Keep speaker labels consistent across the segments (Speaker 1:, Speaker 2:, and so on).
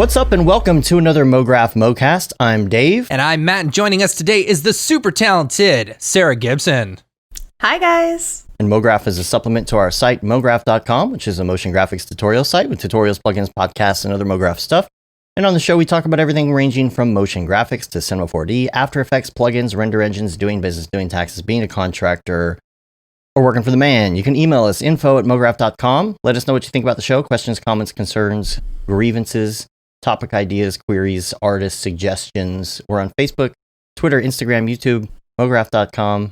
Speaker 1: What's up and welcome to another Mograph Mocast. I'm Dave.
Speaker 2: And I'm Matt, and joining us today is the super talented Sarah Gibson.
Speaker 3: Hi, guys.
Speaker 1: And Mograph is a supplement to our site, mograph.com, which is a motion graphics tutorial site with tutorials, plugins, podcasts, and other Mograph stuff. And on the show, we talk about everything ranging from motion graphics to Cinema 4D, After Effects, plugins, render engines, doing business, doing taxes, being a contractor, or working for the man. You can email us, info@mograph.com. Let us know what you think about the show, questions, comments, concerns, grievances, topic ideas, queries, artist suggestions. We're on Facebook, Twitter, Instagram, YouTube, mograph.com,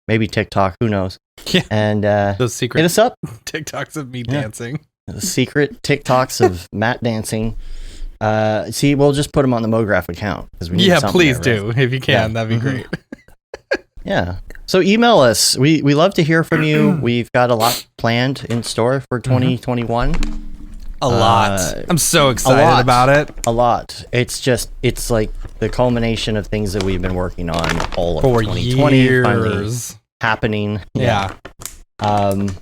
Speaker 1: maybe TikTok, who knows.
Speaker 2: Yeah.
Speaker 1: And
Speaker 2: those secret
Speaker 1: hit us up.
Speaker 2: TikToks of me dancing.
Speaker 1: The secret TikToks of Matt dancing. See, we'll just put them on the Mograph account. We need
Speaker 2: Please
Speaker 1: there, right?
Speaker 2: do. If you can, that'd be great.
Speaker 1: Yeah. So email us. We love to hear from you. We've got a lot planned in store for 2021.
Speaker 2: A lot. I'm so excited about it.
Speaker 1: A lot. It's like the culmination of things that we've been working on all of
Speaker 2: For
Speaker 1: 2020
Speaker 2: years.
Speaker 1: finally happening.
Speaker 2: Yeah.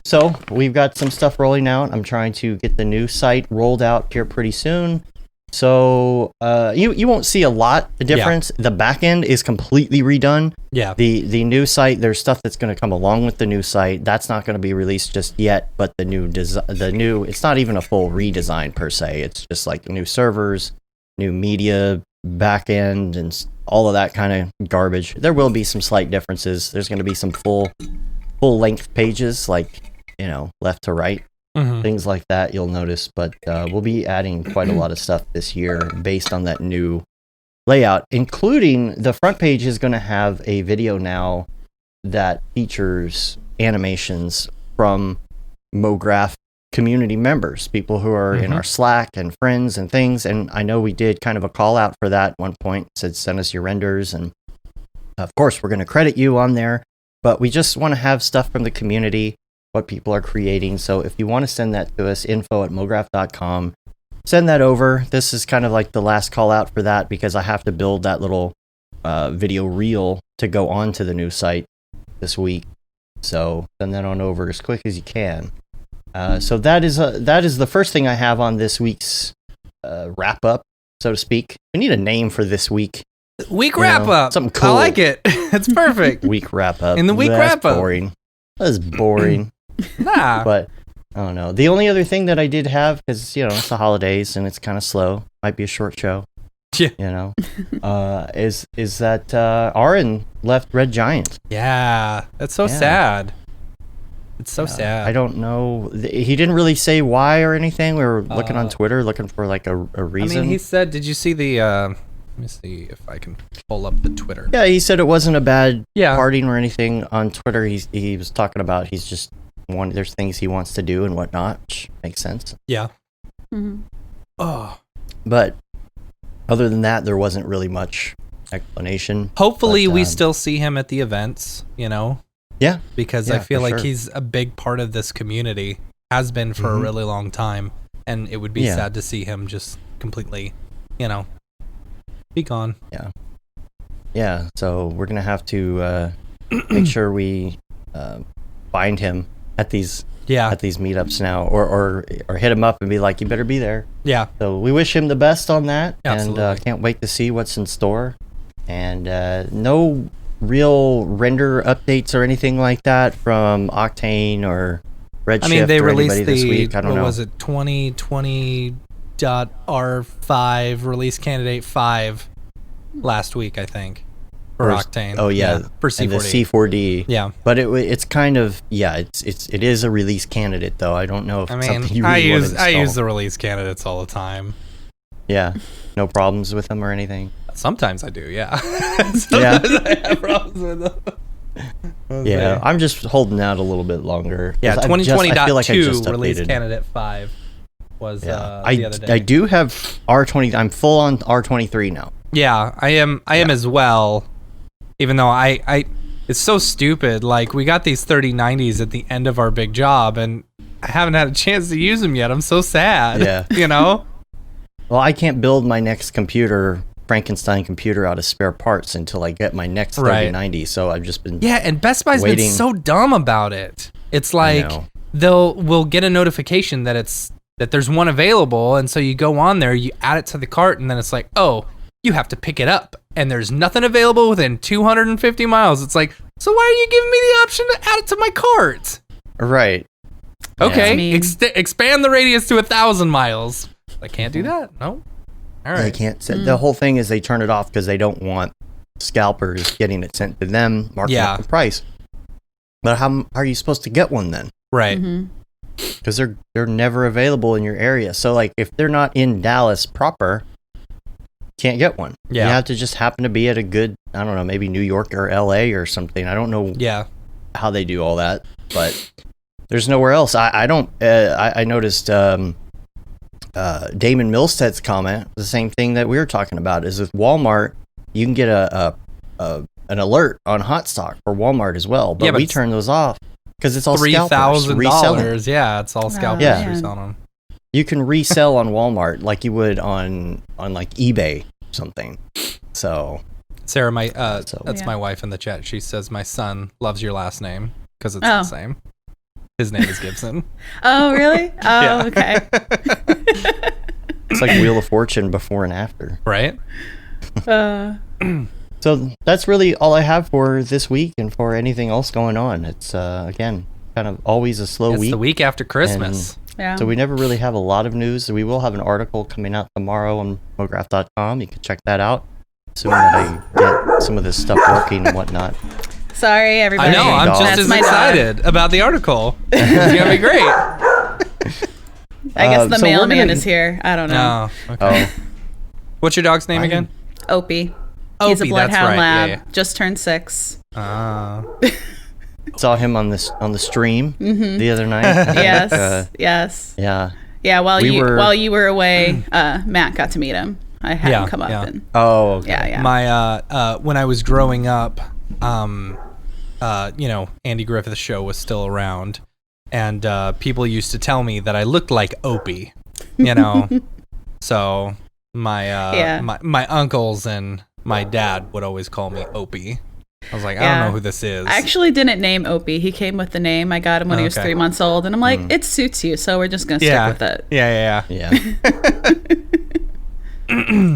Speaker 1: So we've got some stuff rolling out. I'm trying to get the new site rolled out here pretty soon. So you won't see a lot of difference. Yeah. The back end is completely redone.
Speaker 2: Yeah.
Speaker 1: The new site, there's stuff that's going to come along with the new site. That's not going to be released just yet, but the new it's not even a full redesign per se. It's just like new servers, new media back end, and all of that kind of garbage. There will be some slight differences. There's going to be some full length pages, like, left to right. Things like that you'll notice, but we'll be adding quite a lot of stuff this year based on that new layout, including the front page is going to have a video now that features animations from Mograph community members, people who are in our Slack and friends and things. And I know we did kind of a call out for that at one point, said send us your renders, and of course we're going to credit you on there, but we just want to have stuff from the community, what people are creating. So if you want to send that to us, info@mograph.com, send that over. This is kind of like the last call out for that because I have to build that little video reel to go onto the new site this week. So send that on over as quick as you can. So that is the first thing I have on this week's wrap up, so to speak. We need a name for this week.
Speaker 2: Week wrap up.
Speaker 1: Something cool.
Speaker 2: I like it. It's perfect.
Speaker 1: Week wrap up.
Speaker 2: In the week wrap up.
Speaker 1: Boring. That's boring.
Speaker 2: Nah.
Speaker 1: But I don't know. The only other thing that I did have, because it's the holidays and it's kind of slow, might be a short show.
Speaker 2: Yeah.
Speaker 1: Is that Aaron left Red Giant?
Speaker 2: Yeah, that's so sad. It's so sad.
Speaker 1: I don't know. He didn't really say why or anything. We were looking on Twitter, looking for like a reason.
Speaker 2: I mean, he said, did you see the, let me see if I can pull up the Twitter.
Speaker 1: Yeah, he said it wasn't a bad parting or anything on Twitter. He was talking about there's things he wants to do and whatnot, which makes sense.
Speaker 2: Yeah.
Speaker 3: Mm-hmm.
Speaker 2: Oh.
Speaker 1: But other than that, there wasn't really much explanation.
Speaker 2: Hopefully we still see him at the events,
Speaker 1: Yeah.
Speaker 2: Because I feel like he's a big part of this community, has been for a really long time, and it would be sad to see him just completely, be gone.
Speaker 1: Yeah. Yeah, so we're going to have to make sure we find him at these meetups now, or hit him up and be like, you better be there.
Speaker 2: Yeah.
Speaker 1: So we wish him the best on that.
Speaker 2: Absolutely.
Speaker 1: And can't wait to see what's in store. And no real render updates or anything like that from Octane or Redshift.
Speaker 2: I mean, they released
Speaker 1: this week. I don't know.
Speaker 2: What was it, 2020.R5 release candidate 5 last week, I think. For Octane.
Speaker 1: Oh yeah,
Speaker 2: for C4D.
Speaker 1: And the C4D.
Speaker 2: Yeah,
Speaker 1: but it's kind of it is a release candidate though. I don't know if it's something you really want to install.
Speaker 2: I use the release candidates all the time.
Speaker 1: Yeah, no problems with them or anything.
Speaker 2: Sometimes I do. Yeah.
Speaker 1: Sometimes
Speaker 2: I have problems with them.
Speaker 1: Yeah, I'm just holding out a little bit longer.
Speaker 2: Yeah, 2020.2
Speaker 1: like
Speaker 2: release candidate 5 was the other day.
Speaker 1: I do have R20. I'm full on R23 now.
Speaker 2: Yeah, I am as well. Even though I it's so stupid. Like, we got these 3090s at the end of our big job, and I haven't had a chance to use them yet. I'm so sad.
Speaker 1: Yeah. Well, I can't build my next Frankenstein computer out of spare parts until I get my next 3090. So I've just been
Speaker 2: and Best Buy's been so dumb about it. It's like we'll get a notification that it's that there's one available, and so you go on there, you add it to the cart, and then it's like, oh, you have to pick it up, and there's nothing available within 250 miles. It's like, so why are you giving me the option to add it to my cart?
Speaker 1: Right.
Speaker 2: Okay, expand the radius to 1,000 miles. I can't do that. No. All right.
Speaker 1: They can't. The whole thing is they turn it off because they don't want scalpers getting it sent to them, marking up the price. But how are you supposed to get one then?
Speaker 2: Right.
Speaker 1: Because they're never available in your area. So like if they're not in Dallas proper, can't get one.
Speaker 2: Yeah.
Speaker 1: You have to just happen to be at a good, I don't know, maybe New York or LA or something. I don't know how they do all that, but there's nowhere else. I noticed Damon Milstead's comment, the same thing that we were talking about, is with Walmart, you can get an alert on Hot Stock for Walmart as well, but we turn those off because it's all scalpers reselling.
Speaker 2: $3,000. Yeah, it's all scalpers reselling them.
Speaker 1: You can resell on Walmart like you would on like eBay or something. So
Speaker 2: Sarah, that's my wife in the chat. She says my son loves your last name because it's the same. His name is Gibson.
Speaker 3: Oh, really? Oh, okay.
Speaker 1: It's like Wheel of Fortune before and after.
Speaker 2: Right?
Speaker 1: So that's really all I have for this week and for anything else going on. It's, again, kind of always a slow week.
Speaker 2: It's the week after Christmas.
Speaker 1: So we never really have a lot of news. We will have an article coming out tomorrow on Mograph.com. You can check that out, assuming that I get some of this stuff working and whatnot.
Speaker 3: Sorry, everybody.
Speaker 2: I know, I'm just as excited about the article. It's going to be great.
Speaker 3: I guess the mailman is here. I don't know.
Speaker 2: Oh, okay. What's your dog's name again?
Speaker 3: Opie. He's a
Speaker 2: Opie,
Speaker 3: bloodhound lab.
Speaker 2: Yeah.
Speaker 3: Just turned 6.
Speaker 1: Saw him on the stream the other night.
Speaker 3: Yes.
Speaker 1: Yeah.
Speaker 3: Yeah. While you were away, Matt got to meet him. I had him come up. And,
Speaker 1: okay.
Speaker 3: Yeah.
Speaker 2: My when I was growing up, Andy Griffith's show was still around, and people used to tell me that I looked like Opie. So my uncles and my dad would always call me Opie. I was like, I don't know who this is.
Speaker 3: I actually didn't name Opie. He came with the name. I got him when he was 3 months old, and I'm like, it suits you, so we're just gonna stick with it.
Speaker 2: Yeah.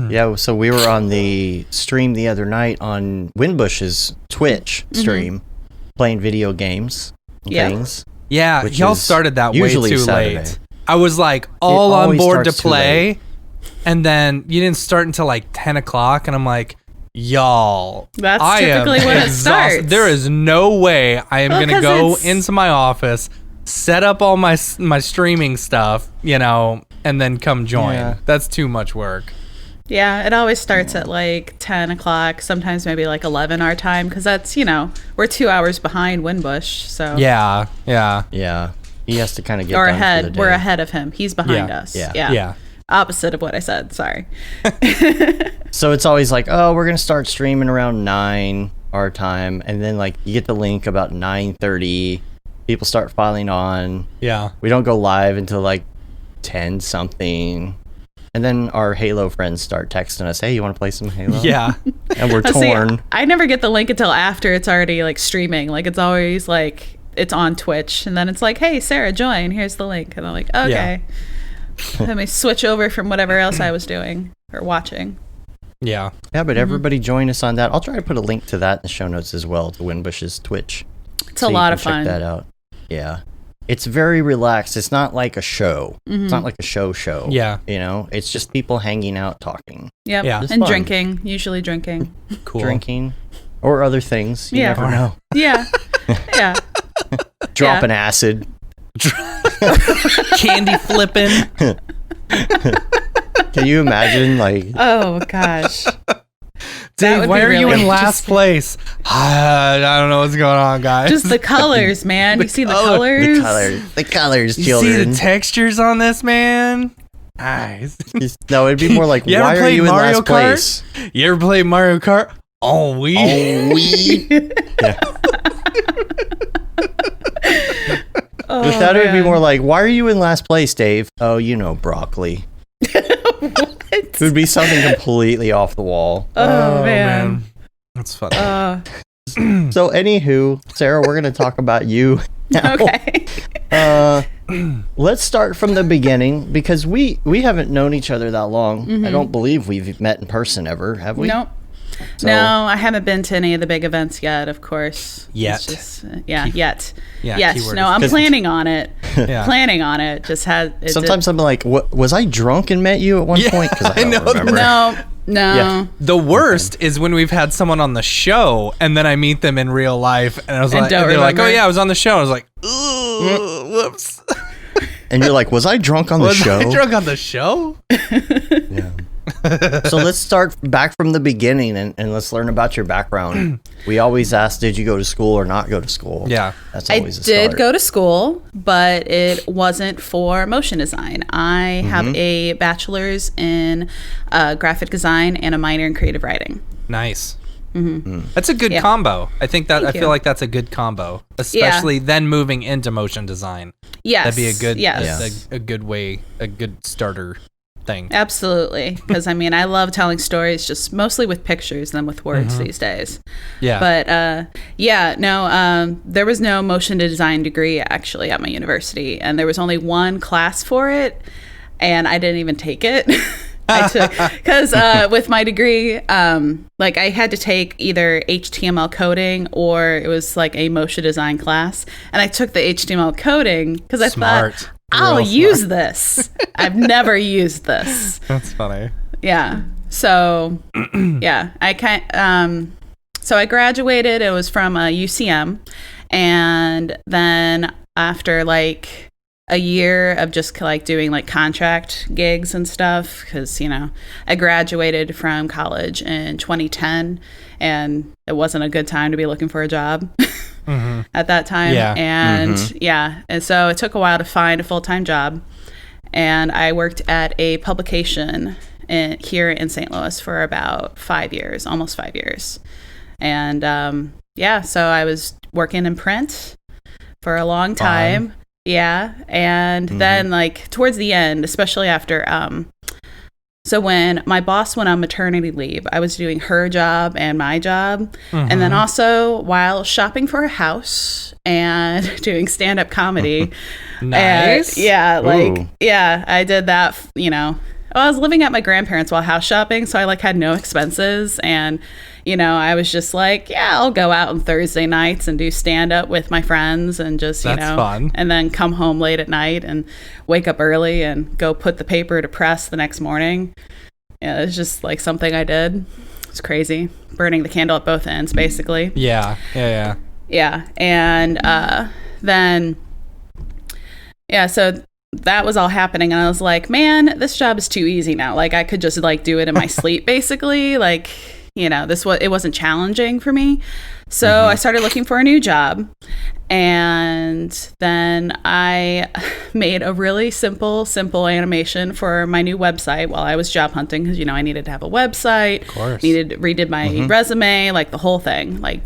Speaker 1: Yeah, so we were on the stream the other night on Winbush's Twitch stream, playing video games and things.
Speaker 2: Yeah, y'all started that way too
Speaker 1: Saturday.
Speaker 2: late. I was like all on board to play, and then you didn't start until like 10 o'clock, and I'm like, y'all,
Speaker 3: that's typically when it starts.
Speaker 2: There is no way I am going to go into my office, set up all my streaming stuff, and then come join. Yeah. That's too much work.
Speaker 3: Yeah, it always starts at like 10 o'clock, sometimes maybe like 11 our time, because that's, we're 2 hours behind Winbush, so.
Speaker 1: Yeah. He has to kind of get
Speaker 3: or
Speaker 1: done
Speaker 3: ahead.
Speaker 1: for the day.
Speaker 3: We're ahead of him. He's behind us.
Speaker 2: Yeah.
Speaker 3: Opposite of what I said. Sorry.
Speaker 1: So it's always like, oh, we're going to start streaming around 9 our time, and then like you get the link about 9:30. People start filing on.
Speaker 2: Yeah.
Speaker 1: We don't go live until like 10 something. And then our Halo friends start texting us, hey, you want to play some Halo?
Speaker 2: Yeah.
Speaker 1: And we're torn.
Speaker 3: I never get the link until after it's already like streaming. Like it's always like it's on Twitch, and then it's like, hey, Sarah, join. Here's the link. And I'm like, okay. Let me switch over from whatever else I was doing or watching.
Speaker 2: Yeah.
Speaker 1: Yeah, but everybody join us on that. I'll try to put a link to that in the show notes as well, to Winbush's Twitch.
Speaker 3: It's a lot of fun.
Speaker 1: Check that out. Yeah. It's very relaxed. It's not like a show. It's not like a show.
Speaker 2: Yeah.
Speaker 1: It's just people hanging out, talking.
Speaker 3: Yep.
Speaker 2: Yeah.
Speaker 3: And
Speaker 1: fun.
Speaker 3: drinking. Usually drinking.
Speaker 2: Cool.
Speaker 1: Drinking. Or other things. You never know.
Speaker 3: Yeah. Yeah.
Speaker 1: Dropping acid.
Speaker 2: Candy flipping.
Speaker 1: Can you imagine, like...
Speaker 3: Oh, gosh.
Speaker 2: Dave, why are you in last place? I don't know what's going on, guys.
Speaker 3: Just the colors, man. You see the colors?
Speaker 1: The colors,
Speaker 2: you
Speaker 1: children.
Speaker 2: See the textures on this, man? Nice.
Speaker 1: No, it'd be more like, why are you in last place?
Speaker 2: You ever played Mario Kart? Oh, we.
Speaker 1: Yeah. With that, it would be more like, why are you in last place, Dave? Oh, broccoli.
Speaker 3: What?
Speaker 1: It would be something completely off the wall.
Speaker 3: Oh, man.
Speaker 2: That's funny.
Speaker 1: So, anywho, Sarah, we're going to talk about you now.
Speaker 3: Okay.
Speaker 1: let's start from the beginning because we haven't known each other that long.
Speaker 3: Mm-hmm.
Speaker 1: I don't believe we've met in person ever, have we?
Speaker 3: Nope.
Speaker 1: So-
Speaker 3: No, I haven't been to any of the big events yet, of course.
Speaker 2: Yet.
Speaker 3: It's just, yet.
Speaker 2: Yeah,
Speaker 3: Yes.
Speaker 2: keyword
Speaker 3: No,
Speaker 2: is-
Speaker 3: I'm
Speaker 1: 'Cause-
Speaker 3: planning on it.
Speaker 2: Yeah.
Speaker 3: Planning on it. Just had it
Speaker 1: Sometimes I'm like, what, was I drunk and met you at one point? Because I
Speaker 2: I
Speaker 1: don't
Speaker 2: know.
Speaker 1: remember.
Speaker 3: No.
Speaker 1: Yeah.
Speaker 2: The worst is when we've had someone on the show and then I meet them in real life and I was
Speaker 3: And
Speaker 2: like,
Speaker 3: don't
Speaker 2: they're like, oh
Speaker 3: remember.
Speaker 2: yeah, I was on the show. I was like, ooh, whoops.
Speaker 1: And you're like, was I drunk on the
Speaker 2: Was
Speaker 1: show?
Speaker 2: I drunk on the show?
Speaker 1: Yeah. So let's start back from the beginning and let's learn about your background. We always ask, did you go to school or not go to school?
Speaker 2: Yeah.
Speaker 1: That's
Speaker 3: I
Speaker 1: always a
Speaker 3: did
Speaker 1: start.
Speaker 3: go to school, but it wasn't for motion design. I have a bachelor's in graphic design and a minor in creative writing.
Speaker 2: Nice. That's a good
Speaker 3: Yeah.
Speaker 2: combo. I think that
Speaker 3: Thank
Speaker 2: I
Speaker 3: you.
Speaker 2: feel like that's a good combo, especially then moving into motion design.
Speaker 3: Yes.
Speaker 2: That'd be a good,
Speaker 3: Yes.
Speaker 2: a good way, a good starter thing.
Speaker 3: Absolutely. Because, I mean, I love telling stories just mostly with pictures than with words these days.
Speaker 2: Yeah.
Speaker 3: But, there was no motion design degree actually at my university. And there was only one class for it. And I didn't even take it. I took, because with my degree, I had to take either HTML coding or it was like a motion design class. And I took the HTML coding because I
Speaker 2: Smart.
Speaker 3: thought, I'll
Speaker 2: Real
Speaker 3: use
Speaker 2: smart.
Speaker 3: this. I've never used this.
Speaker 2: That's funny.
Speaker 3: Yeah. So, so I graduated. It was from UCM. And then after like a year of just like doing like contract gigs and stuff, because, I graduated from college in 2010 and it wasn't a good time to be looking for a job at that time.
Speaker 2: Yeah.
Speaker 3: And and so it took a while to find a full-time job. And I worked at a publication here in St. Louis for about 5 years, almost 5 years. And so I was working in print for a long time. Yeah. And then like towards the end, especially after, so when my boss went on maternity leave, I was doing her job and my job. And then also while shopping for a house and doing stand-up comedy.
Speaker 2: Nice.
Speaker 3: And,
Speaker 1: Ooh.
Speaker 3: I did that, I was living at my grandparents while house shopping. So I like had no expenses. And, I was just like, I'll go out on Thursday nights and do stand-up with my friends and just,
Speaker 2: That's fun.
Speaker 3: and then come home late at night and wake up early and go put the paper to press the next morning. Yeah, it's just like something I did. It's crazy. Burning the candle at both ends, basically.
Speaker 2: Yeah.
Speaker 3: Yeah. And so that was all happening. And I was like, man, this job is too easy now. Like I could just like do it in my sleep, basically. Like, it wasn't challenging for me. So I started looking for a new job. And then I made a really simple animation for my new website while I was job hunting because, I needed to have a website.
Speaker 2: Of course.
Speaker 3: Redid my resume, like the whole thing. Like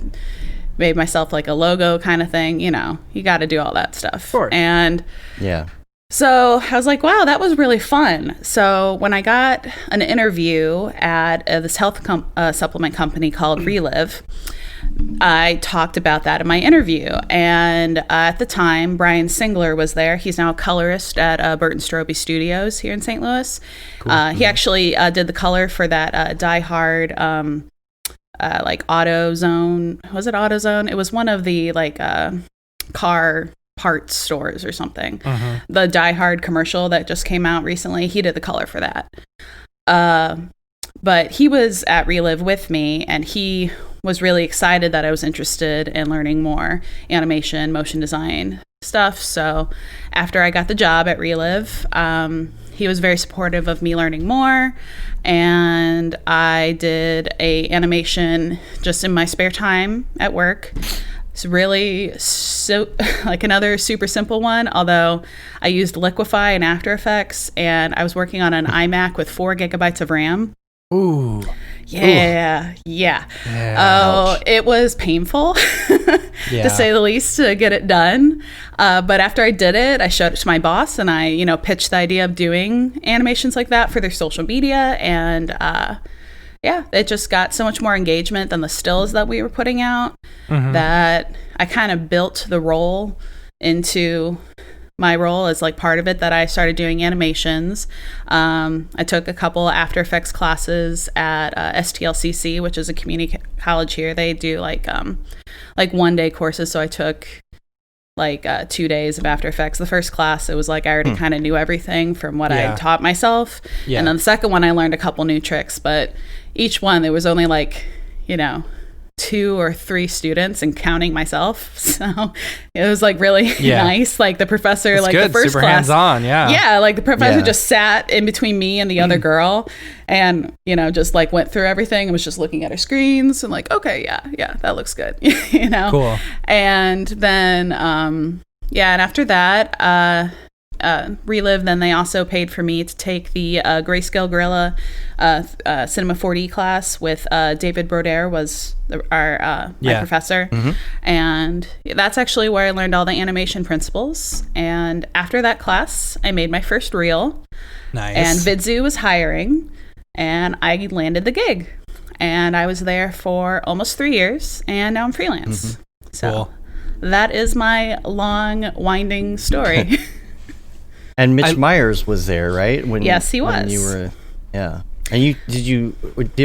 Speaker 3: made myself like a logo kind of thing. You got to do all that stuff.
Speaker 2: Of course.
Speaker 3: And
Speaker 1: Yeah.
Speaker 3: so I was like, wow, that was really fun. So when I got an interview at this health supplement company called Relive, I talked about that in my interview. And at the time, Brian Singler was there. He's now a colorist at Burton Strobey Studios here in St. Louis. Cool. He actually did the color for that Die Hard, like AutoZone. Was it AutoZone? It was one of the like car parts stores or something. The Die Hard commercial that just came out recently, he did the color for that. But he was at Relive with me, and he was really excited that I was interested in learning more animation, motion design stuff. So after I got the job at Relive, he was very supportive of me learning more, and I did a animation just in my spare time at work. It's really like another super simple one, although I used Liquify and After Effects, and I was working on an iMac with 4 gigabytes of RAM.
Speaker 2: Ooh.
Speaker 3: Yeah. Oh, it was painful, to say the least, to get it done. But after I did it, I showed it to my boss, and I, pitched the idea of doing animations like that for their social media, and it just got so much more engagement than the stills that we were putting out that I kind of built the role into my role as like part of it that I started doing animations. I took a couple After Effects classes at STLCC, which is a community college here. They do like 1 day courses. So I took like 2 days of After Effects. The first class, it was like I already kind of knew everything from what I had taught myself. Yeah. And then the second one, I learned a couple new tricks. But each one, there was only like, 2 or 3 students and counting myself. So it was like really nice. Like the professor,
Speaker 2: that's
Speaker 3: like
Speaker 2: good.
Speaker 3: the first
Speaker 2: Super
Speaker 3: class.
Speaker 2: hands-on, yeah.
Speaker 3: Yeah, like the professor just sat in between me and the other girl and, just like went through everything and was just looking at her screens and like, okay, yeah, that looks good.
Speaker 2: Cool.
Speaker 3: And then, and after that, Relive, then they also paid for me to take the Grayscale Gorilla Cinema 4D class with David Broder was my professor. And that's actually where I learned all the animation principles. And after that class, I made my first reel.
Speaker 2: Nice.
Speaker 3: And Vidzu was hiring, and I landed the gig. And I was there for almost 3 years, and now I'm freelance. So that is my long, winding story.
Speaker 1: And Mitch Myers was there, right?
Speaker 3: Yes, he was.
Speaker 1: When you were, And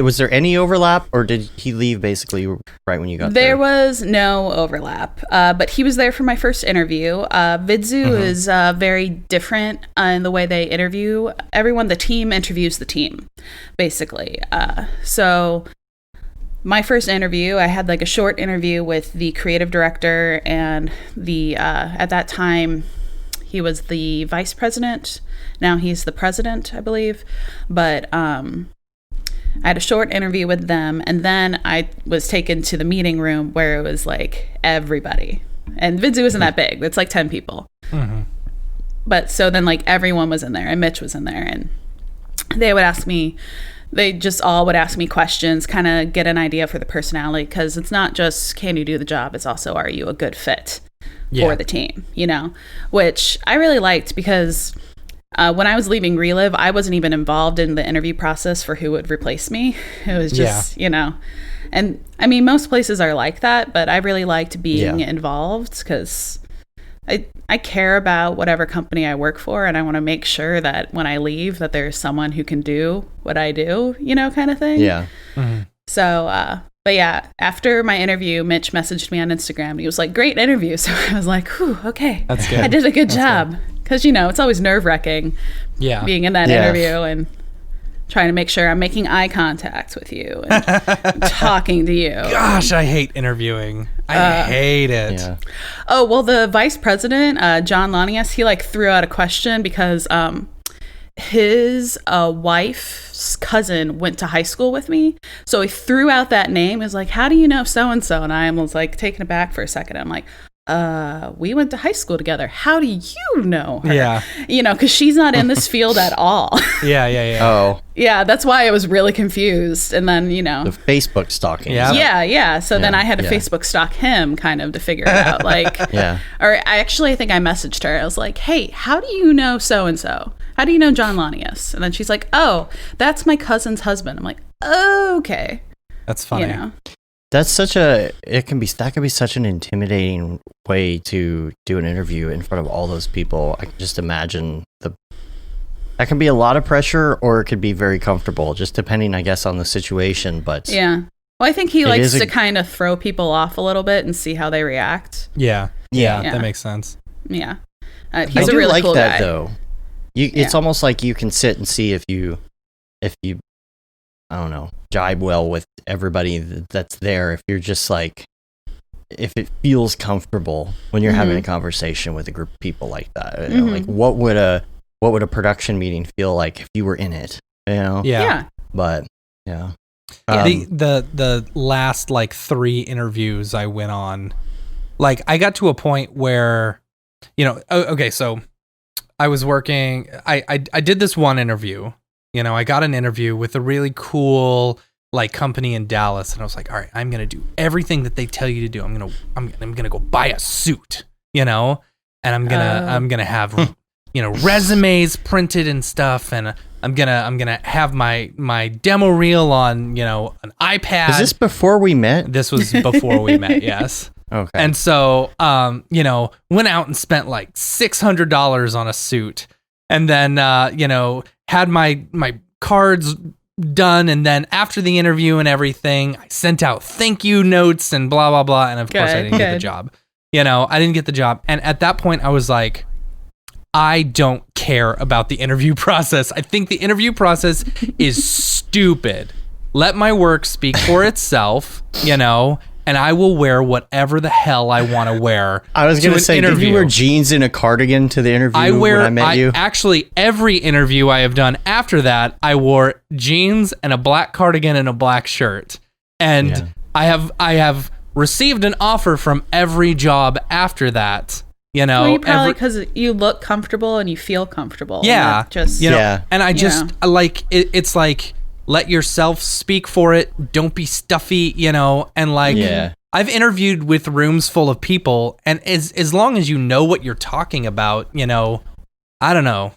Speaker 1: was there any overlap, or did he leave basically right when you got there?
Speaker 3: There was no overlap, but he was there for my first interview. Vidzu is very different in the way they interview everyone. The team interviews the team, basically. So my first interview, I had like a short interview with the creative director and the, at that time, he was the vice president. Now he's the president, I believe. But I had a short interview with them, and then I was taken to the meeting room where it was like everybody. And Vidzu isn't that big. It's like 10 people. But so then like everyone was in there, and Mitch was in there, and they just all would ask me questions, kind of get an idea for the personality, because it's not just can you do the job, it's also are you a good fit for the team, which I really liked, because when I was leaving Relive, I wasn't even involved in the interview process for who would replace me. It was just, and I mean, most places are like that, but I really liked being involved, because I care about whatever company I work for, and I want to make sure that when I leave that there's someone who can do what I do, kind of thing.
Speaker 1: Yeah.
Speaker 3: So, but yeah, after my interview, Mitch messaged me on Instagram, and he was like, great interview. So I was like, whew, okay. That's good. I did a good job. Because, it's always nerve-wracking being in that interview and trying to make sure I'm making eye contact with you and talking to you.
Speaker 2: Gosh, I hate interviewing. I hate it. Yeah.
Speaker 3: Oh, well, the vice president, John Lanius, he like threw out a question because his wife's cousin went to high school with me. So he threw out that name. He was like, how do you know so-and-so? And I was like taken aback for a second. I'm like, we went to high school together. How do you know her?
Speaker 2: Yeah.
Speaker 3: Because she's not in this field at all.
Speaker 2: Yeah.
Speaker 1: Oh.
Speaker 3: Yeah, that's why I was really confused. And then,
Speaker 1: The Facebook stalking.
Speaker 3: Yeah. So then I had to Facebook stalk him kind of to figure it out. Like, or I think I messaged her. I was like, hey, how do you know so-and-so? How do you know John Lanius? And then she's like, oh, that's my cousin's husband. I'm like, okay.
Speaker 2: That's funny.
Speaker 1: That's that can be such an intimidating way to do an interview in front of all those people. I can just imagine that can be a lot of pressure, or it could be very comfortable, just depending, I guess, on the situation. But
Speaker 3: yeah, well, I think he likes to kind of throw people off a little bit and see how they react.
Speaker 2: Yeah, that makes sense.
Speaker 3: Yeah, he's a really cool guy.
Speaker 1: Though. It's almost like you can sit and see if you I don't know, jibe well with everybody that's there. If you're just like, if it feels comfortable when you're having a conversation with a group of people like that, like what would a production meeting feel like if you were in it?
Speaker 3: Yeah.
Speaker 1: But yeah.
Speaker 2: The last like 3 interviews I went on, like I got to a point where, okay, so I was working. I did this one interview. I got an interview with a really cool like company in Dallas, and I was like, all right, I'm gonna do everything that they tell you to do. I'm gonna go buy a suit, and I'm gonna have resumes printed and stuff, and I'm gonna have my demo reel on an iPad.
Speaker 1: Is this before we met?
Speaker 2: This was before we met. Yes.
Speaker 1: Okay.
Speaker 2: And so, went out and spent like $600 on a suit, and then, had my cards done. And then after the interview and everything, I sent out thank you notes and blah, blah, blah. And of course I didn't get the job. I didn't get the job. And at that point I was like, I don't care about the interview process. I think the interview process is stupid. Let my work speak for itself, and I will wear whatever the hell I want to wear.
Speaker 1: I was going to say, did you wear jeans and a cardigan to the interview when I met you?
Speaker 2: Actually, every interview I have done after that, I wore jeans and a black cardigan and a black shirt. And I have received an offer from every job after that.
Speaker 3: Well, you probably because you look comfortable and you feel comfortable.
Speaker 2: Yeah,
Speaker 3: and
Speaker 2: and I just like it, it's like, let yourself speak for it. Don't be stuffy, and like I've interviewed with rooms full of people, and as long as you know what you're talking about, I don't know.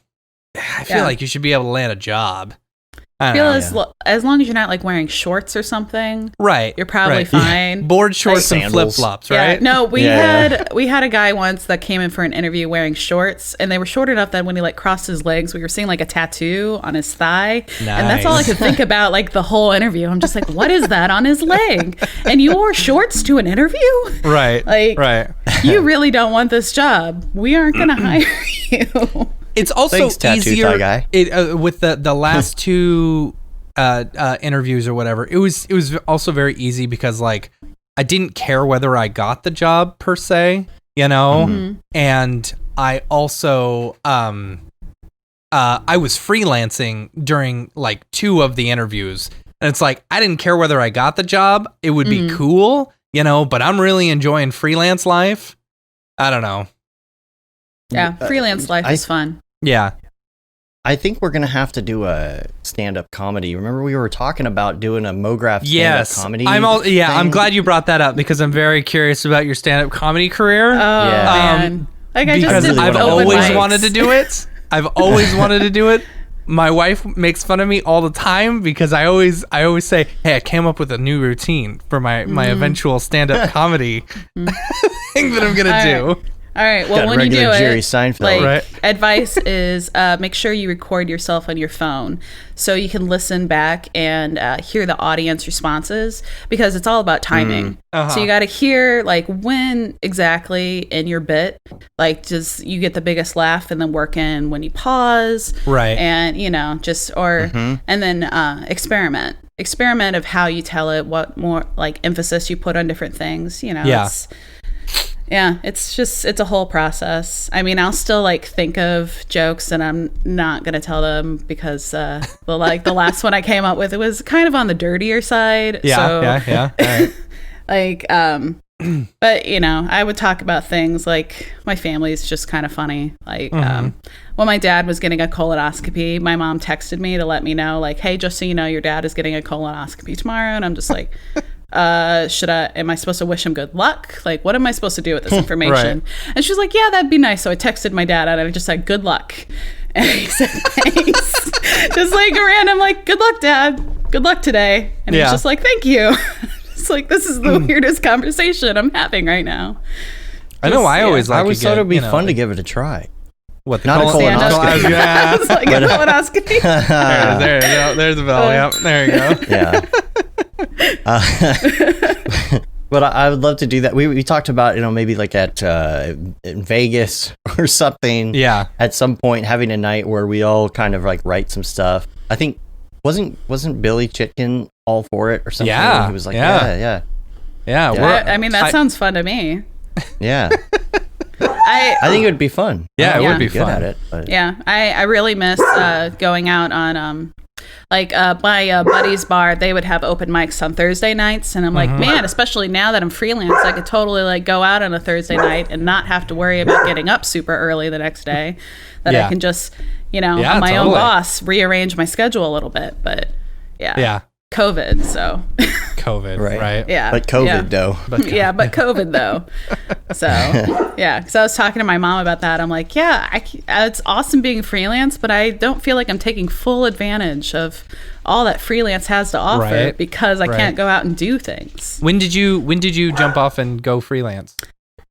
Speaker 2: I feel like you should be able to land a job.
Speaker 3: I feel as long as you're not like wearing shorts or something,
Speaker 2: right?
Speaker 3: You're probably fine.
Speaker 2: Board shorts and flip flops, right?
Speaker 3: Yeah, no, we had a guy once that came in for an interview wearing shorts, and they were short enough that when he like crossed his legs, we were seeing like a tattoo on his thigh, and that's all I could think about like the whole interview. I'm just like, what is that on his leg? And you wore shorts to an interview,
Speaker 2: right?
Speaker 3: Like,
Speaker 2: right?
Speaker 3: You really don't want this job. We aren't gonna hire you.
Speaker 2: It's also easier with the last two interviews or whatever. It was also very easy because like I didn't care whether I got the job per se, and I also I was freelancing during like two of the interviews, and it's like I didn't care whether I got the job. It would be cool, but I'm really enjoying freelance life. I don't know.
Speaker 3: Yeah, freelance life is fun.
Speaker 2: Yeah.
Speaker 1: I think we're going to have to do a stand-up comedy. Remember we were talking about doing a Mograph stand-up comedy?
Speaker 2: I'm glad you brought that up because I'm very curious about your stand-up comedy career.
Speaker 3: Oh, man. Like I just did
Speaker 2: I've always wanted to do it. I've always wanted to do it. My wife makes fun of me all the time because I always say, hey, I came up with a new routine for my eventual stand-up comedy thing that I'm going to do.
Speaker 3: All right. Well, when you do
Speaker 1: Jerry
Speaker 3: it,
Speaker 1: Seinfeld.
Speaker 3: Advice is make sure you record yourself on your phone so you can listen back and hear the audience responses because it's all about timing. So you got to hear like when exactly in your bit, like just you get the biggest laugh and then work in when you pause.
Speaker 2: Right.
Speaker 3: And, and then experiment of how you tell it, what more like emphasis you put on different things, it's a whole process. I mean, I'll still like think of jokes and I'm not going to tell them because the last one I came up with, it was kind of on the dirtier side.
Speaker 2: Yeah. Right.
Speaker 3: Like, but I would talk about things like my family's just kind of funny. Like, when my dad was getting a colonoscopy, my mom texted me to let me know like, hey, just so you know, your dad is getting a colonoscopy tomorrow. And I'm just like, am I supposed to wish him good luck? Like, what am I supposed to do with this information? Right. And she's like, yeah, that'd be nice. So I texted my dad and I just said, good luck. And he said, thanks. Just like a random, like, good luck, Dad. Good luck today. And he's just like, thank you. It's like, this is the weirdest conversation I'm having right now.
Speaker 2: I know. I always
Speaker 1: thought it would be fun to give it a try.
Speaker 2: What,
Speaker 1: not a colonoscopy?
Speaker 3: Yeah. It's like a colonoscopy.
Speaker 2: There you go. There's the bell. Yep. There you go.
Speaker 1: Yeah. But I would love to do that. We talked about maybe like at in Vegas or something.
Speaker 2: Yeah.
Speaker 1: At some point having a night where we all kind of like write some stuff. I think wasn't Billy Chitkin all for it or something?
Speaker 2: Yeah.
Speaker 1: He was like, yeah.
Speaker 3: I mean, that sounds fun to me.
Speaker 1: Yeah. I think it would be fun.
Speaker 2: Yeah, it would be
Speaker 1: good
Speaker 2: fun.
Speaker 1: At it, but.
Speaker 3: Yeah, I really miss going out on my buddy's bar. They would have open mics on Thursday nights, and I'm like, man, especially now that I'm freelance, I could totally like go out on a Thursday night and not have to worry about getting up super early the next day. That I can just I'm my own boss, rearrange my schedule a little bit. But yeah. COVID. So
Speaker 2: COVID, right?
Speaker 3: Yeah.
Speaker 1: But COVID,
Speaker 3: yeah.
Speaker 1: though.
Speaker 2: But
Speaker 3: Yeah, but COVID though. So yeah, because I was talking to my mom about that. I'm like, yeah, it's awesome being freelance, but I don't feel like I'm taking full advantage of all that freelance has to offer
Speaker 2: Right.
Speaker 3: because I
Speaker 2: Right.
Speaker 3: can't go out and do things.
Speaker 2: When did you jump off and go freelance?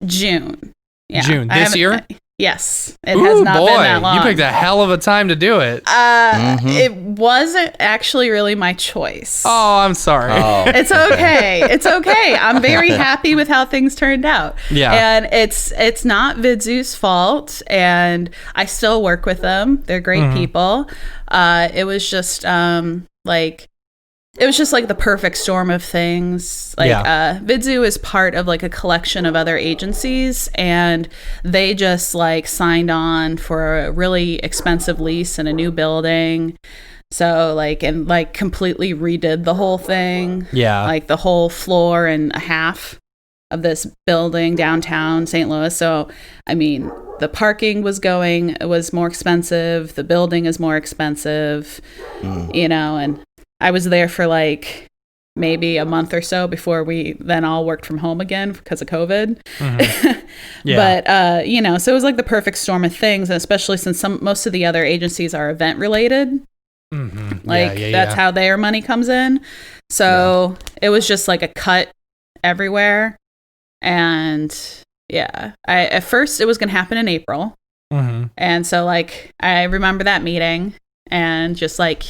Speaker 3: June. Yeah.
Speaker 2: June
Speaker 3: I
Speaker 2: this
Speaker 3: haven't-
Speaker 2: year?
Speaker 3: Yes, it has not been that long.
Speaker 2: You picked a hell of a time to do it.
Speaker 3: It wasn't actually really my choice.
Speaker 2: Oh, I'm sorry.
Speaker 1: Oh.
Speaker 3: It's okay. It's okay. I'm very happy with how things turned out.
Speaker 2: Yeah.
Speaker 3: And it's not Vidzoo's fault, and I still work with them. They're great people. It was just like the perfect storm of things. Like Vidzoo is part of like a collection of other agencies, and they just like signed on for a really expensive lease in a new building. So and completely redid the whole thing.
Speaker 2: Yeah.
Speaker 3: Like the whole floor and a half of this building downtown St. Louis. So, I mean, the parking was more expensive. The building is more expensive, and I was there for like maybe a month or so before we then all worked from home again because of COVID.
Speaker 2: Yeah.
Speaker 3: But, so it was like the perfect storm of things, and especially since most of the other agencies are event related. That's how their money comes in. So it was just like a cut everywhere. And at first it was going to happen in April. And so like, I remember that meeting and just like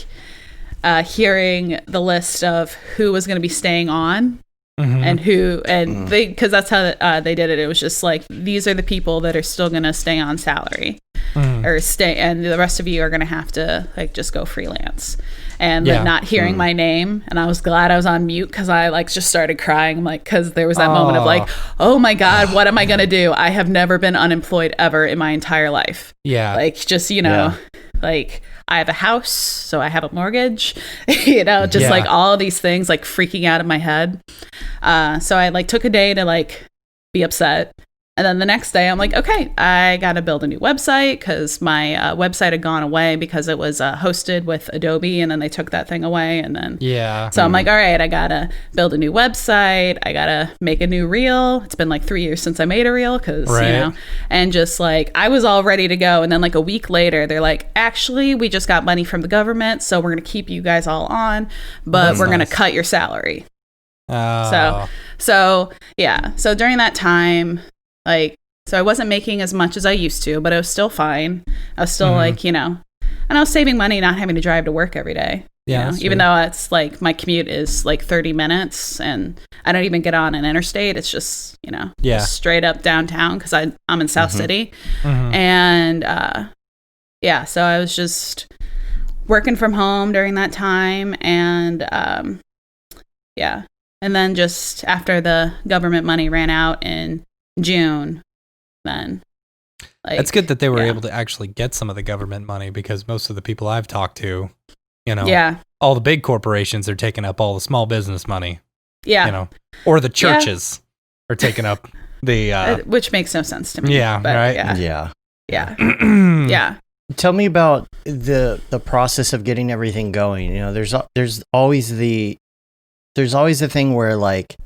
Speaker 3: hearing the list of who was going to be staying on and who, and they, cause that's how they did it. It was just like, these are the people that are still going to stay on salary. Or stay, and the rest of you are going to have to like just go freelance. And then not hearing my name, and I was glad I was on mute because I like just started crying, like because there was that moment of like, oh my god, what am I going to do? I have never been unemployed ever in my entire life.
Speaker 2: Yeah,
Speaker 3: like just like I have a house, so I have a mortgage, like all of these things like freaking out in my head. So I like took a day to like be upset. And then the next day, I'm like, okay, I got to build a new website because my website had gone away because it was hosted with Adobe, and then they took that thing away. And then, so I'm like, all right, I got to build a new website. I got to make a new reel. It's been like 3 years since I made a reel because, and just like, I was all ready to go. And then like a week later, they're like, actually, we just got money from the government, so we're going to keep you guys all on, but we're going to cut your salary. So during that time, so I wasn't making as much as I used to, but it was still fine. I was still and I was saving money not having to drive to work every day. Even though it's like my commute is like 30 minutes and I don't even get on an interstate. It's just, just straight up downtown because I'm in South City. And so I was just working from home during that time. And and then just after the government money ran out in June, then
Speaker 2: it's good that they were able to actually get some of the government money because most of the people I've talked to, all the big corporations are taking up all the small business money, or the churches are taking up the
Speaker 3: which makes no sense to me.
Speaker 1: Tell me about the process of getting everything going. There's always the thing where like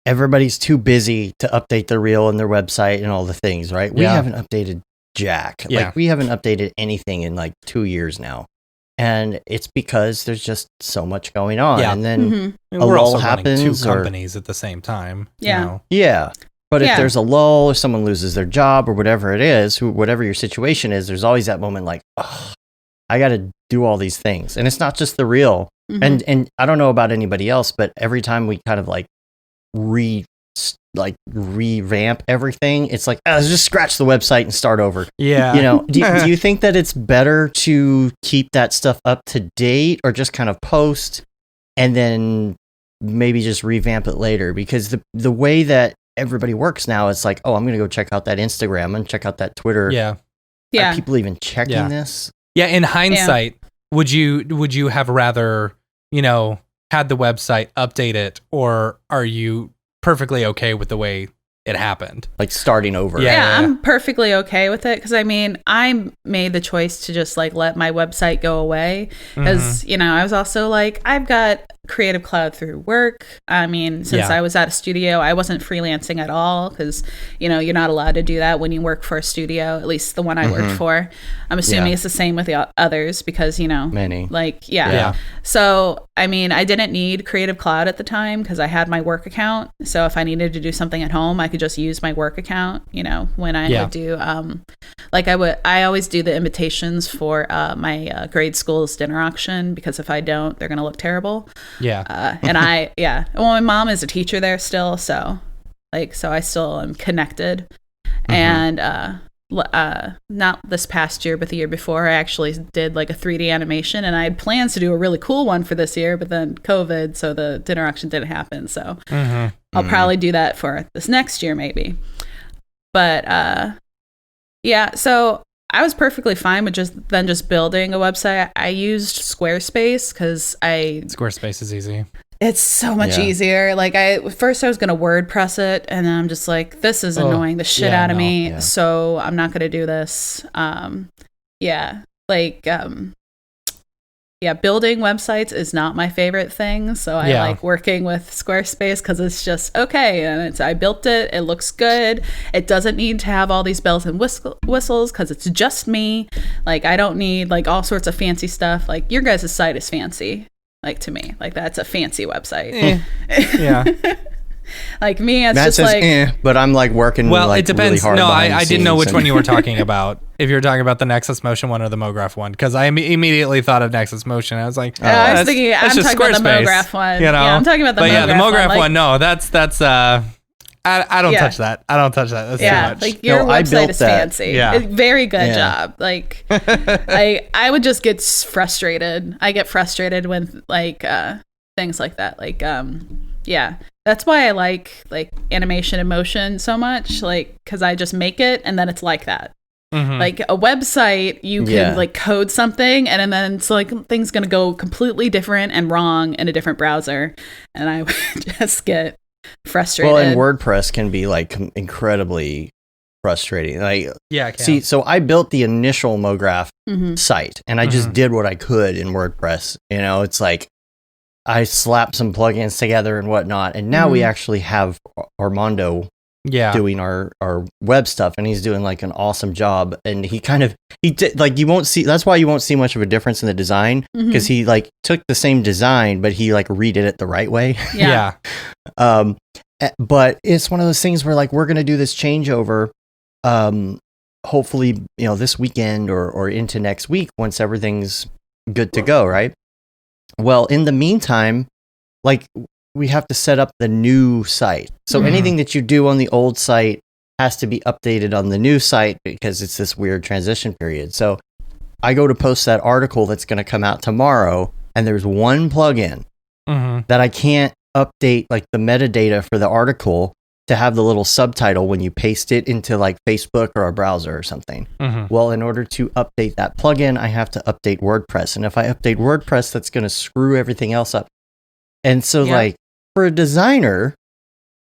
Speaker 1: everybody's too busy to update their reel and their website and all the things, right? We haven't updated jack. Like we haven't updated anything in like 2 years now. And it's because there's just so much going on. And then a
Speaker 2: we're
Speaker 1: lull
Speaker 2: also
Speaker 1: happens.
Speaker 2: running two companies at the same time.
Speaker 1: But if there's a lull, if someone loses their job or whatever it is, whatever your situation is, there's always that moment like, oh, I got to do all these things. And it's not just the reel. And I don't know about anybody else, but every time we kind of like revamp everything, it's like just scratch the website and start over. Do you think that it's better to keep that stuff up to date or just kind of post and then maybe just revamp it later? Because the way that everybody works now, it's like, oh, I'm gonna go check out that Instagram and check out that Twitter. Are people even checking this?
Speaker 2: In hindsight, would you have rather had the website updated, or are you perfectly okay with the way it happened? Like
Speaker 1: starting over.
Speaker 3: I'm perfectly okay with it because I mean, I made the choice to just like let my website go away because I was also like, I've got Creative Cloud through work. I mean, since I was at a studio, I wasn't freelancing at all because, you're not allowed to do that when you work for a studio, at least the one I worked for. I'm assuming it's the same with the others because,
Speaker 1: many.
Speaker 3: So, I mean, I didn't need Creative Cloud at the time because I had my work account. So if I needed to do something at home, I could just use my work account, when I would do, I always do the invitations for my grade school's dinner auction because if I don't, they're going to look terrible.
Speaker 2: Yeah.
Speaker 3: Well, my mom is a teacher there still. So I still am connected. And, not this past year, but the year before, I actually did like a 3D animation, and I had plans to do a really cool one for this year, but then COVID, so the dinner auction didn't happen. So I'll probably do that for this next year, maybe. But so I was perfectly fine with just building a website. I used Squarespace because
Speaker 2: Squarespace is easy.
Speaker 3: It's so much easier. Like first I was going to WordPress it, and then I'm just like, this is annoying the shit out of me. Yeah. So I'm not going to do this. Building websites is not my favorite thing. So I like working with Squarespace because it's just okay. And I built it. It looks good. It doesn't need to have all these bells and whistles because it's just me. Like I don't need like all sorts of fancy stuff. Like your guys' site is fancy. Like to me, like that's a fancy website.
Speaker 2: Yeah.
Speaker 3: Like me, it's
Speaker 1: Matt
Speaker 3: just
Speaker 1: says,
Speaker 3: like.
Speaker 1: but I'm like working.
Speaker 2: Well,
Speaker 1: like,
Speaker 2: it depends.
Speaker 1: Really hard
Speaker 2: I didn't know which one you were talking about. If you're talking about the Nexus Motion one or the Mograph one, because I immediately thought of Nexus Motion. I was like,
Speaker 3: I was thinking, I'm talking about the Mograph one.
Speaker 2: Yeah,
Speaker 3: I'm talking about the Mograph one.
Speaker 2: The Mograph one. No, that's. I don't touch that. I don't touch that. That's too much.
Speaker 3: Like your website is fancy.
Speaker 2: Yeah.
Speaker 3: Very good job. Like I would just get frustrated. I get frustrated when like things like that. Like that's why I like animation and motion so much. Like because I just make it and then it's like that. Like a website, you can like code something and then it's like things gonna go completely different and wrong in a different browser, and I would just get frustrated.
Speaker 1: Well, and WordPress can be like incredibly frustrating. Like,
Speaker 2: it can.
Speaker 1: See, so I built the initial Mograph site, and I just did what I could in WordPress. It's like I slapped some plugins together and whatnot, and now we actually have Armando doing our web stuff, and he's doing like an awesome job. And he did like you won't see. That's why you won't see much of a difference in the design because he like took the same design, but he like redid it the right way.
Speaker 2: Yeah.
Speaker 1: But it's one of those things where like we're gonna do this changeover, hopefully this weekend or into next week once everything's good to go, right? Well, in the meantime, like we have to set up the new site. So anything that you do on the old site has to be updated on the new site because it's this weird transition period. So I go to post that article that's going to come out tomorrow, and there's one plugin that I can't update like the metadata for the article to have the little subtitle when you paste it into like Facebook or a browser or something. Well, in order to update that plugin, I have to update WordPress. And if I update WordPress, that's going to screw everything else up. And so like for a designer,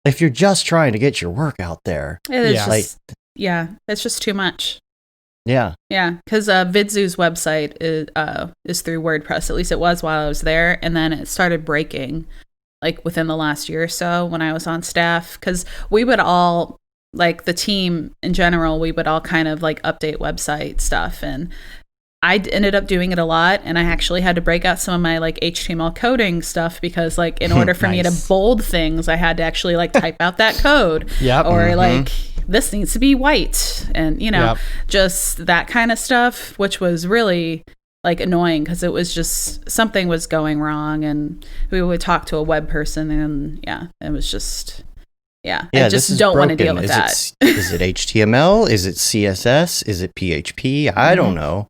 Speaker 1: if you're just trying to get your work out there,
Speaker 3: it's just too much.
Speaker 1: Yeah.
Speaker 3: Yeah, because Vidzoo's website is through WordPress. At least it was while I was there, and then it started breaking like within the last year or so when I was on staff, because we would all, like the team in general, we would all kind of like update website stuff, and I ended up doing it a lot, and I actually had to break out some of my like HTML coding stuff because like in order for me to bold things, I had to actually like type out that code. Or like this needs to be white, and just that kind of stuff, which was really like annoying because it was just something was going wrong, and we would talk to a web person, and it was just I just don't want to deal with that.
Speaker 1: Is it HTML? Is it CSS? Is it PHP? I don't know.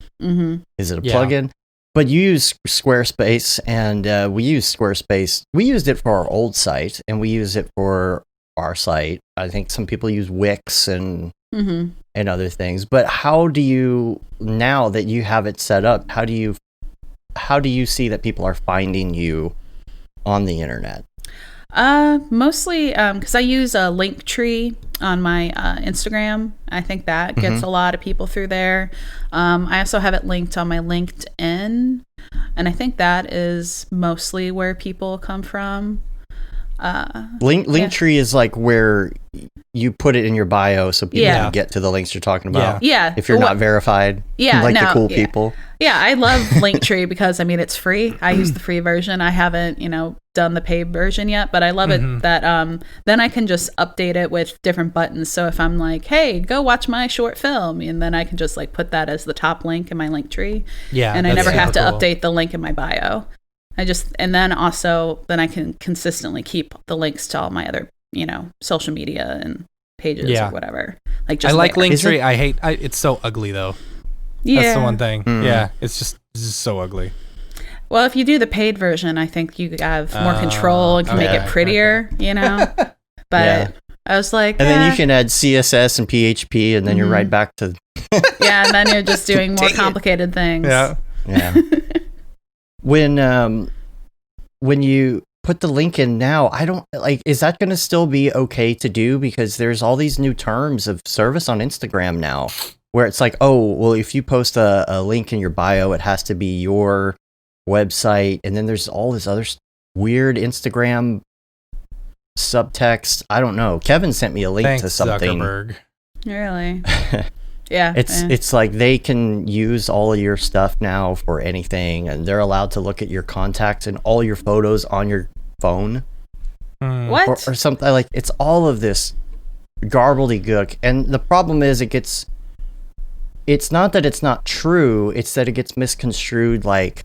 Speaker 1: Is it a plugin? But you use Squarespace, and we use Squarespace. We used it for our old site, and we use it for our site. I think some people use Wix and other things. But how do you, now that you have it set up, how do you see that people are finding you on the internet?
Speaker 3: Mostly because I use a link tree on my Instagram. I think that gets a lot of people through there. I also have it linked on my LinkedIn, and I think that is mostly where people come from.
Speaker 1: Linktree is like where you put it in your bio so people can get to the links you're talking about.
Speaker 3: Yeah.
Speaker 1: If you're not verified.
Speaker 3: Yeah.
Speaker 1: Like the cool people.
Speaker 3: Yeah, I love Linktree because, I mean, it's free. I use the free version. I haven't, done the paid version yet, but I love it that then I can just update it with different buttons. So if I'm like, hey, go watch my short film, and then I can just like put that as the top link in my Linktree. Yeah. And I never have to update the link in my bio. And then I can consistently keep the links to all my other, social media and pages or whatever. Like just
Speaker 2: I like Linktree. I hate it's so ugly though.
Speaker 3: Yeah.
Speaker 2: That's the one thing. Yeah. It's just so ugly.
Speaker 3: Well, if you do the paid version, I think you have more control and can make it prettier, But I was like,
Speaker 1: and then you can add CSS and PHP, and then you're right back to.
Speaker 3: And then you're just doing more complicated things.
Speaker 2: Yeah.
Speaker 1: When you put the link in now, I don't like. Is that going to still be okay to do? Because there's all these new terms of service on Instagram now, where it's like, oh, well, if you post a link in your bio, it has to be your website, and then there's all this other weird Instagram subtext. I don't know. Kevin sent me a link to something.
Speaker 2: Zuckerberg.
Speaker 3: Really? Yeah.
Speaker 1: It's like they can use all of your stuff now for anything, and they're allowed to look at your contacts and all your photos on your phone.
Speaker 3: What?
Speaker 1: Or something like it's all of this gobbledygook, and the problem is it's not that it's not true, it's that it gets misconstrued. Like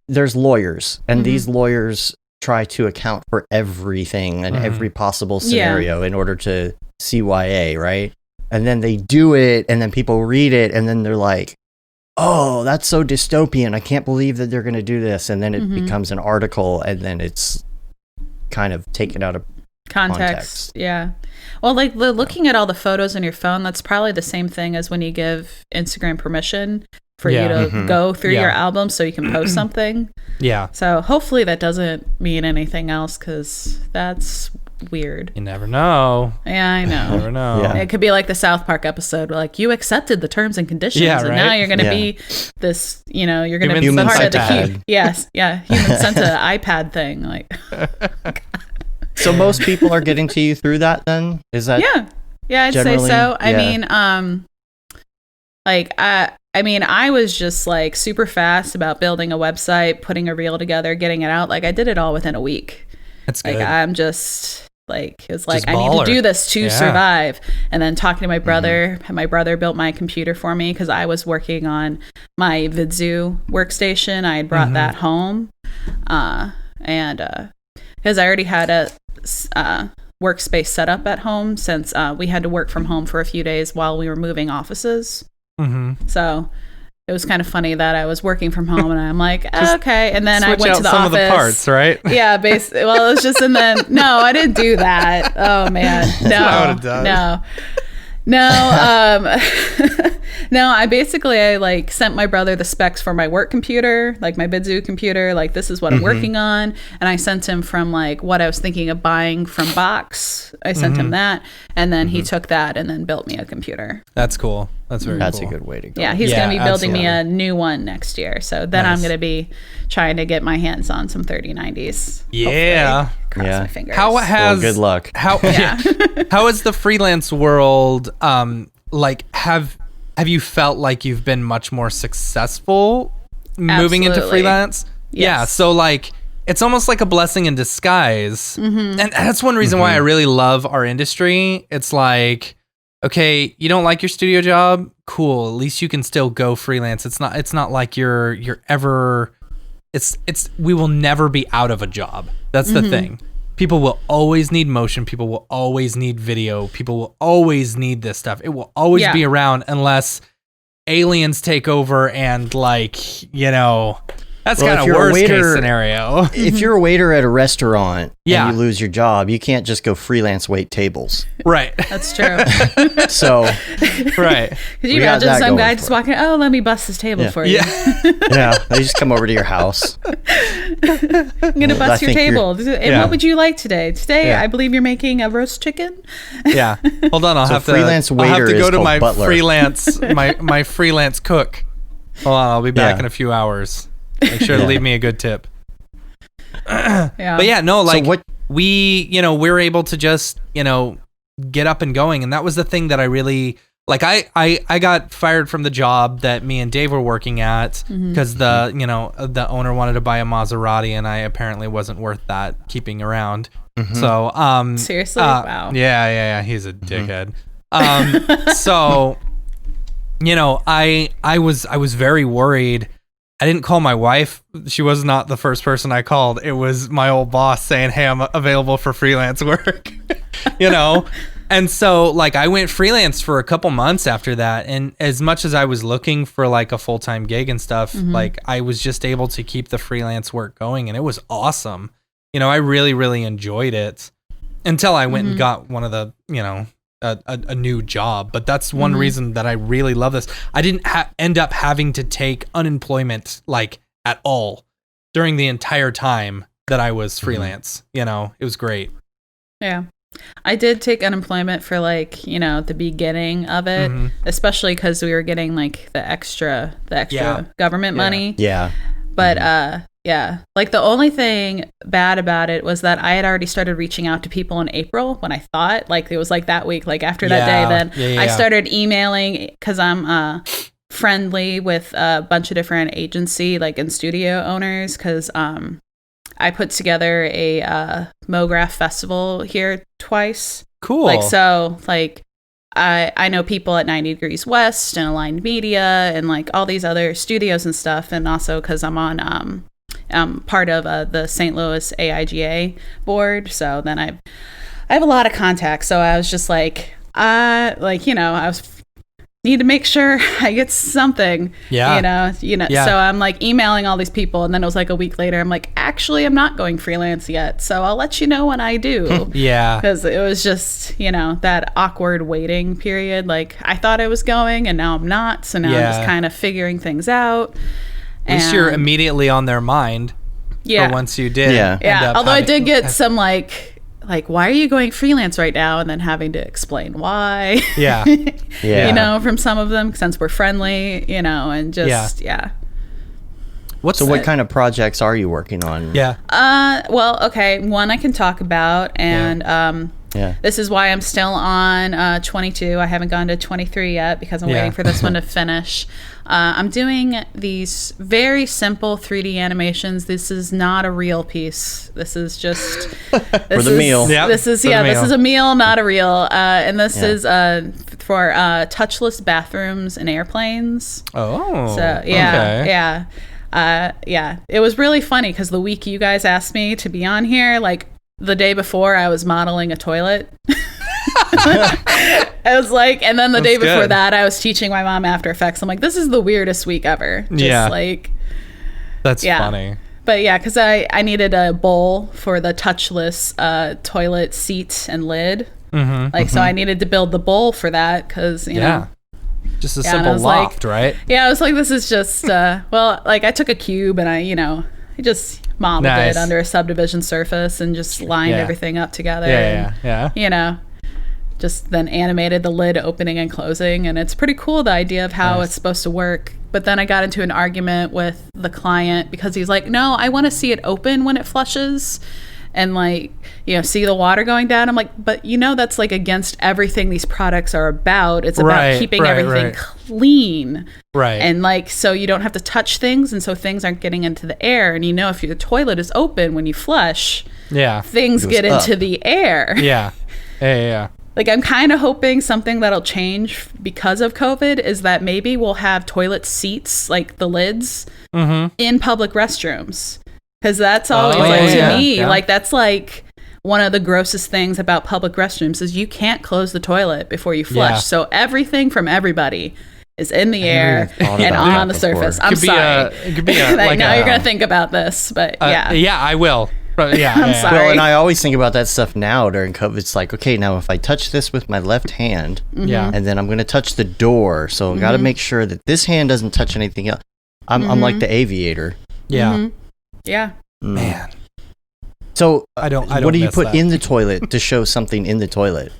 Speaker 1: there's lawyers, and these lawyers try to account for everything and every possible scenario in order to CYA, right? And then they do it, and then people read it, and then they're like, oh, that's so dystopian. I can't believe that they're going to do this. And then it becomes an article, and then it's kind of taken out of context.
Speaker 3: Yeah. Well, like looking at all the photos on your phone, that's probably the same thing as when you give Instagram permission for you to go through your album so you can post something.
Speaker 2: Yeah.
Speaker 3: So hopefully that doesn't mean anything else, because that's weird.
Speaker 2: You never know.
Speaker 3: Yeah, I know.
Speaker 2: You never know.
Speaker 3: Yeah. It could be like the South Park episode where like you accepted the terms and conditions, and now you're going to be this, you're going to be part of the human sent to iPad thing. Like,
Speaker 1: so most people are getting to you through that. Then is that?
Speaker 3: Yeah, I'd say so. I mean, I was just like super fast about building a website, putting a reel together, getting it out. Like I did it all within a week.
Speaker 2: That's good.
Speaker 3: Like I'm just like, it was like,
Speaker 2: just
Speaker 3: I need to do this to survive. And then talking to my brother, my brother built my computer for me because I was working on my Vidzu workstation. I had brought that home. And because I already had a workspace set up at home since we had to work from home for a few days while we were moving offices. So it was kind of funny that I was working from home, and I'm like, okay. And then I went to the
Speaker 2: some
Speaker 3: office.
Speaker 2: Of the parts, right?
Speaker 3: Yeah, basically. Well, it was just, and then no, I didn't do that. Oh man, no. No, I like sent my brother the specs for my work computer, like my Vidzu computer, like this is what I'm working on. And I sent him from like what I was thinking of buying from Box. I sent him that, and then he took that and then built me a computer.
Speaker 2: That's cool. That's very
Speaker 1: That's
Speaker 2: cool.
Speaker 1: a good way to go.
Speaker 3: Yeah, he's going to be building me a new one next year. So then I'm going to be trying to get my hands on some 3090s.
Speaker 2: Yeah.
Speaker 3: Cross my fingers.
Speaker 1: Good luck.
Speaker 2: How is the freelance world like have you felt like you've been much more successful moving into freelance?
Speaker 3: Yes.
Speaker 2: Yeah, so like it's almost like a blessing in disguise. And that's one reason why I really love our industry. It's like, okay, you don't like your studio job? Cool. At least you can still go freelance. It's not like you're ever we will never be out of a job. That's the thing. People will always need motion. People will always need video. People will always need this stuff. It will always be around unless aliens take over and That's
Speaker 1: Well,
Speaker 2: kind
Speaker 1: if
Speaker 2: of
Speaker 1: you're a
Speaker 2: worst case
Speaker 1: waiter-
Speaker 2: scenario.
Speaker 1: If you're a waiter at a restaurant
Speaker 2: Yeah.
Speaker 1: and you lose your job, you can't just go freelance wait tables.
Speaker 2: Right.
Speaker 3: That's true.
Speaker 1: So,
Speaker 2: Right.
Speaker 3: Could you
Speaker 1: We got
Speaker 3: imagine
Speaker 1: that
Speaker 3: some
Speaker 1: going
Speaker 3: guy
Speaker 1: for
Speaker 3: just
Speaker 1: it.
Speaker 3: walking? Oh, let me bust his table
Speaker 1: Yeah.
Speaker 3: for you.
Speaker 2: Yeah.
Speaker 1: yeah, they just come over to your house.
Speaker 3: I'm gonna
Speaker 1: I
Speaker 3: bust your
Speaker 1: think you're-
Speaker 3: table. And
Speaker 2: Yeah.
Speaker 3: what would you like today? Today,
Speaker 2: Yeah.
Speaker 3: I believe you're making a roast chicken.
Speaker 2: Yeah. Hold on, I'll
Speaker 1: So
Speaker 2: have to
Speaker 1: freelance
Speaker 2: I'll have
Speaker 1: waiter
Speaker 2: to go
Speaker 1: is
Speaker 2: to
Speaker 1: called
Speaker 2: my
Speaker 1: butler.
Speaker 2: freelance my freelance cook. Hold on, I'll be back
Speaker 1: Yeah.
Speaker 2: in a few hours. Make sure to
Speaker 1: Yeah.
Speaker 2: leave me a good tip.
Speaker 3: Yeah.
Speaker 2: But yeah, no, like
Speaker 1: so what?
Speaker 2: we're able to just, get up and going. And that was the thing that I really like. I got fired from the job that me and Dave were working at because the owner wanted to buy a Maserati and I apparently wasn't worth that keeping around. So,
Speaker 3: Seriously? Wow.
Speaker 2: Yeah. He's a dickhead. So, I was very worried. I didn't call my wife. She was not the first person I called. It was my old boss saying, "Hey, I'm available for freelance work." And so like I went freelance for a couple months after that. And as much as I was looking for like a full-time gig and stuff, like I was just able to keep the freelance work going and it was awesome. I really, really enjoyed it until I went and got one of the, a new job. But that's one reason that I really love this. I didn't end up having to take unemployment like at all during the entire time that I was freelance. It was great.
Speaker 3: Yeah. I did take unemployment for like, the beginning of it, especially because we were getting like the extra government money.
Speaker 1: Yeah.
Speaker 3: But yeah, like the only thing bad about it was that I had already started reaching out to people in April when I thought like it was like that week, like after that day, then I started emailing because I'm friendly with a bunch of different agency like and studio owners because I put together a Mograph festival here twice.
Speaker 2: Cool.
Speaker 3: Like, so, like, I know people at 90 Degrees West and Aligned Media and, like, all these other studios and stuff. And also because I'm on, I'm part of the St. Louis AIGA board. So then I have a lot of contacts. So I was just like, I was need to make sure I get something.
Speaker 2: Yeah.
Speaker 3: So I'm like emailing all these people, and then it was like a week later, I'm like, actually, I'm not going freelance yet, so I'll let you know when I do.
Speaker 2: Yeah.
Speaker 3: Because it was just, that awkward waiting period. Like I thought I was going, and now I'm not. So now I'm just kind of figuring things out.
Speaker 2: At least you're immediately on their mind.
Speaker 3: Yeah.
Speaker 2: For once you did.
Speaker 1: Yeah.
Speaker 3: Yeah. Although I did get some like, why are you going freelance right now? And then having to explain why.
Speaker 2: Yeah.
Speaker 1: Yeah.
Speaker 3: From some of them, since we're friendly, and just,
Speaker 2: What
Speaker 1: kind of projects are you working on?
Speaker 2: Yeah.
Speaker 3: Well, okay. One I can talk about. And
Speaker 1: Yeah.
Speaker 3: this is why I'm still on 22. I haven't gone to 23 yet because I'm waiting for this one to finish. I'm doing these very simple 3D animations. This is not a real piece. This is just
Speaker 1: For the meal.
Speaker 2: Yep,
Speaker 3: This is
Speaker 2: for the
Speaker 3: this
Speaker 2: meal.
Speaker 3: is a meal, not a reel. And this is for touchless bathrooms and airplanes.
Speaker 2: Oh.
Speaker 3: So yeah. It was really funny because the week you guys asked me to be on here, like the day before, I was modeling a toilet. I was like, and then the day before
Speaker 2: good.
Speaker 3: that, I was teaching my mom After Effects. I'm like, this is the weirdest week ever. Just like,
Speaker 2: That's funny.
Speaker 3: but yeah, because I needed a bowl for the touchless toilet seat and lid. So I needed to build the bowl for that because
Speaker 2: Just a
Speaker 3: and I
Speaker 2: simple
Speaker 3: was
Speaker 2: loft, right?
Speaker 3: I was like, this is just I took a cube and I just modeled
Speaker 2: Nice.
Speaker 3: it under a subdivision surface and just lined
Speaker 2: Yeah.
Speaker 3: everything up together.
Speaker 2: Yeah.
Speaker 3: Just then animated the lid opening and closing, and it's pretty cool, the idea of how it's supposed to work. But then I got into an argument with the client because he's like, no, I want to see it open when it flushes and see the water going down. I'm like, but that's like against everything these products are about. It's about keeping everything clean.
Speaker 2: Right.
Speaker 3: And so you don't have to touch things, and so things aren't getting into the air. And if your toilet is open when you flush, things get into the air.
Speaker 2: Yeah.
Speaker 3: Like, I'm kind of hoping something that'll change because of COVID is that maybe we'll have toilet seats, like the lids, in public restrooms. Because that's always, to me, that's like one of the grossest things about public restrooms is you can't close the toilet before you flush.
Speaker 2: Yeah.
Speaker 3: So everything from everybody is in the air
Speaker 1: thought
Speaker 3: and
Speaker 1: about
Speaker 3: on
Speaker 1: that
Speaker 3: the surface.
Speaker 1: before.
Speaker 3: I'm sorry.
Speaker 2: It could be a like
Speaker 3: now
Speaker 2: a,
Speaker 3: you're gonna think about this, but yeah.
Speaker 2: Yeah, I will. But yeah,
Speaker 3: I'm sorry.
Speaker 1: Well, and I always think about that stuff now during COVID. It's like, okay, now if I touch this with my left hand,
Speaker 2: Yeah.
Speaker 1: and then I'm going to touch the door, so I got to make sure that this hand doesn't touch anything else. I'm like the aviator.
Speaker 2: Yeah.
Speaker 3: Yeah.
Speaker 2: Man.
Speaker 1: So
Speaker 2: I don't
Speaker 1: what do you
Speaker 2: miss
Speaker 1: put
Speaker 2: that.
Speaker 1: in the toilet to show something in the toilet?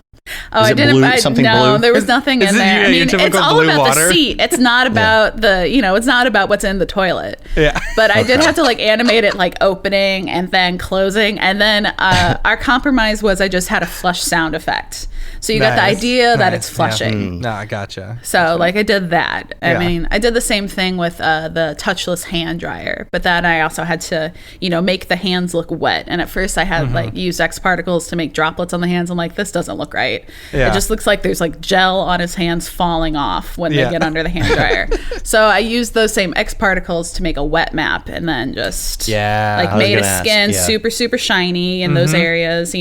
Speaker 3: Oh,
Speaker 1: Is
Speaker 3: I
Speaker 1: it
Speaker 3: didn't.
Speaker 1: blue- something
Speaker 3: no,
Speaker 1: blue?
Speaker 3: there was nothing
Speaker 2: Is
Speaker 3: in
Speaker 2: it
Speaker 3: there.
Speaker 2: your
Speaker 3: I mean, it's
Speaker 2: typical
Speaker 3: all
Speaker 2: blue
Speaker 3: about
Speaker 2: water?
Speaker 3: the seat. It's not about it's not about what's in the toilet.
Speaker 2: Yeah.
Speaker 3: But I did have to like animate it like opening and then closing. And then our compromise was I just had a flush sound effect. So you got the
Speaker 2: Nice.
Speaker 3: idea that
Speaker 2: Nice.
Speaker 3: it's flushing.
Speaker 2: No, I gotcha.
Speaker 3: So like I did that.
Speaker 2: Yeah.
Speaker 3: I mean, I did the same thing with the touchless hand dryer, but then I also had to, make the hands look wet. And at first I had like used X particles to make droplets on the hands. I'm like, this doesn't look right.
Speaker 2: Yeah.
Speaker 3: It just looks like there's like gel on his hands falling off when
Speaker 2: Yeah.
Speaker 3: they get under the hand dryer. So I used those same X particles to make a wet map and then just
Speaker 2: Yeah.
Speaker 3: like
Speaker 1: I was
Speaker 3: made
Speaker 1: gonna
Speaker 3: his
Speaker 1: ask,
Speaker 3: skin
Speaker 1: yeah.
Speaker 3: super, super shiny in those areas,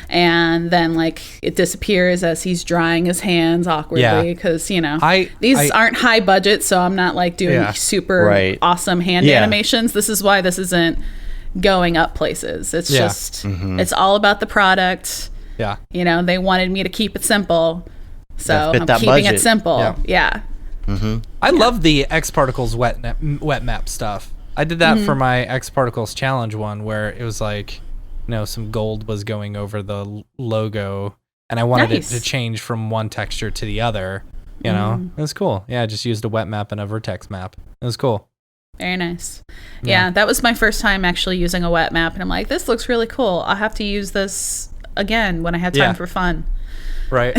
Speaker 3: and then like it disappears as he's drying his hands awkwardly
Speaker 2: Yeah.
Speaker 3: because
Speaker 2: I
Speaker 3: aren't high budget, so I'm not like doing
Speaker 2: Yeah.
Speaker 3: super
Speaker 1: Right.
Speaker 3: awesome hand
Speaker 1: Yeah.
Speaker 3: animations. This is why this isn't going up places. It's
Speaker 2: Yeah.
Speaker 3: just it's all about the product.
Speaker 2: Yeah.
Speaker 3: They wanted me to keep it simple, so
Speaker 1: Yeah, fit
Speaker 3: I'm
Speaker 1: that
Speaker 3: keeping
Speaker 1: budget.
Speaker 3: it simple.
Speaker 2: Yeah.
Speaker 3: Yeah.
Speaker 2: I love the X Particles wet map stuff. I did that for my X Particles challenge one where it was like, some gold was going over the logo and I wanted
Speaker 3: Nice.
Speaker 2: it to change from one texture to the other. It was cool. Yeah, I just used a wet map and a vertex map. It was cool.
Speaker 3: Very nice. Yeah, that was my first time actually using a wet map, and I'm like, this looks really cool. I'll have to use this again when I have time
Speaker 2: Yeah.
Speaker 3: for fun.
Speaker 2: Right.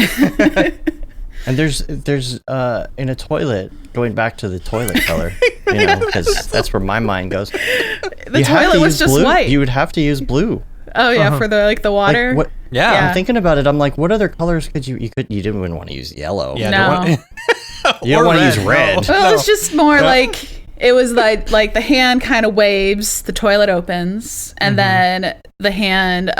Speaker 1: And there's in a toilet, going back to the toilet color, because that's where my mind goes.
Speaker 3: The
Speaker 1: You have
Speaker 3: toilet
Speaker 1: to
Speaker 3: was
Speaker 1: use
Speaker 3: just
Speaker 1: blue.
Speaker 3: white.
Speaker 1: You would have to use blue.
Speaker 3: Oh yeah, for the water.
Speaker 1: Like, what?
Speaker 2: Yeah.
Speaker 3: Yeah.
Speaker 1: I'm thinking about it. I'm like, what other colors could you didn't even want to use yellow.
Speaker 2: Yeah.
Speaker 3: No.
Speaker 1: You don't
Speaker 2: Or
Speaker 1: want to
Speaker 2: red,
Speaker 1: use red.
Speaker 2: no.
Speaker 3: Well, it's just more like it was like the hand kind of waves, the toilet opens, and then the hand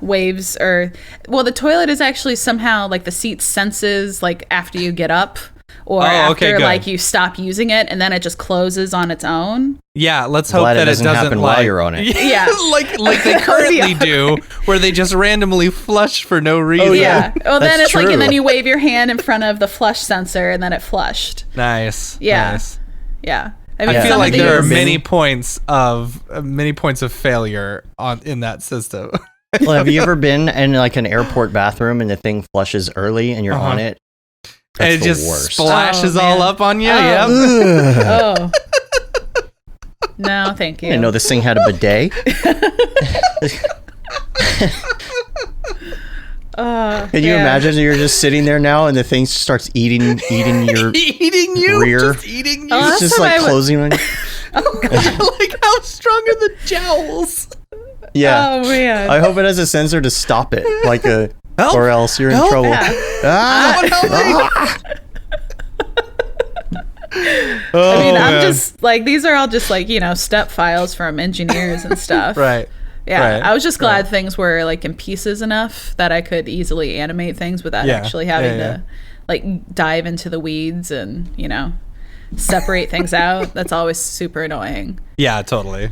Speaker 3: waves, the toilet is actually somehow like the seat senses like after you get up or after
Speaker 2: good.
Speaker 3: like you stop using it, and then it just closes on its own.
Speaker 2: Yeah, let's hope
Speaker 1: Glad it
Speaker 2: that
Speaker 1: doesn't happen
Speaker 2: like,
Speaker 1: while you're on it.
Speaker 3: Yeah.
Speaker 2: like they currently do, where they just randomly flush for no reason.
Speaker 3: Yeah. Well, then
Speaker 1: That's
Speaker 3: it's like,
Speaker 1: true.
Speaker 3: and then you wave your hand in front of the flush sensor, and then it flushed.
Speaker 2: Nice.
Speaker 3: Yeah.
Speaker 2: Nice.
Speaker 3: Yeah.
Speaker 2: I
Speaker 3: mean,
Speaker 2: feel
Speaker 3: some
Speaker 2: like
Speaker 3: of
Speaker 2: there are
Speaker 3: these-
Speaker 2: many points of failure in that system.
Speaker 1: Well, have you ever been in like an airport bathroom and the thing flushes early and you're on it? That's
Speaker 2: And it
Speaker 1: the
Speaker 2: just
Speaker 1: worst.
Speaker 2: splashes
Speaker 3: Oh,
Speaker 2: all
Speaker 3: man.
Speaker 2: up on you.
Speaker 3: Oh.
Speaker 2: Yep.
Speaker 1: Ugh.
Speaker 3: Oh. No, thank you.
Speaker 1: I didn't know this thing had a bidet. Can you imagine you're just sitting there now and the thing starts eating your
Speaker 2: Eating you,
Speaker 1: rear.
Speaker 2: just eating you.
Speaker 3: Oh,
Speaker 1: it's
Speaker 3: last
Speaker 1: just
Speaker 3: time
Speaker 1: like
Speaker 3: I wa-
Speaker 1: closing on you.
Speaker 2: Like how strong are the jowls?
Speaker 1: Yeah.
Speaker 3: Oh man.
Speaker 1: I hope it has a sensor to stop it, like
Speaker 2: Help.
Speaker 1: or else you're in
Speaker 2: Help.
Speaker 1: trouble.
Speaker 3: Yeah.
Speaker 1: Ah!
Speaker 3: I mean, I'm
Speaker 2: man.
Speaker 3: just like, these are all just like, step files from engineers and stuff.
Speaker 2: Right.
Speaker 3: Yeah.
Speaker 2: Right.
Speaker 3: I was just glad things were like in pieces enough that I could easily animate things without
Speaker 2: Yeah.
Speaker 3: actually having
Speaker 2: Yeah,
Speaker 3: to like dive into the weeds and, separate things out. That's always super annoying.
Speaker 2: Yeah, totally.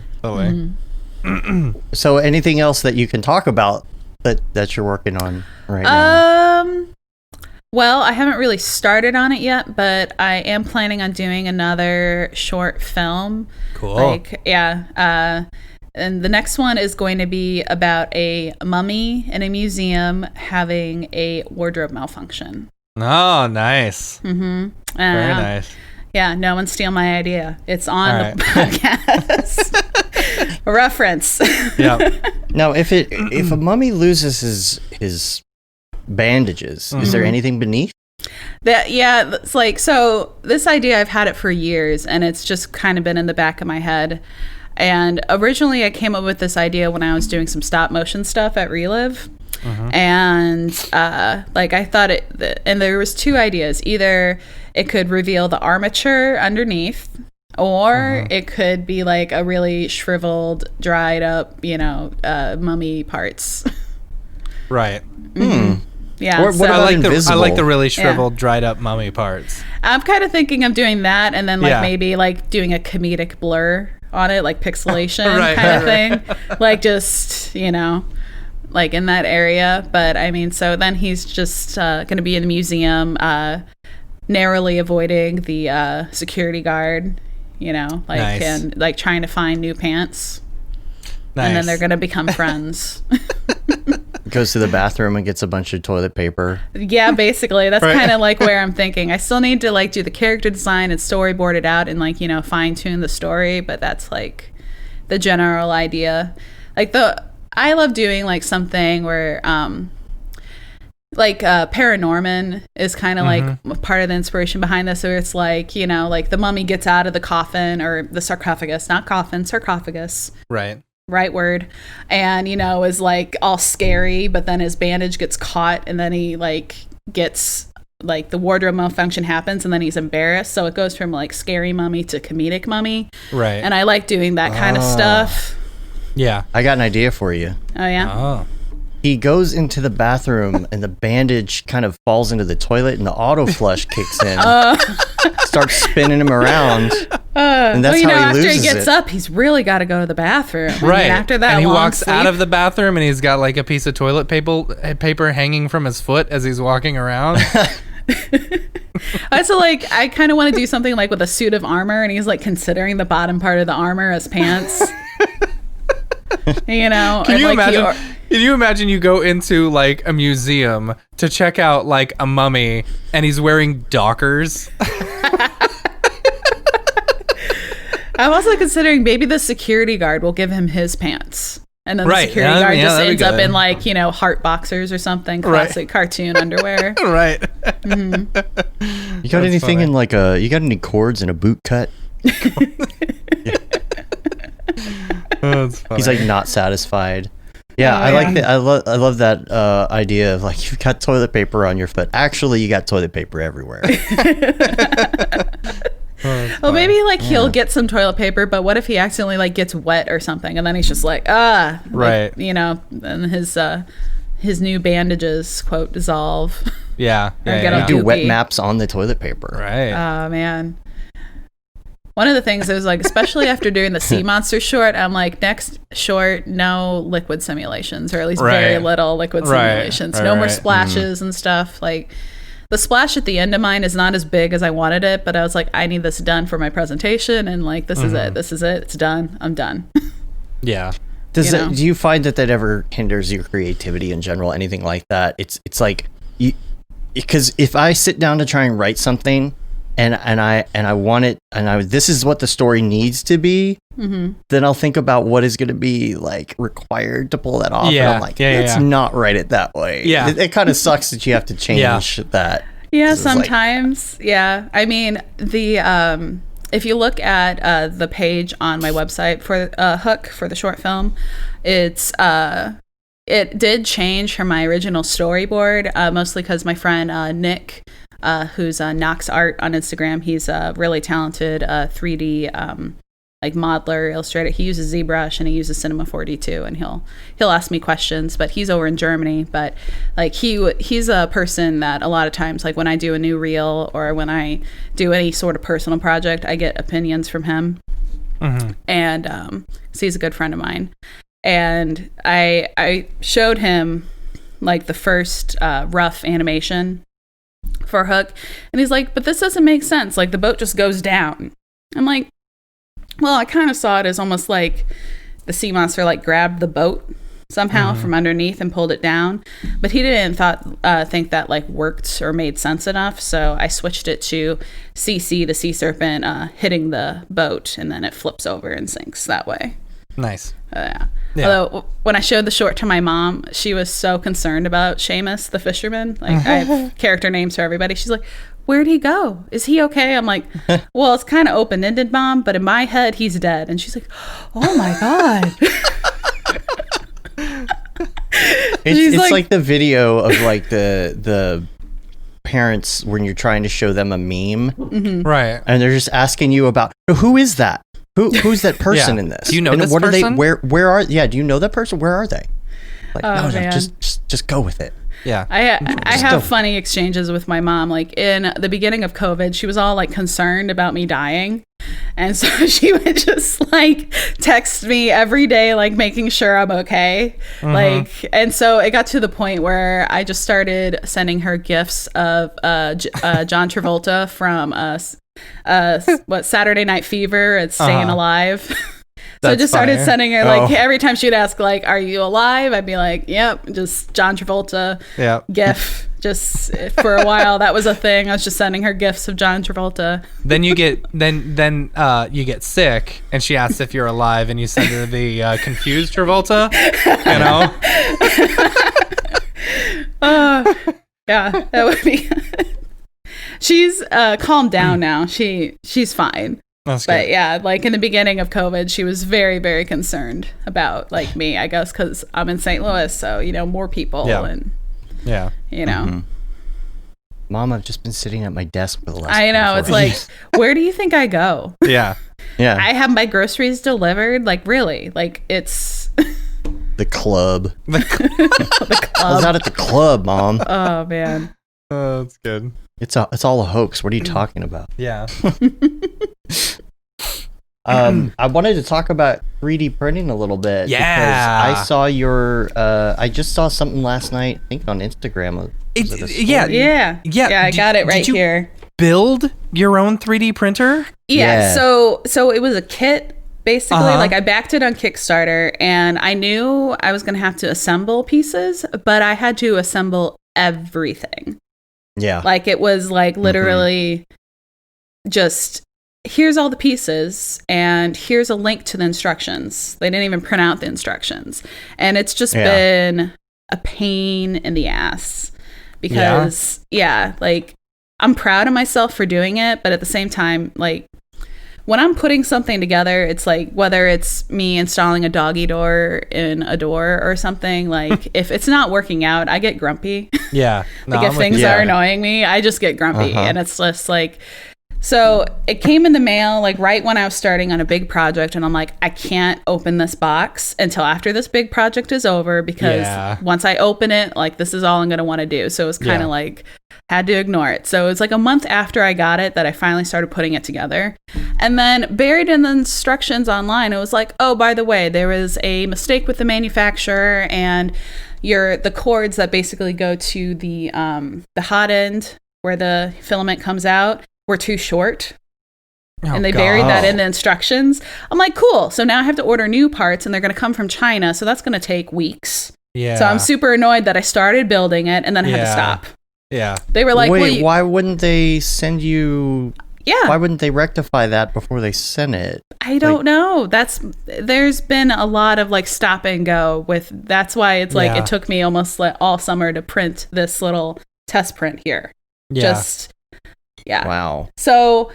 Speaker 1: So anything else that you can talk about that you're working on right now?
Speaker 3: Well, I haven't really started on it yet, but I am planning on doing another short film.
Speaker 2: Cool.
Speaker 3: And the next one is going to be about a mummy in a museum having a wardrobe malfunction.
Speaker 2: Oh, nice.
Speaker 3: Very
Speaker 2: Very nice.
Speaker 3: Yeah, no one steal my idea. It's on
Speaker 2: All
Speaker 3: the
Speaker 2: right.
Speaker 3: podcast. Reference.
Speaker 2: Yeah.
Speaker 1: Now, if a mummy loses his bandages, is there anything beneath?
Speaker 3: It's like, so this idea, I've had it for years, and it's just kind of been in the back of my head. And originally I came up with this idea when I was doing some stop motion stuff at Relive. And I thought and there was two ideas. Either it could reveal the armature underneath, or it could be like a really shriveled, dried up, mummy parts.
Speaker 2: Right.
Speaker 3: Yeah,
Speaker 1: Or what
Speaker 3: so
Speaker 1: about
Speaker 2: I like
Speaker 1: invisible?
Speaker 2: the really shriveled, dried up mummy parts.
Speaker 3: I'm kind of thinking of doing that, and then like
Speaker 2: Yeah.
Speaker 3: maybe like doing a comedic blur on it, like pixelation
Speaker 2: Right,
Speaker 3: kind of
Speaker 2: right,
Speaker 3: thing, like just like in that area. But I mean, so then he's just going to be in the museum, narrowly avoiding the security guard, like
Speaker 2: Nice.
Speaker 3: and like trying to find new pants,
Speaker 2: Nice.
Speaker 3: and then they're going to become friends.
Speaker 1: Goes to the bathroom and gets a bunch of toilet paper.
Speaker 3: Yeah, basically. That's
Speaker 2: Right.
Speaker 3: kind of like where I'm thinking. I still need to like do the character design and storyboard it out and like, fine tune the story, but that's like the general idea. Like I love doing like something where like Paranorman is kind of like part of the inspiration behind this, where it's like, like the mummy gets out of the coffin or the sarcophagus, not coffin, sarcophagus.
Speaker 2: Right.
Speaker 3: Word, and is like all scary, but then his bandage gets caught, and then he like gets like the wardrobe malfunction happens, and then he's embarrassed, so it goes from like scary mummy to comedic mummy.
Speaker 2: Right.
Speaker 3: And I like doing that kind of stuff.
Speaker 2: Yeah.
Speaker 1: I got an idea for you.
Speaker 3: Oh yeah.
Speaker 2: Oh.
Speaker 1: He goes into the bathroom and the bandage kind of falls into the toilet and the auto flush kicks in. Starts spinning him around. And that's how he
Speaker 3: after
Speaker 1: loses
Speaker 3: he gets
Speaker 1: it.
Speaker 3: up, he's really got to go to the bathroom.
Speaker 2: Right.
Speaker 3: And after that,
Speaker 2: and he
Speaker 3: long
Speaker 2: walks out
Speaker 3: sleep-
Speaker 2: of the bathroom and he's got like a piece of toilet paper hanging from his foot as he's walking around.
Speaker 3: Also, like, I kind of want to do something like with a suit of armor, and he's like considering the bottom part of the armor as pants.
Speaker 2: Can you imagine you go into like a museum to check out like a mummy and he's wearing Dockers?
Speaker 3: I'm also considering maybe the security guard will give him his pants. And then
Speaker 2: Right.
Speaker 3: the security
Speaker 2: Yeah,
Speaker 3: guard
Speaker 2: yeah,
Speaker 3: just
Speaker 2: that'd be
Speaker 3: ends up
Speaker 2: good.
Speaker 3: in like, heart boxers or something.
Speaker 2: Right.
Speaker 3: Classic cartoon underwear.
Speaker 2: Right.
Speaker 1: You got
Speaker 2: That's
Speaker 1: anything
Speaker 2: funny.
Speaker 1: in like you got any cords in a boot cut?
Speaker 2: Oh, that's funny.
Speaker 1: He's like not satisfied. Yeah,
Speaker 3: Oh,
Speaker 1: I like
Speaker 3: yeah.
Speaker 1: that. I love that idea of like you've got toilet paper on your foot. Actually, you got toilet paper everywhere.
Speaker 3: Well, maybe like he'll get some toilet paper, but what if he accidentally like gets wet or something, and then he's just like,
Speaker 2: Right.
Speaker 3: and his new bandages quote dissolve.
Speaker 2: Yeah.
Speaker 3: Or get
Speaker 2: yeah,
Speaker 3: a
Speaker 2: yeah.
Speaker 1: Do wet
Speaker 3: Dookie.
Speaker 1: maps on the toilet paper.
Speaker 2: Right.
Speaker 3: Oh man. One of the things is like, especially after doing the sea monster short, I'm like, next short, no liquid simulations, or at least very
Speaker 2: Right.
Speaker 3: little liquid
Speaker 2: Right.
Speaker 3: simulations.
Speaker 2: Right,
Speaker 3: No more
Speaker 2: right.
Speaker 3: splashes and stuff. Like the splash at the end of mine is not as big as I wanted it, but I was like, I need this done for my presentation, and like, this is it. This is it. It's done. I'm done.
Speaker 2: Yeah.
Speaker 1: Does
Speaker 3: You
Speaker 1: that,
Speaker 3: know?
Speaker 1: do you find that ever hinders your creativity in general? Anything like that? It's like because if I sit down to try and write something and I want it this is what the story needs to be, then I'll think about what is going to be like required to pull that off.
Speaker 2: Yeah,
Speaker 1: And I'm like,
Speaker 2: yeah,
Speaker 1: let's
Speaker 2: yeah.
Speaker 1: not write it that way.
Speaker 2: Yeah.
Speaker 1: It kind of sucks that you have to change that.
Speaker 3: Yeah,
Speaker 1: 'Cause it's like-
Speaker 3: sometimes. Yeah. I mean, the if you look at the page on my website for Hook for the short film, it's it did change from my original storyboard, mostly because my friend Nick, who's Knox Art on Instagram, he's a really talented 3D like modeler, illustrator. He uses ZBrush and he uses Cinema 4D too, and he'll ask me questions, but he's over in Germany. But like he's a person that a lot of times, like when I do a new reel or when I do any sort of personal project, I get opinions from him. And so he's a good friend of mine. And I showed him like the first rough animation for Hook, and he's like, but this doesn't make sense, like the boat just goes down. I'm like, well, I kind of saw it as almost like the sea monster like grabbed the boat somehow from underneath and pulled it down, but he didn't think that like worked or made sense enough, so I switched it to CC, the sea serpent, hitting the boat, and then it flips over and sinks that way.
Speaker 2: Nice.
Speaker 3: Yeah.
Speaker 2: Yeah.
Speaker 3: Although when I showed the short to my mom, she was so concerned about Seamus the fisherman. Like I have character names for everybody. She's like, "Where'd he go? Is he okay?" I'm like, "Well, it's kind of open-ended, Mom, but in my head, he's dead." And she's like, "Oh my god."
Speaker 1: It's like the video of like the parents when you're trying to show them a meme
Speaker 2: Right.
Speaker 1: and they're just asking you about who is that? Who's that person
Speaker 2: Yeah.
Speaker 1: in this?
Speaker 2: Do you know
Speaker 1: And
Speaker 2: this
Speaker 1: what
Speaker 2: person?
Speaker 1: Are they? Where are? Yeah. Do you know that person? Where are they? Like,
Speaker 3: Oh,
Speaker 1: no,
Speaker 3: man.
Speaker 1: just go with it.
Speaker 2: Yeah.
Speaker 3: I have funny exchanges with my mom. Like in the beginning of COVID, she was all like concerned about me dying. And so she would just like text me every day, like making sure I'm okay. Like, and so it got to the point where I just started sending her gifts of John Travolta from Saturday Night Fever and Staying Alive. So I just started sending her like every time she'd ask like, "Are you alive?" I'd be like, "Yep," just John Travolta gif. Just for a while, that was a thing. I was just sending her gifts of John Travolta.
Speaker 2: Then you get you get sick, and she asks if you're alive, and you send her the confused Travolta. You know.
Speaker 3: Yeah, that would be. She's calmed down now. She's fine.
Speaker 2: That's
Speaker 3: but
Speaker 2: good.
Speaker 3: yeah, like in the beginning of COVID, she was very, very concerned about like me, I guess, because I'm in St. Louis, so more people and
Speaker 1: Mom, I've just been sitting at my desk for the last.
Speaker 3: I know, it's like, where do you think I go?
Speaker 2: Yeah.
Speaker 3: I have my groceries delivered. Like really, like it's
Speaker 1: the club.
Speaker 3: the club.
Speaker 1: I was out at the club, Mom.
Speaker 3: Oh man.
Speaker 2: Oh, that's good.
Speaker 1: It's all a hoax. What are you talking about?
Speaker 2: Yeah.
Speaker 1: I wanted to talk about 3D printing a little bit.
Speaker 2: Yeah.
Speaker 1: Because I saw I just saw something last night, I think on Instagram.
Speaker 3: Yeah. I got it right here.
Speaker 2: Build your own 3D printer?
Speaker 3: Yeah. So it was a kit. Basically, like I backed it on Kickstarter and I knew I was going to have to assemble pieces, but I had to assemble everything.
Speaker 1: Yeah.
Speaker 3: Like it was like literally just here's all the pieces and here's a link to the instructions. They didn't even print out the instructions. And it's just been a pain in the ass because like I'm proud of myself for doing it, but at the same time, like when I'm putting something together, it's like whether it's me installing a doggy door in a door or something, like if it's not working out, I get grumpy.
Speaker 2: Yeah.
Speaker 3: Like if things are annoying me, I just get grumpy. And it's just like, so it came in the mail like right when I was starting on a big project and I'm like, I can't open this box until after this big project is over because once I open it, like this is all I'm going to want to do. So it was kind of like had to ignore it. So it was like a month after I got it that I finally started putting it together. And then buried in the instructions online, it was like, oh, by the way, there was a mistake with the manufacturer and the cords that basically go to the hot end where the filament comes out were too short. And they buried that in the instructions. I'm like, cool. So now I have to order new parts and they're going to come from China. So that's going to take weeks.
Speaker 2: Yeah.
Speaker 3: So I'm super annoyed that I started building it and then I had to stop.
Speaker 2: Yeah.
Speaker 3: They were like,
Speaker 1: wait, why wouldn't they send you?
Speaker 3: Yeah.
Speaker 1: Why wouldn't they rectify that before they sent it?
Speaker 3: I don't know. There's been a lot of like stop and go with, that's why it's like, it took me almost like all summer to print this little test print here.
Speaker 2: Yeah.
Speaker 1: Wow.
Speaker 3: So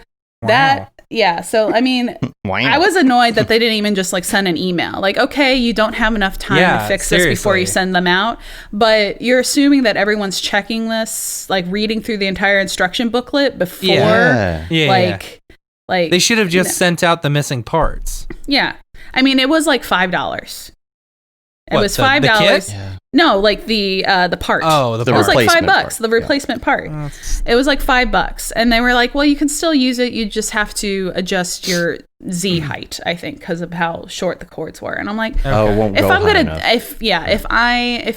Speaker 3: so I mean, I was annoyed that they didn't even just like send an email. Like, okay, you don't have enough time to fix this before you send them out, but you're assuming that everyone's checking this, like reading through the entire instruction booklet before. Like
Speaker 2: they should have just sent out the missing parts.
Speaker 3: Yeah. I mean, it was like $5. It was $5.
Speaker 2: The kit?
Speaker 3: No, like the part.
Speaker 2: Oh,
Speaker 3: it was like $5. The replacement part. It was like $5, and they were like, "Well, you can still use it. You just have to adjust your Z height, I think, because of how short the cords were." And I'm like, if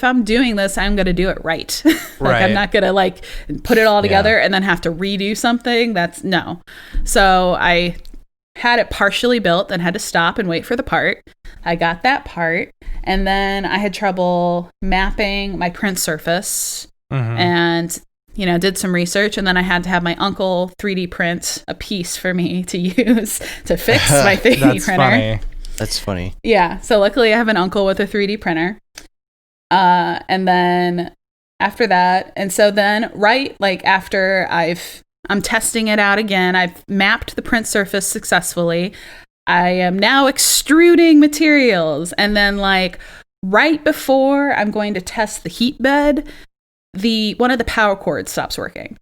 Speaker 3: I'm doing this, I'm gonna do it right. I'm not gonna like put it all together and then have to redo something. That's no. So I had it partially built and had to stop and wait for the part. I got that part, and then I had trouble mapping my print surface and did some research, and then I had to have my uncle 3D print a piece for me to use to fix my 3D printer.
Speaker 1: That's funny.
Speaker 3: Yeah, so luckily I have an uncle with a 3D printer. And then after that, and so then right like after I'm testing it out again. I've mapped the print surface successfully. I am now extruding materials. And then like right before I'm going to test the heat bed, one of the power cords stops working.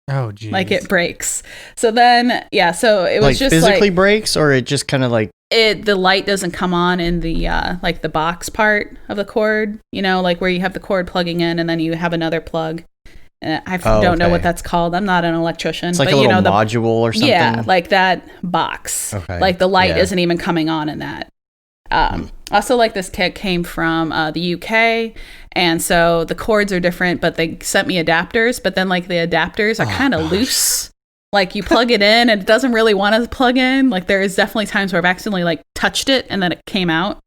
Speaker 2: Oh, geez.
Speaker 3: Like it breaks. So then, so it was
Speaker 1: like
Speaker 3: just
Speaker 1: physically breaks, or it just kind of like
Speaker 3: the light doesn't come on in the like the box part of the cord, like where you have the cord plugging in and then you have another plug. I don't know what that's called. I'm not an electrician.
Speaker 1: It's like
Speaker 3: but,
Speaker 1: a little module or something.
Speaker 3: Yeah, like that box.
Speaker 1: Okay.
Speaker 3: Like the light isn't even coming on in that. Also, like this kit came from the UK, and so the cords are different, but they sent me adapters. But then like the adapters are kind of loose. Like you plug it in and it doesn't really want to plug in. Like there is definitely times where I've accidentally like touched it and then it came out.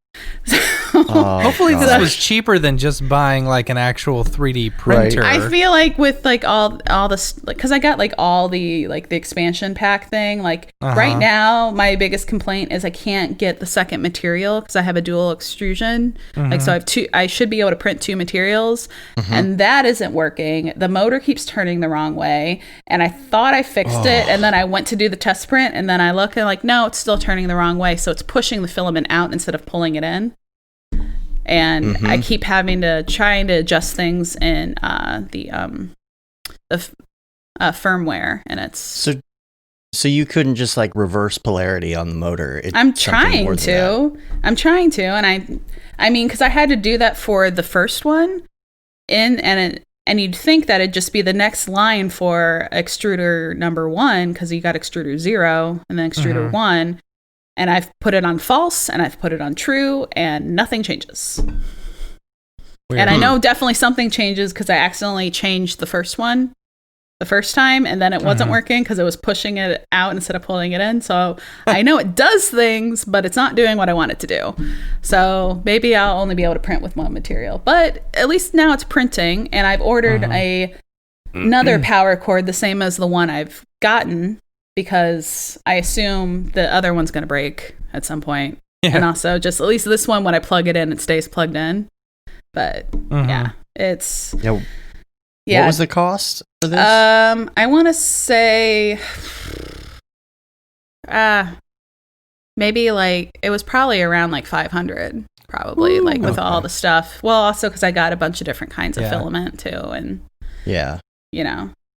Speaker 2: Hopefully this was cheaper than just buying like an actual 3D printer.
Speaker 3: Right. I feel like with like all this, like, because I got like all the like the expansion pack thing. Like right now, my biggest complaint is I can't get the second material because I have a dual extrusion. Like so, I should be able to print 2 materials, and that isn't working. The motor keeps turning the wrong way, and I thought I fixed it, and then I went to do the test print, and then I look and like no, it's still turning the wrong way. So it's pushing the filament out instead of pulling it in. And I keep having to trying to adjust things in the firmware, and it's
Speaker 1: so you couldn't just like reverse polarity on the motor.
Speaker 3: I'm trying to, and I mean because I had to do that for the first one, and you'd think that it'd just be the next line for extruder number 1 because you got extruder 0 and then extruder 1. And I've put it on false, and I've put it on true, and nothing changes. Weird. And I know definitely something changes because I accidentally changed the first one the first time, and then it wasn't working because it was pushing it out instead of pulling it in. So I know it does things, but it's not doing what I want it to do. So maybe I'll only be able to print with one material. But at least now it's printing, and I've ordered another power cord, the same as the one I've gotten, because I assume the other one's going to break at some point. Yeah. And also just at least this one, when I plug it in, it stays plugged in. But it's...
Speaker 1: Yeah. What was the cost for this?
Speaker 3: I want to say... maybe like... It was probably around like 500, probably, with all the stuff. Well, also because I got a bunch of different kinds of filament too. And,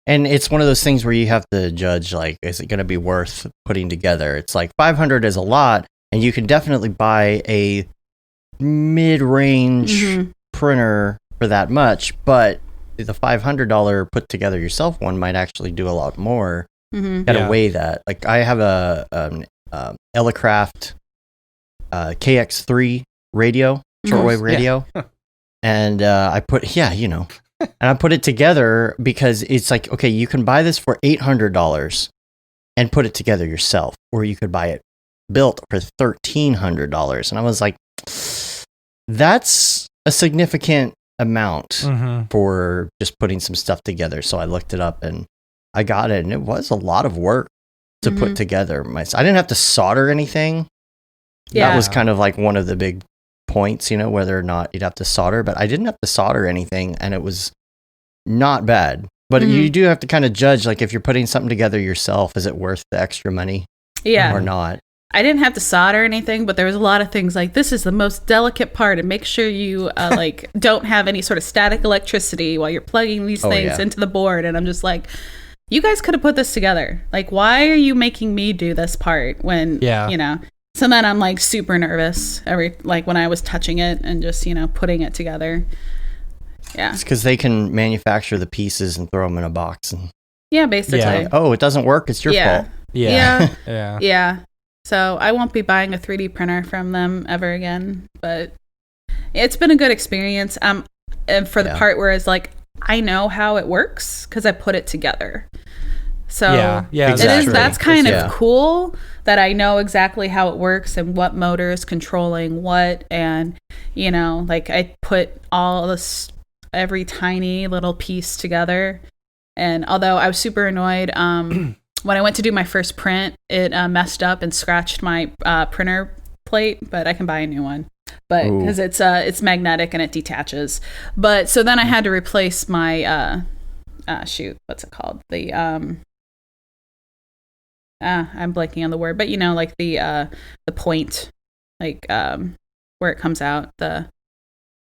Speaker 1: And it's one of those things where you have to judge, like, is it going to be worth putting together? It's like 500 is a lot, and you can definitely buy a mid-range printer for that much, but the $500 put together yourself one might actually do a lot more. Gotta weigh that. Like, I have a Elecraft KX3 radio, shortwave radio, and I put, and I put it together because it's like, okay, you can buy this for $800 and put it together yourself, or you could buy it built for $1,300. And I was like, that's a significant amount for just putting some stuff together. So I looked it up and I got it, and it was a lot of work to put together. I didn't have to solder anything. That was kind of like one of the big points, whether or not you'd have to solder, but I didn't have to solder anything, and it was not bad. But you do have to kind of judge, like, if you're putting something together yourself, is it worth the extra money or not?
Speaker 3: I didn't have to solder anything, but there was a lot of things like, this is the most delicate part, and make sure you like don't have any sort of static electricity while you're plugging these things into the board. And I'm just like, you guys could have put this together. Like, why are you making me do this part when So then I'm like super nervous when I was touching it and just, putting it together. Yeah.
Speaker 1: It's because they can manufacture the pieces and throw them in a box. And
Speaker 3: basically.
Speaker 1: It doesn't work. It's your fault.
Speaker 3: Yeah. So I won't be buying a 3D printer from them ever again, but it's been a good experience. And for the part where it's like, I know how it works because I put it together. So
Speaker 1: exactly.
Speaker 3: That's kind of cool that I know exactly how it works and what motor is controlling what, and like I put all this, every tiny little piece together. And although I was super annoyed, when I went to do my first print, it messed up and scratched my printer plate, but I can buy a new one. But because it's magnetic and it detaches. But so then I had to replace my what's it called? The I'm blanking on the word, but like the point, like where it comes out, the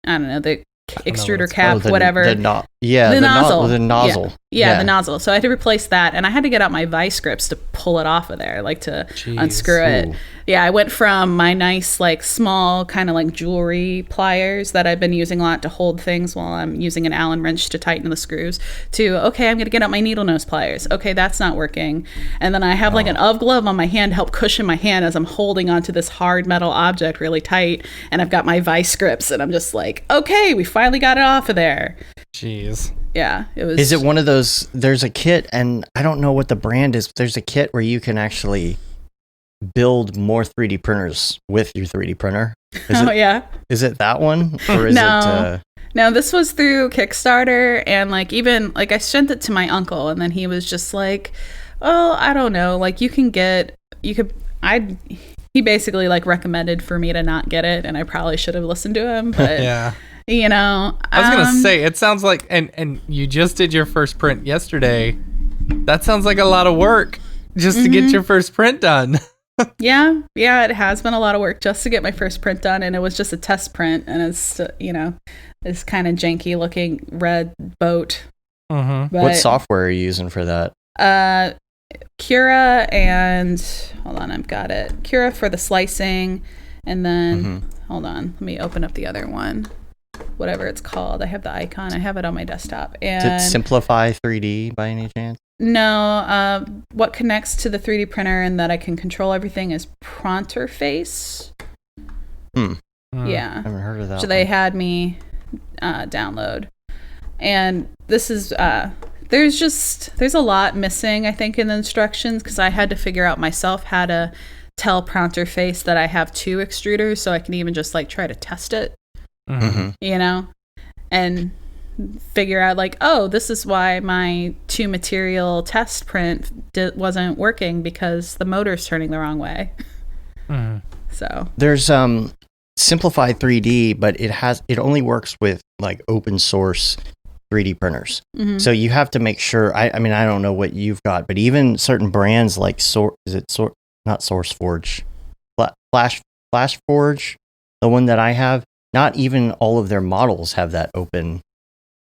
Speaker 3: extruder cap, whatever.
Speaker 1: Yeah,
Speaker 3: the nozzle.
Speaker 1: The nozzle.
Speaker 3: Yeah, the nozzle. So I had to replace that, and I had to get out my vice grips to pull it off of there, like to unscrew it.
Speaker 1: Ooh.
Speaker 3: Yeah, I went from my nice, like, small kind of like jewelry pliers that I've been using a lot to hold things while I'm using an Allen wrench to tighten the screws to, okay, I'm going to get out my needle nose pliers. Okay, that's not working. And then I have like an UV glove on my hand to help cushion my hand as I'm holding onto this hard metal object really tight. And I've got my vice grips, and I'm just like, okay, we finally got it off of there.
Speaker 2: Jeez.
Speaker 3: Yeah, it was.
Speaker 1: Is it one of those? There's a kit, and I don't know what the brand is. But there's a kit where you can actually build more 3D printers with your 3D printer.
Speaker 3: Yeah.
Speaker 1: Is it that one, or is
Speaker 3: No. No, this was through Kickstarter, and like even like I sent it to my uncle, and then he was just like, "Oh, I don't know. Like he basically like recommended for me to not get it, and I probably should have listened to him, but
Speaker 2: Yeah.
Speaker 3: you know,
Speaker 2: I was gonna say, it sounds like, and you just did your first print yesterday. That sounds like a lot of work just to get your first print done.
Speaker 3: Yeah, it has been a lot of work just to get my first print done, and it was just a test print, and it's this kind of janky looking red boat.
Speaker 2: Mm-hmm.
Speaker 1: What software are you using for that?
Speaker 3: Cura, and hold on, I've got it. Cura for the slicing, and then hold on, let me open up the other one. Whatever it's called. I have the icon. I have it on my desktop. And
Speaker 1: Did it Simplify 3D by any chance?
Speaker 3: No. What connects to the 3D printer and that I can control everything is Pronterface. Yeah.
Speaker 1: I haven't heard of that.
Speaker 3: So they had me download. And this is there's a lot missing, I think, in the instructions, because I had to figure out myself how to tell Pronterface that I have 2 extruders, so I can even just like try to test it. You know, and figure out like, oh, this is why my 2 material test print wasn't working, because the motor's turning the wrong way. So
Speaker 1: there's Simplify 3D, but it only works with like open source 3D printers. So you have to make sure. I mean, I don't know what you've got, but even certain brands like not SourceForge, FlashForge, the one that I have. Not even all of their models have that open.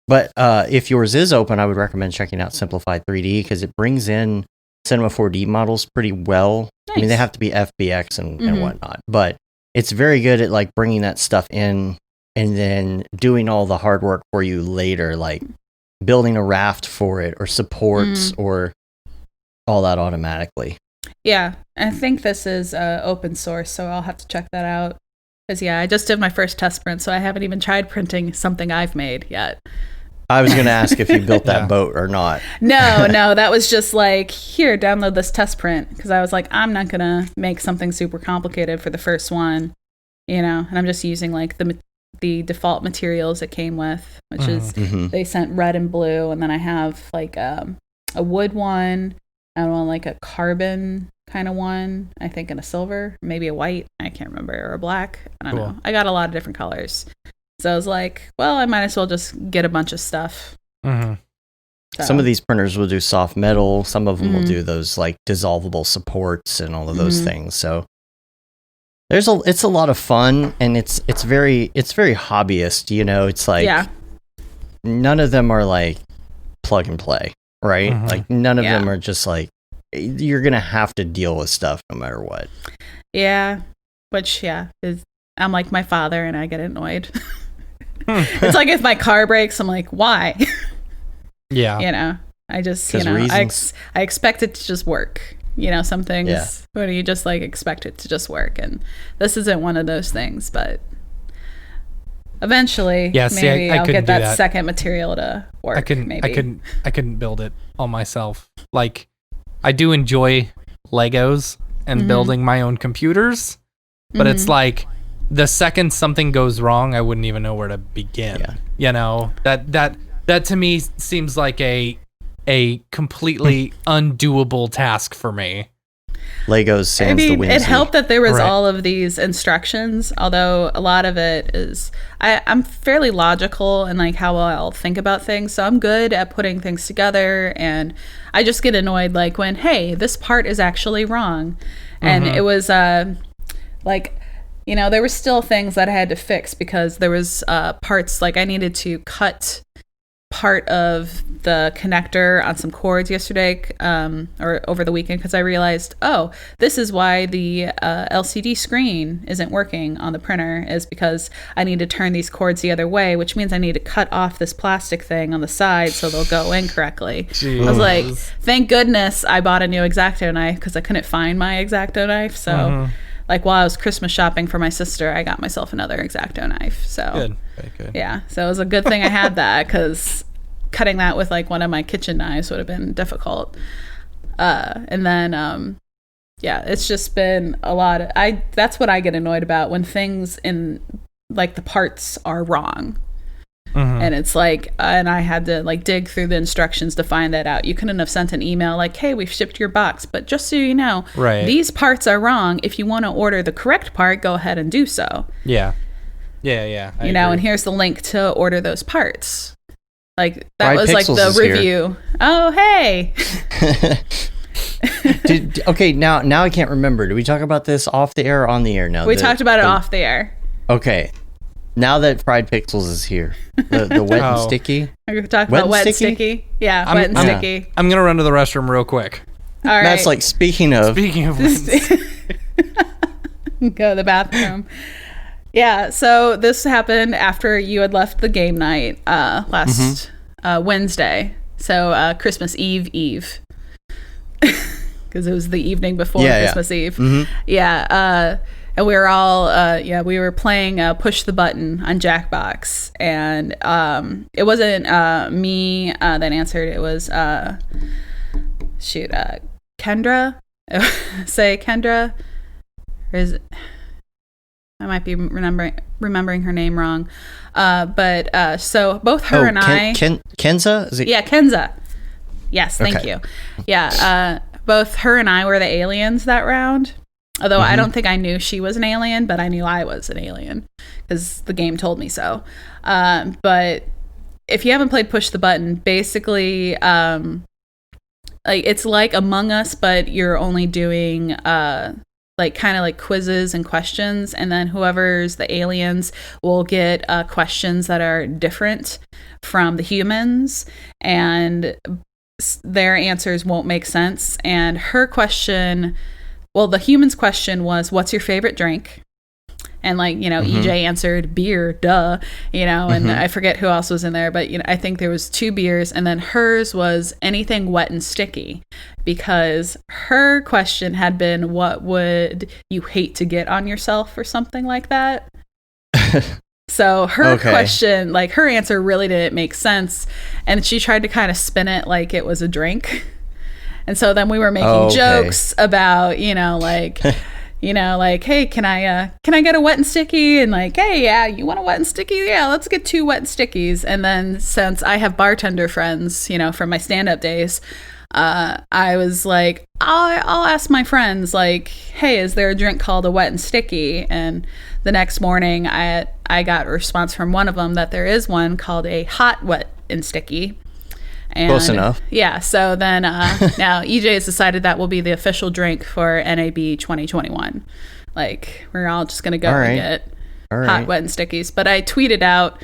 Speaker 1: But if yours is open, I would recommend checking out Simplify 3D, because it brings in Cinema 4D models pretty well. Nice. I mean, they have to be FBX and whatnot, but it's very good at like bringing that stuff in and then doing all the hard work for you later, like building a raft for it or supports or all that automatically.
Speaker 3: Yeah, I think this is open source, so I'll have to check that out. Because, yeah, I just did my first test print, so I haven't even tried printing something I've made yet.
Speaker 1: I was going to ask if you built that boat or not.
Speaker 3: No, that was just like, here, download this test print. Because I was like, I'm not going to make something super complicated for the first one, you know? And I'm just using, like, the default materials it came with, which is, they sent red and blue. And then I have, like, a wood one. I don't know, like a carbon kind of one, I think, in a silver, maybe a white, I can't remember, or a black. I don't know. I got a lot of different colors. So I was like, well, I might as well just get a bunch of stuff. So.
Speaker 1: Some of these printers will do soft metal. Some of them will do those like dissolvable supports and all of those things. So it's a lot of fun, and it's very hobbyist, you know. It's like none of them are like plug and play, right? Like none of them are just like, you're gonna have to deal with stuff no matter what. Yeah,
Speaker 3: which is, I'm like my father, and I get annoyed. It's like if my car breaks, I'm like, why? You know, I just, you know, I expect it to just work. You know, some things when you just like expect it to just work, and this isn't one of those things. But eventually, maybe I'll get that second material to work.
Speaker 2: I couldn't build it all myself. Like, I do enjoy Legos and building my own computers, but it's like the second something goes wrong, I wouldn't even know where to begin. You know, that to me seems like a completely undoable task for me.
Speaker 1: Legos sans the whimsy.
Speaker 3: It helped that there was all of these instructions, although a lot of it is, I'm fairly logical in like how I'll think about things, so I'm good at putting things together, and I just get annoyed like when, hey, this part is actually wrong. And it was like, you know, there were still things that I had to fix, because there was parts, like I needed to cut part of the connector on some cords yesterday or over the weekend because I realized, oh, this is why the LCD screen isn't working on the printer, is because I need to turn these cords the other way, which means I need to cut off this plastic thing on the side so they'll go in correctly.
Speaker 2: Jeez.
Speaker 3: I was like, thank goodness I bought a new X-Acto knife because I couldn't find my X-Acto knife. So like while I was Christmas shopping for my sister, I got myself another X-Acto knife. So
Speaker 2: Good. Very good.
Speaker 3: yeah, so it was a good thing I had that because cutting that with like one of my kitchen knives would have been difficult. And then yeah, it's just been a lot of, that's what I get annoyed about, when things in like the parts are wrong. And it's like, and I had to like dig through the instructions to find that out. You couldn't have sent an email like, hey, we've shipped your box, but just so you know, these parts are wrong. If you want to order the correct part, go ahead and do so.
Speaker 2: Yeah. I
Speaker 3: you know,
Speaker 2: agree.
Speaker 3: and here's the link to order those parts. Like that
Speaker 1: Fried
Speaker 3: was like
Speaker 1: Pixels
Speaker 3: the
Speaker 1: is here.
Speaker 3: review. Oh, hey.
Speaker 1: Okay, now I can't remember. Did we talk about this off the air or on the air now?
Speaker 3: We talked about it off the air.
Speaker 1: Okay. Now that Fried Pixels is here, the wet and sticky.
Speaker 3: We talked about wet and sticky. Yeah, wet and sticky.
Speaker 2: I'm going to run to the restroom real quick.
Speaker 3: All right.
Speaker 1: That's like, speaking of
Speaker 2: wet
Speaker 3: go to the bathroom. Yeah, so this happened after you had left the game night last Wednesday. So Christmas Eve. Because it was the evening before Christmas Eve. Yeah, and we were all, we were playing Push the Button on Jackbox. And it wasn't me that answered. It was, Kendra? Say Kendra? Or is it? I might be remembering her name wrong. But so both her and I...
Speaker 1: Kenza? Is it?
Speaker 3: Yeah, Kenza. Yes, thank you. Yeah, both her and I were the aliens that round. Although I don't think I knew she was an alien, but I knew I was an alien because the game told me so. But if you haven't played Push the Button, basically, like it's like Among Us, but you're only doing like kind of like quizzes and questions, and then whoever's the aliens will get questions that are different from the humans, and their answers won't make sense. And her question, well, the human's question was, what's your favorite drink? And like, you know, EJ answered beer, duh, you know, and I forget who else was in there, but you know, I think there was 2 beers, and then hers was anything wet and sticky, because her question had been, what would you hate to get on yourself or something like that? So her question, like her answer really didn't make sense, and she tried to kind of spin it like it was a drink. And so then we were making jokes about, you know, like, hey, can I get a wet and sticky? And like, hey, yeah, you want a wet and sticky? Yeah, let's get 2 wet and stickies. And then since I have bartender friends, you know, from my stand-up days, I was like, I'll ask my friends, like, hey, is there a drink called a wet and sticky? And the next morning, I got a response from one of them that there is one called a hot wet and sticky. And,
Speaker 1: close enough.
Speaker 3: Yeah. So then now EJ has decided that will be the official drink for NAB 2021. Like we're all just gonna go and get hot, wet, and stickies. But I tweeted out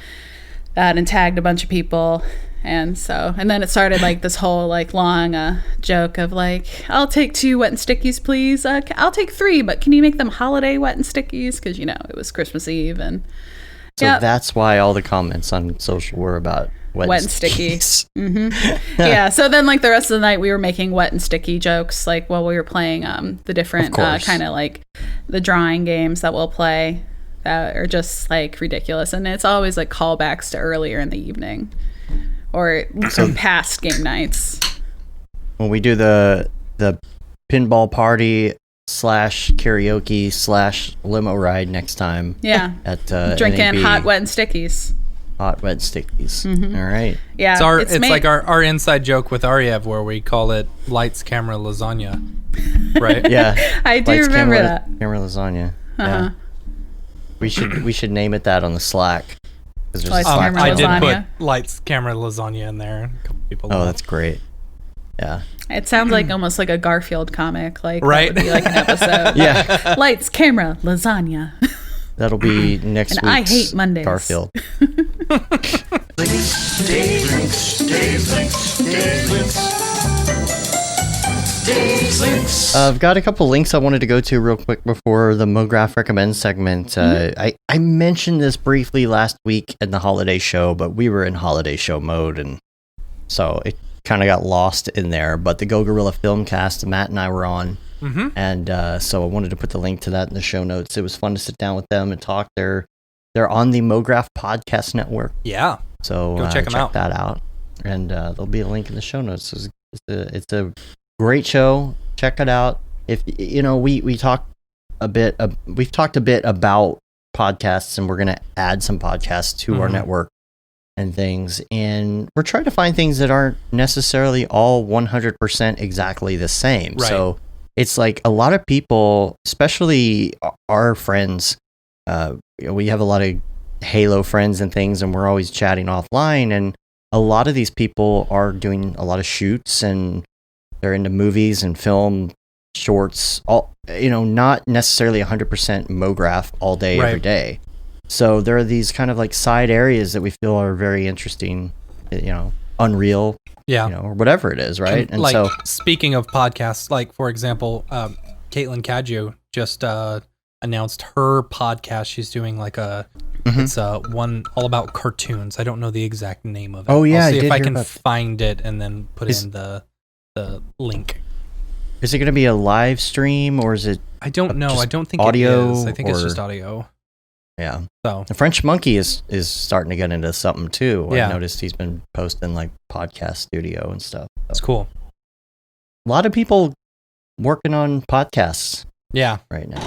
Speaker 3: that and tagged a bunch of people, and then it started like this whole like long joke of like, I'll take 2 wet and stickies, please. I'll take 3, but can you make them holiday wet and stickies? Because you know it was Christmas Eve, and
Speaker 1: so that's why all the comments on social were about wet and sticky.
Speaker 3: Yeah. So then like the rest of the night we were making wet and sticky jokes like while we were playing the different kind of like the drawing games that we'll play that are just like ridiculous, and it's always like callbacks to earlier in the evening or some past game nights.
Speaker 1: When we do the pinball party / karaoke / limo ride next time.
Speaker 3: Yeah.
Speaker 1: At
Speaker 3: drinking
Speaker 1: NAB.
Speaker 3: hot, wet, and stickies.
Speaker 1: Hot, wet stickies. All right.
Speaker 3: Yeah.
Speaker 2: It's like our inside joke with Ariev where we call it lights, camera, lasagna. Right?
Speaker 1: Yeah.
Speaker 3: I do remember that.
Speaker 1: Camera lasagna. Yeah. We should name it that on the Slack. There's
Speaker 3: Lights,
Speaker 1: a Slack
Speaker 3: camera,
Speaker 2: I
Speaker 1: channel.
Speaker 2: did
Speaker 3: lasagna.
Speaker 2: put lights, camera, lasagna in there. A couple people.
Speaker 1: Oh,
Speaker 2: left.
Speaker 1: that's great. Yeah.
Speaker 3: It sounds like almost like a Garfield comic. Like
Speaker 2: Right?
Speaker 3: that would be like an episode.
Speaker 1: Yeah.
Speaker 3: Lights, camera, lasagna.
Speaker 1: That'll be next week.
Speaker 3: And I hate Mondays.
Speaker 1: Garfield.
Speaker 4: Dave's Links, Dave's Links, Dave's Links. Dave's Links.
Speaker 1: I've got a couple links I wanted to go to real quick before the Mograph Recommends segment. I mentioned this briefly last week in the holiday show, but we were in holiday show mode, and so it kind of got lost in there. But the Go Gorilla Filmcast, Matt and I were on, and so I wanted to put the link to that in the show notes. It was fun to sit down with them and talk. They're on the Mograph Podcast Network.
Speaker 2: Yeah.
Speaker 1: So
Speaker 2: go check
Speaker 1: that out. And there'll be a link in the show notes. It's a great show. Check it out. If we talked a bit. We've talked a bit about podcasts, and we're gonna add some podcasts to our network and things. And we're trying to find things that aren't necessarily all 100% exactly the same.
Speaker 2: Right.
Speaker 1: So it's like a lot of people, especially our friends. We have a lot of Halo friends and things, and we're always chatting offline. And a lot of these people are doing a lot of shoots, and they're into movies and film, shorts, not necessarily 100% Mograph all day, every day. So there are these kind of like side areas that we feel are very interesting, Unreal, or whatever it is, right? And
Speaker 2: like,
Speaker 1: so,
Speaker 2: speaking of podcasts, like, for example, Caitlin Cadju just announced her podcast. She's doing like it's one all about cartoons. I don't know the exact name of it.
Speaker 1: Oh yeah,
Speaker 2: I'll see if I can
Speaker 1: about
Speaker 2: find it and then put in the link.
Speaker 1: Is it going to be a live stream, or is it?
Speaker 2: I don't know. I don't think
Speaker 1: audio,
Speaker 2: it is. I think it's just audio.
Speaker 1: Yeah.
Speaker 2: So
Speaker 1: the French Monkey is starting to get into something too.
Speaker 2: Yeah.
Speaker 1: I noticed he's been posting like podcast studio and stuff.
Speaker 2: That's cool.
Speaker 1: A lot of people working on podcasts.
Speaker 2: Yeah.
Speaker 1: Right now.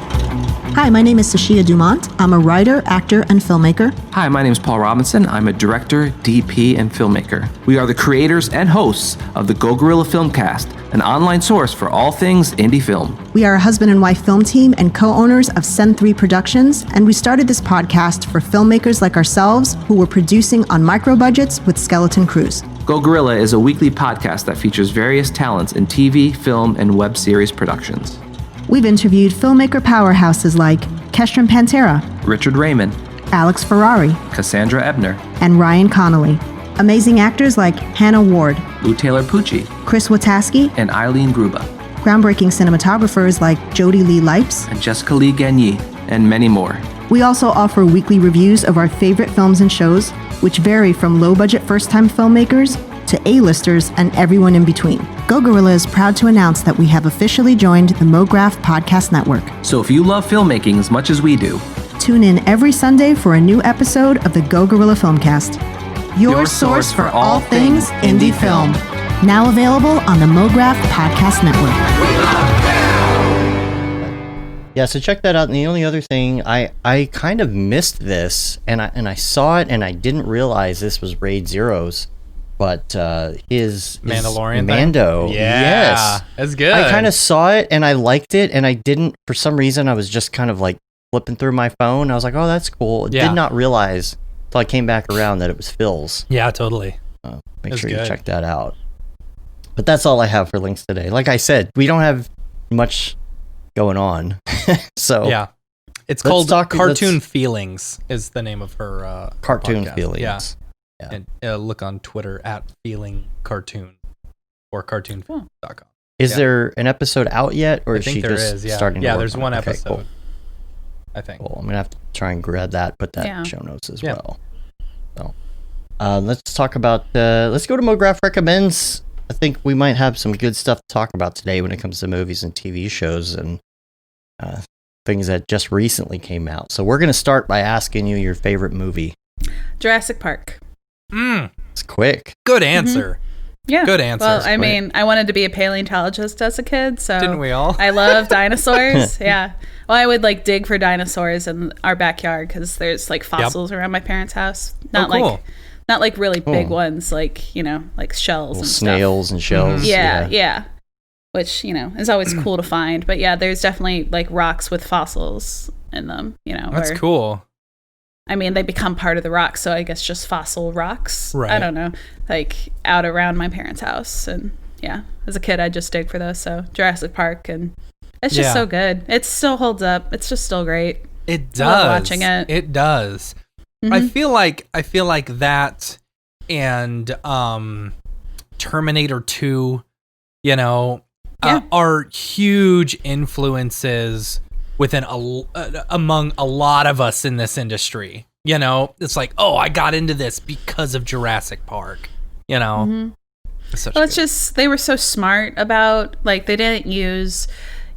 Speaker 5: Hi, my name is Sashia Dumont. I'm a writer, actor, and filmmaker.
Speaker 6: Hi, my name is Paul Robinson. I'm a director, DP, and filmmaker. We are the creators and hosts of the Go Gorilla Filmcast, an online source for all things indie film.
Speaker 5: We are a husband and wife film team and co-owners of Sen3 Productions, and we started this podcast for filmmakers like ourselves who were producing on micro budgets with skeleton crews.
Speaker 6: Go Gorilla is a weekly podcast that features various talents in TV, film, and web series productions.
Speaker 5: We've interviewed filmmaker powerhouses like Kestrin Pantera,
Speaker 6: Richard Raymond,
Speaker 5: Alex Ferrari,
Speaker 6: Cassandra Ebner,
Speaker 5: and Ryan Connolly. Amazing actors like Hannah Ward,
Speaker 6: Lou Taylor Pucci,
Speaker 5: Chris Wataski,
Speaker 6: and Eileen Gruba.
Speaker 5: Groundbreaking cinematographers like Jody Lee Lipes,
Speaker 6: and Jessica Lee Gagné, and many more.
Speaker 5: We also offer weekly reviews of our favorite films and shows, which vary from low-budget first-time filmmakers to A-listers and everyone in between. Go Gorilla is proud to announce that we have officially joined the Mograph Podcast Network.
Speaker 6: So if you love filmmaking as much as we do,
Speaker 5: tune in every Sunday for a new episode of the Go Gorilla Filmcast, your source for all things indie film. Now available on the Mograph Podcast Network.
Speaker 1: Yeah, so check that out. And the only other thing, I kind of missed this, and I saw it, and I didn't realize this was Raid Zero's. But his
Speaker 2: Mandalorian
Speaker 1: Mando,
Speaker 2: thing?
Speaker 1: yes,
Speaker 2: that's good.
Speaker 1: I kind of saw it and I liked it, and I didn't, for some reason, I was just kind of like flipping through my phone. I was like, oh, that's cool.
Speaker 2: Yeah.
Speaker 1: Did not realize until I came back around that it was Phil's.
Speaker 2: Yeah, totally.
Speaker 1: Make sure you check that out. But that's all I have for links today. Like I said, we don't have much going on, so
Speaker 2: yeah, it's called Cartoon Feelings is the name of her
Speaker 1: Cartoon
Speaker 2: podcast.
Speaker 1: Feelings.
Speaker 2: Yeah.
Speaker 1: Yeah.
Speaker 2: And look on Twitter at Feeling Cartoon or cartoonfilm.com.
Speaker 1: Is there an episode out yet, or is she just starting to work
Speaker 2: there's
Speaker 1: on
Speaker 2: one
Speaker 1: it?
Speaker 2: episode.
Speaker 1: Okay, cool.
Speaker 2: I think.
Speaker 1: Cool. I'm going to have to try and grab that, put that in show notes as well. So, let's talk about, let's go to Mograph Recommends. I think we might have some good stuff to talk about today when it comes to movies and TV shows and things that just recently came out. So we're going to start by asking you your favorite movie.
Speaker 3: Jurassic Park.
Speaker 1: It's quick.
Speaker 2: Good answer.
Speaker 3: Yeah.
Speaker 2: Good answer.
Speaker 3: Well, I mean, I wanted to be a paleontologist as a kid, so
Speaker 2: didn't we all?
Speaker 3: I love dinosaurs. Yeah. Well, I would like dig for dinosaurs in our backyard because there's like fossils around my parents' house. Not like really big ones, like like shells and
Speaker 1: snails
Speaker 3: stuff.
Speaker 1: And shells.
Speaker 3: Yeah. Which is always cool to find. But yeah, there's definitely like rocks with fossils in them.
Speaker 2: That's cool.
Speaker 3: I mean, they become part of the rock, so I guess just fossil rocks.
Speaker 2: Right.
Speaker 3: I don't know, like out around my parents' house, and yeah, as a kid, I just dig for those. So Jurassic Park, and it's just so good. It still holds up. It's just still great.
Speaker 2: It does.
Speaker 3: I love watching it.
Speaker 2: It does.
Speaker 3: Mm-hmm.
Speaker 2: I feel like that and Terminator 2, you know,
Speaker 3: Yeah.
Speaker 2: are huge influences among a lot of us in this industry. You know, it's like, oh, I got into this because of Jurassic Park. You know,
Speaker 3: Well, it's just they were so smart about, like, they didn't use,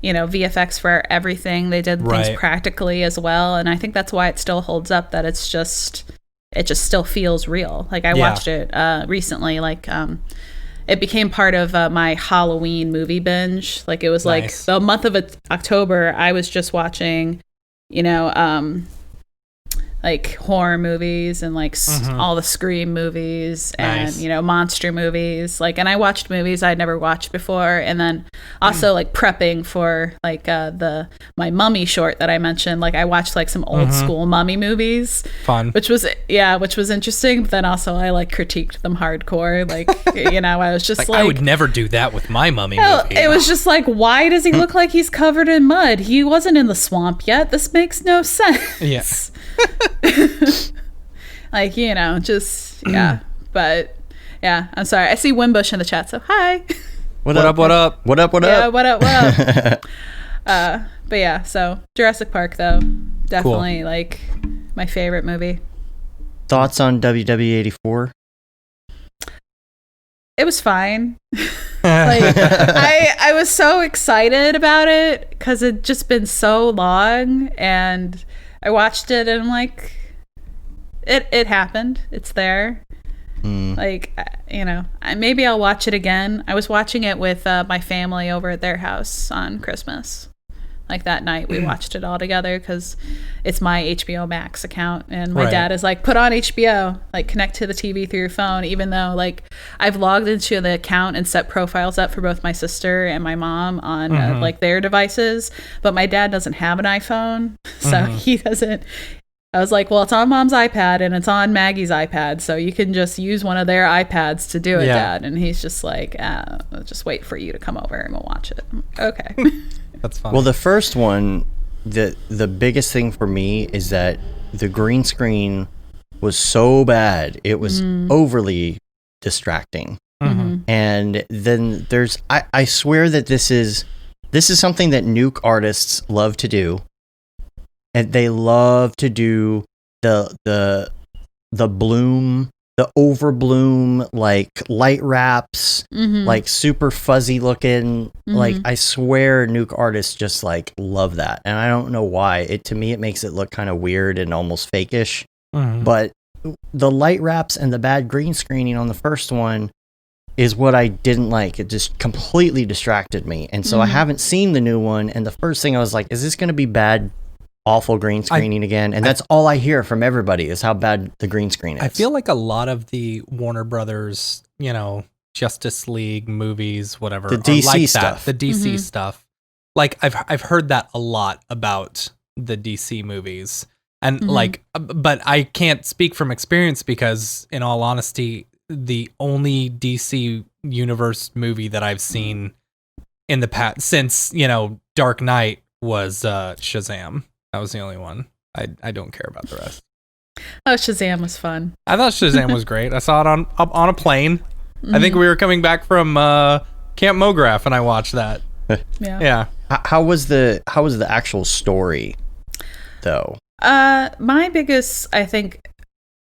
Speaker 3: you know, VFX for everything. They did things practically as well, and I think that's why it still holds up. That it just still feels real. Like I watched it recently. Like it became part of my Halloween movie binge. Like it was like the month of October. I was just watching, you know, like horror movies and like all the Scream movies and you know, monster movies. Like, and I watched movies I'd never watched before, and then also like prepping for like my Mummy short that I mentioned. Like I watched like some old school Mummy movies, which was interesting. But then also I like critiqued them hardcore. Like you know, I was just like,
Speaker 2: I would never do that with my Mummy movie.
Speaker 3: It was just like, why does he look like he's covered in mud? He wasn't in the swamp yet. This makes no sense.
Speaker 2: Yes.
Speaker 3: Like, you know, just but yeah, I'm sorry. I see Wimbush in the chat, so hi.
Speaker 2: What up?
Speaker 3: Yeah, what up? But yeah, so Jurassic Park though, definitely like my favorite movie.
Speaker 1: Thoughts on WW84?
Speaker 3: It was fine. Like I was so excited about it because it'd just been so long, and I watched it and I'm like, it happened. It's there. Like, you know, maybe I'll watch it again. I was watching it with my family over at their house on Christmas. Like that night we watched it all together because it's my HBO Max account, and my dad is like, put on HBO, like connect to the TV through your phone, even though like I've logged into the account and set profiles up for both my sister and my mom on like their devices, but my dad doesn't have an iPhone, so he doesn't. I was like, well, it's on Mom's iPad and it's on Maggie's iPad, so you can just use one of their iPads to do it, Dad. And he's just like, I'll just wait for you to come over and we'll watch it. Okay.
Speaker 2: That's fine.
Speaker 1: Well, the first one, the biggest thing for me is that the green screen was so bad. It was overly distracting. And then I swear that this is something that nuke artists love to do. And they love to do the bloom, the overbloom, like light wraps, like super fuzzy looking. Like I swear nuke artists just like love that. And I don't know why. To me it makes it look kind of weird and almost fakeish. But the light wraps and the bad green screening on the first one is what I didn't like. It just completely distracted me. And so I haven't seen the new one, and the first thing I was like, is this going to be bad, awful green screening again? And that's all I hear from everybody is how bad the green screen is.
Speaker 2: I feel like a lot of the Warner Brothers, you know, Justice League movies, whatever,
Speaker 1: the DC
Speaker 2: like
Speaker 1: stuff,
Speaker 2: the DC stuff. Like I've heard that a lot about the DC movies, and like, but I can't speak from experience because, in all honesty, the only DC universe movie that I've seen in the past since, you know, Dark Knight was Shazam. That was the only one. I don't care about the rest.
Speaker 3: Oh, Shazam was fun.
Speaker 2: I thought Shazam was great. I saw it on a plane. I think we were coming back from Camp Mograph, and I watched that. Yeah.
Speaker 1: How was the actual story, though?
Speaker 3: My biggest, I think,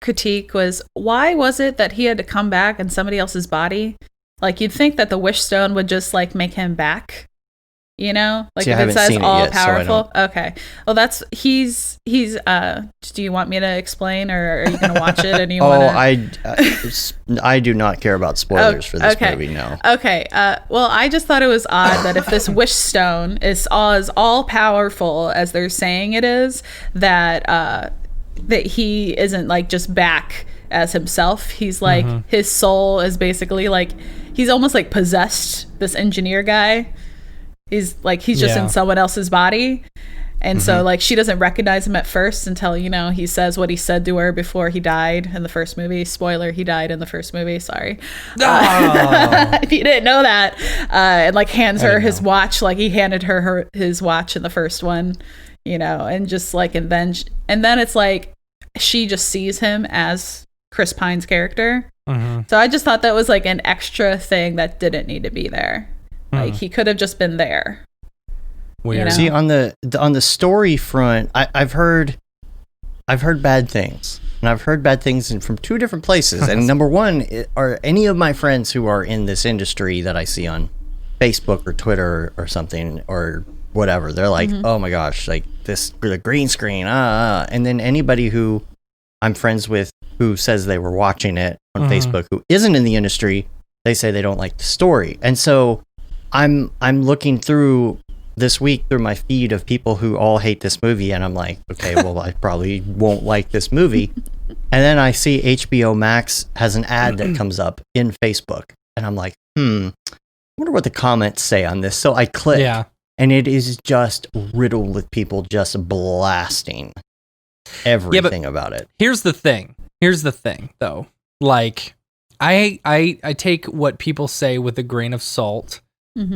Speaker 3: critique was, why was it that he had to come back in somebody else's body? Like, you'd think that the Wish Stone would just like make him back. You know, like, if it says all powerful. Okay. Well, he's do you want me to explain, or are you going to watch it and you want to?
Speaker 1: I do not care about spoilers for this movie, no.
Speaker 3: Okay. Well, I just thought it was odd that if this Wish Stone is as all powerful as they're saying it is, that he isn't like just back as himself. He's like, his soul is basically like, he's almost like possessed this engineer guy. He's just in someone else's body. And so like she doesn't recognize him at first until, you know, he says what he said to her before he died in the first movie. Spoiler, he died in the first movie. Sorry. If you didn't know that. And like hands her his watch, like he handed her his watch in the first one, you know, and just like, and then it's like she just sees him as Chris Pine's character. So I just thought that was like an extra thing that didn't need to be there. Like he could have just been there.
Speaker 2: Weird.
Speaker 3: You know?
Speaker 1: See, on the story front, I've heard bad things, and I've heard bad things from two different places. And number one, are any of my friends who are in this industry that I see on Facebook or Twitter or something or whatever, they're like, oh my gosh, like the green screen, and then anybody who I'm friends with who says they were watching it on Facebook who isn't in the industry, they say they don't like the story. And so I'm looking through this week through my feed of people who all hate this movie, and I'm like, okay, well, I probably won't like this movie. And then I see HBO Max has an ad that comes up in Facebook, and I'm like, I wonder what the comments say on this. So I click, and it is just riddled with people just blasting everything about it.
Speaker 2: Here's the thing, though. Like, I take what people say with a grain of salt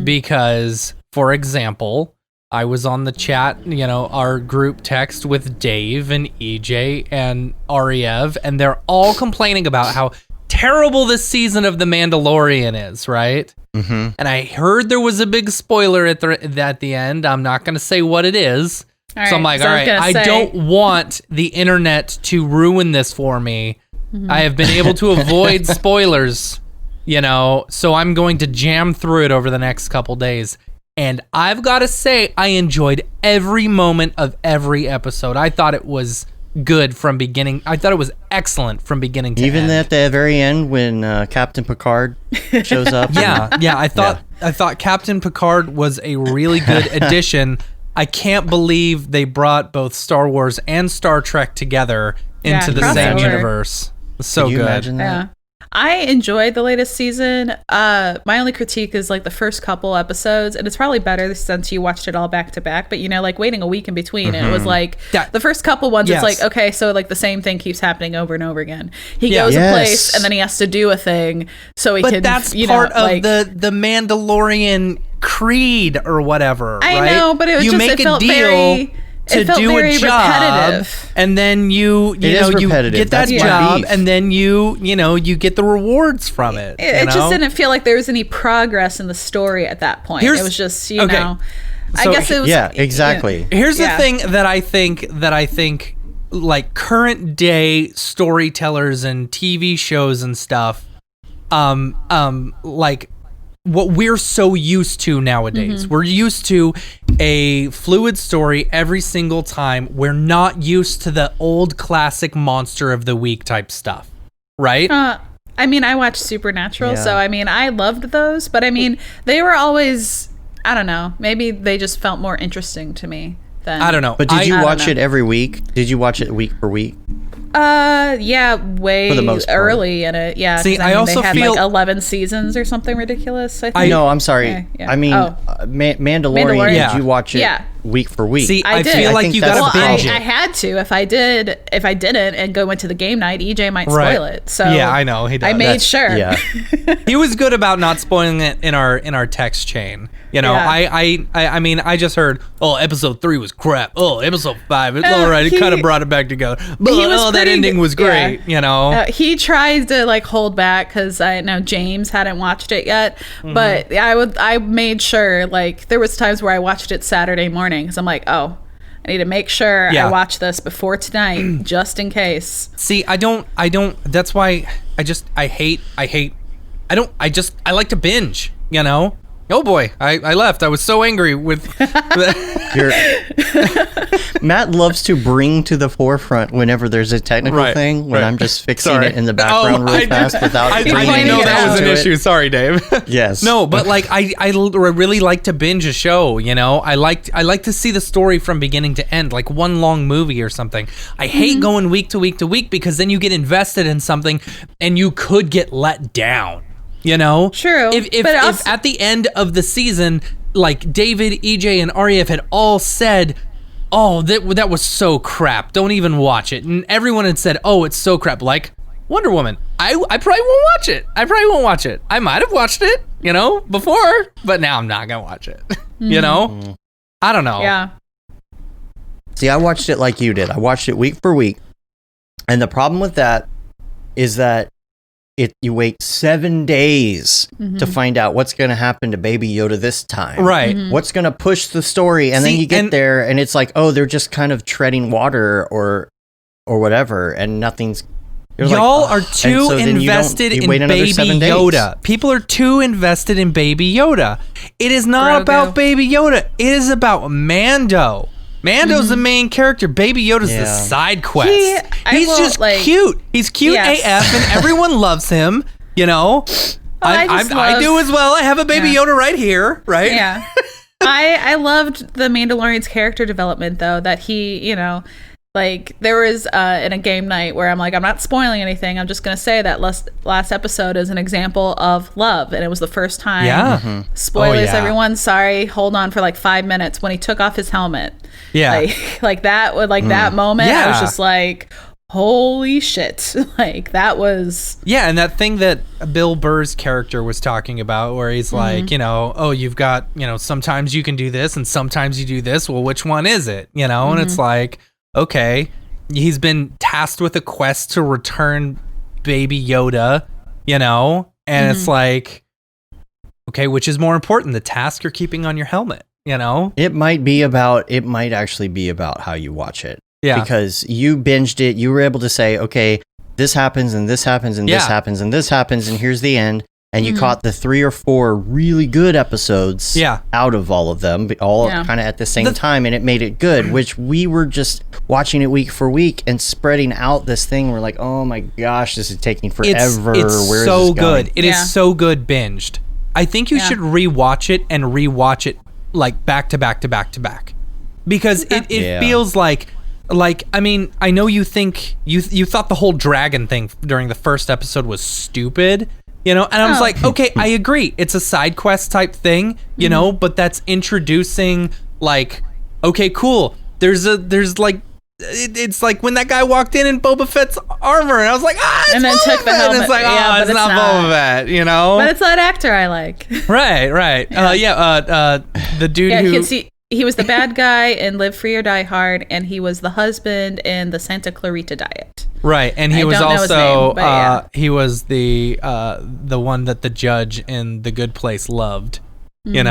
Speaker 2: because, for example, I was on the chat, our group text with Dave and EJ and Ariev, and they're all complaining about how terrible this season of The Mandalorian is, right? And I heard there was a big spoiler at the end. I'm not going to say what it is. So I'm like, all right, I don't want the internet to ruin this for me. I have been able to avoid spoilers, so I'm going to jam through it over the next couple days. And I've got to say, I enjoyed every moment of every episode. I thought it was good from beginning. I thought it was excellent from beginning to end.
Speaker 1: Even at the very end when Captain Picard shows up.
Speaker 2: I thought Captain Picard was a really good addition. I can't believe they brought both Star Wars and Star Trek together into the same universe. So
Speaker 1: Could you
Speaker 2: good.
Speaker 1: imagine that?
Speaker 3: I enjoyed the latest season. My only critique is like the first couple episodes, and it's probably better since you watched it all back to back. But like waiting a week in between, it was like the first couple ones. It's like, okay, so like the same thing keeps happening over and over again. He goes a place, and then he has to do a thing, so he can.
Speaker 2: But that's part of the Mandalorian creed or whatever.
Speaker 3: I
Speaker 2: right?
Speaker 3: know, but it was
Speaker 2: you
Speaker 3: just
Speaker 2: make
Speaker 3: it felt
Speaker 2: a deal.
Speaker 3: very.
Speaker 2: To do a job,
Speaker 3: repetitive.
Speaker 2: and then you get that job, and then you get the rewards from it.
Speaker 3: It just didn't feel like there was any progress in the story at that point. It was just I guess it was
Speaker 1: exactly.
Speaker 2: Here's the thing that I think like current day storytellers and TV shows and stuff, like what we're so used to nowadays. We're used to a fluid story every single time. We're not used to the old classic monster of the week type stuff, right?
Speaker 3: I mean, I watched Supernatural, so I mean, I loved those, but I mean, they were always, I don't know, maybe they just felt more interesting to me than.
Speaker 2: I don't know.
Speaker 1: But did you watch it every week? Did you watch it week for week?
Speaker 3: Way
Speaker 1: for the most part.
Speaker 3: Early in it. Yeah.
Speaker 2: See, I also
Speaker 3: they had
Speaker 2: feel
Speaker 3: like 11 seasons or something ridiculous. I think.
Speaker 1: No, I'm sorry. I mean, Mandalorian. Did you watch it week for week?
Speaker 2: See, I
Speaker 3: did.
Speaker 2: feel like you gotta binge it.
Speaker 3: I had to. If I didn't, and went to the game night, EJ might spoil it. So
Speaker 2: yeah, I know he does.
Speaker 3: I made sure.
Speaker 1: Yeah.
Speaker 2: He was good about not spoiling it in our text chain. I mean, I just heard, episode 3 was crap. Episode 5, all right, it kind of brought it back together. But that ending was great.
Speaker 3: He tried to like hold back because I know James hadn't watched it yet, but I made sure, like, there was times where I watched it Saturday morning because I'm like, I need to make sure I watch this before tonight just in case.
Speaker 2: See, I don't that's why I like to binge, Oh boy, I left. I was so angry with
Speaker 1: Matt loves to bring to the forefront whenever there's a technical thing when I'm just fixing it in the background real fast without
Speaker 2: I
Speaker 1: bringing
Speaker 2: didn't know
Speaker 1: it
Speaker 2: that was an
Speaker 1: to it.
Speaker 2: issue. Sorry, Dave.
Speaker 1: Yes.
Speaker 2: No, but like I really like to binge a show, I like to see the story from beginning to end, like one long movie or something. I hate going week to week to week because then you get invested in something and you could get let down.
Speaker 3: True.
Speaker 2: If at the end of the season, like David, EJ, and Ariev had all said, that was so crap, don't even watch it, and everyone had said, it's so crap, like Wonder Woman, I probably won't watch it. I might have watched it, before, but now I'm not gonna watch it. I don't know.
Speaker 3: Yeah.
Speaker 1: See, I watched it like you did. I watched it week for week, and the problem with that is that you wait 7 days to find out what's going to happen to Baby Yoda this time.
Speaker 2: Right.
Speaker 1: What's going to push the story, and then
Speaker 2: See,
Speaker 1: you get
Speaker 2: and-
Speaker 1: there, and it's like, oh, they're just kind of treading water or whatever, and nothing's. You're
Speaker 2: Y'all
Speaker 1: like,
Speaker 2: are
Speaker 1: "Ugh." And
Speaker 2: too
Speaker 1: so then
Speaker 2: invested
Speaker 1: you
Speaker 2: in
Speaker 1: wait another
Speaker 2: Baby
Speaker 1: 7 days.
Speaker 2: Yoda. People are too invested in Baby Yoda. It is not
Speaker 3: Grogu.
Speaker 2: about Baby Yoda. It is about Mando. Mando's the main character. Baby Yoda's the
Speaker 1: Yeah.
Speaker 2: side quest.
Speaker 3: I
Speaker 2: He's
Speaker 3: will,
Speaker 2: just
Speaker 3: like-
Speaker 2: cute. He's cute
Speaker 3: Yes.
Speaker 2: AF, and everyone loves him. You know,
Speaker 3: I just
Speaker 2: I
Speaker 3: love-
Speaker 2: do as well. I have a Baby
Speaker 3: Yeah.
Speaker 2: Yoda right here. Right?
Speaker 3: Yeah. I loved the Mandalorian's character development, though, that he, like, there was in a game night where I'm like, I'm not spoiling anything. I'm just going to say that last episode is an example of love. And it was the first time.
Speaker 2: Yeah.
Speaker 3: Spoilers,
Speaker 2: Oh, yeah.
Speaker 3: everyone. Sorry. Hold on for like 5 minutes when he took off his helmet.
Speaker 2: Yeah.
Speaker 3: Like that, that moment, I was
Speaker 2: Yeah.
Speaker 3: just like, holy shit. Like, that was.
Speaker 2: Yeah, and that thing that Bill Burr's character was talking about, where he's like, oh, you've got, sometimes you can do this and sometimes you do this. Well, which one is it? And it's like, okay, he's been tasked with a quest to return Baby Yoda, and it's like, okay, which is more important, the task you're keeping on your helmet,
Speaker 1: It might actually be about how you watch it.
Speaker 2: Yeah.
Speaker 1: Because you binged it, you were able to say, okay, this happens and this happens and this
Speaker 2: Yeah.
Speaker 1: happens and this happens and here's the end. And you caught the 3 or 4 really good episodes out of all of them, all kind of at the same time, and it made it good, which we were just watching it week for week and spreading out this thing. We're like, oh my gosh, this is taking forever.
Speaker 2: It's
Speaker 1: Where is
Speaker 2: so
Speaker 1: this going?
Speaker 2: good. It is so good binged. I think you should rewatch it and rewatch it like back to back to back to back. Because it feels like I mean, I know you think you thought the whole dragon thing during the first episode was stupid, and I was like, okay, I agree. It's a side quest type thing, but that's introducing like, okay, cool. There's like, it's like when that guy walked in Boba Fett's armor, and I was like, it's
Speaker 3: And then
Speaker 2: Boba
Speaker 3: took the
Speaker 2: Fett.
Speaker 3: helmet.
Speaker 2: It's like,
Speaker 3: Yeah, but
Speaker 2: it's
Speaker 3: it's
Speaker 2: not
Speaker 3: not.
Speaker 2: Boba Fett,
Speaker 3: But it's that actor I like.
Speaker 2: Right. The dude who.
Speaker 3: He was the bad guy in Live Free or Die Hard, and he was the husband in the Santa Clarita Diet.
Speaker 2: Right, and he
Speaker 3: I
Speaker 2: was
Speaker 3: don't know his
Speaker 2: also
Speaker 3: name, but
Speaker 2: he was the one that the judge in The Good Place loved. Absolutely.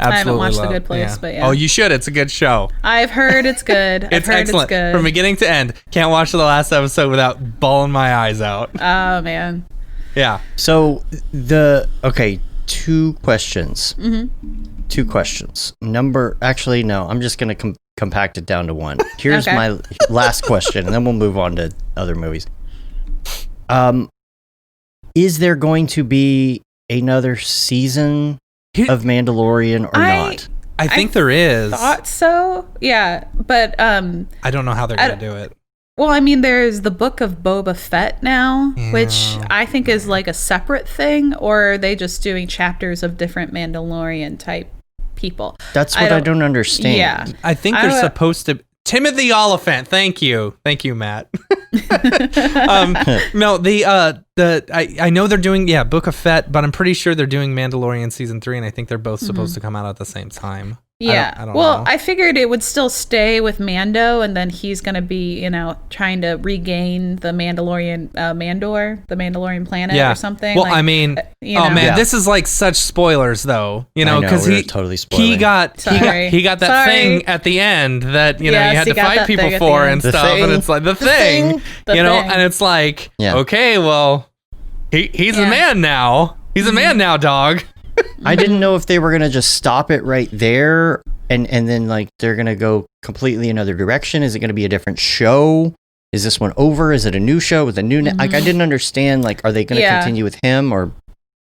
Speaker 3: I haven't watched The
Speaker 2: loved.
Speaker 3: Good Place, but yeah.
Speaker 2: Oh, you should. It's a good show.
Speaker 3: I've heard it's good.
Speaker 2: It's excellent
Speaker 3: It's good.
Speaker 2: from beginning to end. Can't watch the last episode without bawling my eyes out.
Speaker 3: Oh man.
Speaker 2: Yeah.
Speaker 1: So two questions. Two questions. Actually, no, I'm just going to compact it down to one. Here's
Speaker 3: Okay.
Speaker 1: my last question, and then we'll move on to other movies. Is there going to be another season of Mandalorian or not?
Speaker 2: I think there is.
Speaker 3: Thought so. Yeah, but
Speaker 2: I don't know how they're going to do it.
Speaker 3: well, I mean, there's the Book of Boba Fett now, which I think is like a separate thing, or are they just doing chapters of different Mandalorian type people?
Speaker 1: That's what I don't understand.
Speaker 3: Yeah.
Speaker 2: I think they're supposed to. Timothy Oliphant. Thank you, Matt. No, I know they're doing Book of Fett, but I'm pretty sure they're doing Mandalorian season 3, and I think they're both supposed to come out at the same time.
Speaker 3: Yeah.
Speaker 2: I don't
Speaker 3: well,
Speaker 2: know.
Speaker 3: I figured it would still stay with Mando, and then he's going to be, trying to regain the Mandalorian Mandor, the Mandalorian planet or something.
Speaker 2: Well,
Speaker 3: like,
Speaker 2: I mean, this is like such spoilers though, because
Speaker 1: we're totally spoiling.
Speaker 2: he got that
Speaker 3: Sorry.
Speaker 2: thing at the end that you
Speaker 3: Yes,
Speaker 2: had
Speaker 3: he
Speaker 2: to
Speaker 3: got
Speaker 2: fight
Speaker 3: that
Speaker 2: people
Speaker 3: thing at
Speaker 2: for
Speaker 3: the
Speaker 2: and
Speaker 3: end.
Speaker 1: The
Speaker 2: stuff, and
Speaker 1: thing.
Speaker 2: it's like the thing,
Speaker 3: The thing.
Speaker 2: and it's like, okay, well, he's a
Speaker 3: Yeah.
Speaker 2: man now. He's a man now, dog.
Speaker 1: I didn't know if they were gonna just stop it right there, and then like they're gonna go completely another direction. Is it gonna be a different show? Is this one over? Is it a new show with a new? Like I didn't understand. Like, are they gonna continue with him, or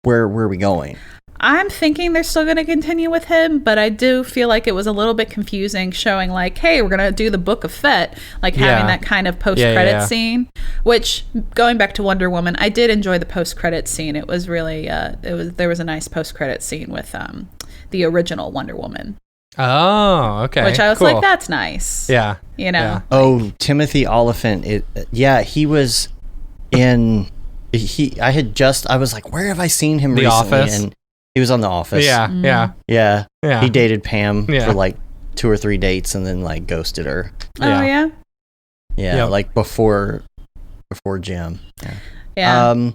Speaker 1: where are we going?
Speaker 3: I'm thinking they're still going to continue with him, but I do feel like it was a little bit confusing showing like, hey, we're going to do the Book of Fett, like having that kind of post-credit scene, which going back to Wonder Woman, I did enjoy the post-credit scene. It was really, there was a nice post-credit scene with the original Wonder Woman.
Speaker 2: Oh, okay.
Speaker 3: Which I was
Speaker 2: cool.
Speaker 3: like, that's nice.
Speaker 2: Yeah.
Speaker 3: Yeah.
Speaker 1: Oh, Timothy Oliphant. He was in. I was like, where have I seen him
Speaker 2: The
Speaker 1: recently?
Speaker 2: Office?
Speaker 1: And he was on The Office.
Speaker 2: Yeah.
Speaker 1: Yeah.
Speaker 2: Yeah.
Speaker 1: He dated Pam
Speaker 2: Yeah.
Speaker 1: for like 2 or 3 dates and then like ghosted her.
Speaker 3: Oh, yeah?
Speaker 1: Yeah,
Speaker 2: Yep.
Speaker 1: like before Jim.
Speaker 3: Yeah.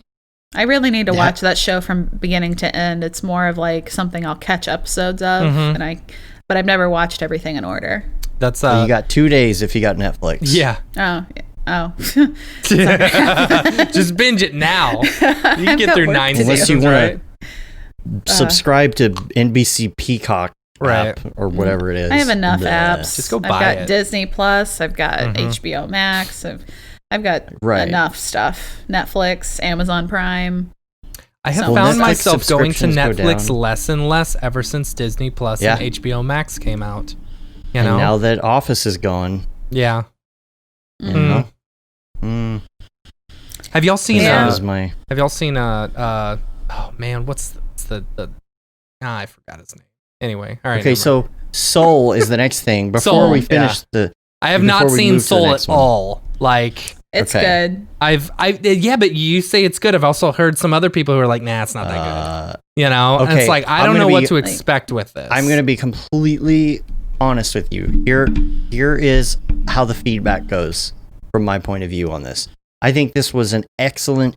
Speaker 3: I really need to watch that show from beginning to end. It's more of like something I'll catch episodes of, but I've never watched everything in order.
Speaker 2: That's
Speaker 1: Well, you got 2 days if you got Netflix.
Speaker 2: Yeah.
Speaker 3: Oh.
Speaker 2: Just binge it now. You can get through 9
Speaker 1: Unless
Speaker 2: seasons,
Speaker 1: you
Speaker 2: right?
Speaker 1: want to subscribe to NBC Peacock app or whatever it is.
Speaker 3: I have enough apps.
Speaker 2: Just go buy
Speaker 3: I've got
Speaker 2: it.
Speaker 3: Disney Plus. I've got HBO Max. I've got enough stuff. Netflix, Amazon Prime.
Speaker 2: I have
Speaker 3: So-
Speaker 2: found
Speaker 1: Netflix
Speaker 2: myself going to
Speaker 1: subscriptions go
Speaker 2: Netflix
Speaker 1: down.
Speaker 2: less and less ever since Disney Plus and HBO Max came out. You
Speaker 1: And
Speaker 2: know?
Speaker 1: now that Office is gone,
Speaker 2: Yeah.
Speaker 1: you know?
Speaker 2: Have y'all seen?
Speaker 1: That was my.
Speaker 2: Have y'all seen? Oh man, what's the? I forgot his name. Anyway, all right.
Speaker 1: Okay,
Speaker 2: never
Speaker 1: so
Speaker 2: mind.
Speaker 1: Soul is the next thing. Before
Speaker 2: Soul,
Speaker 1: we finish
Speaker 2: I have
Speaker 1: before
Speaker 2: not
Speaker 1: we
Speaker 2: seen
Speaker 1: move to the
Speaker 2: Soul
Speaker 1: next
Speaker 2: at
Speaker 1: one.
Speaker 2: all. Like,
Speaker 3: It's
Speaker 1: Okay.
Speaker 3: good.
Speaker 2: yeah, but you say it's good. I've also heard some other people who are like, nah, it's not that good. You know, and it's
Speaker 1: okay,
Speaker 2: like I
Speaker 1: I'm
Speaker 2: don't know
Speaker 1: gonna
Speaker 2: what
Speaker 1: be-
Speaker 2: to expect with this.
Speaker 1: I'm going to be completely honest with you. Here is how the feedback goes from my point of view on this. I think this was an excellent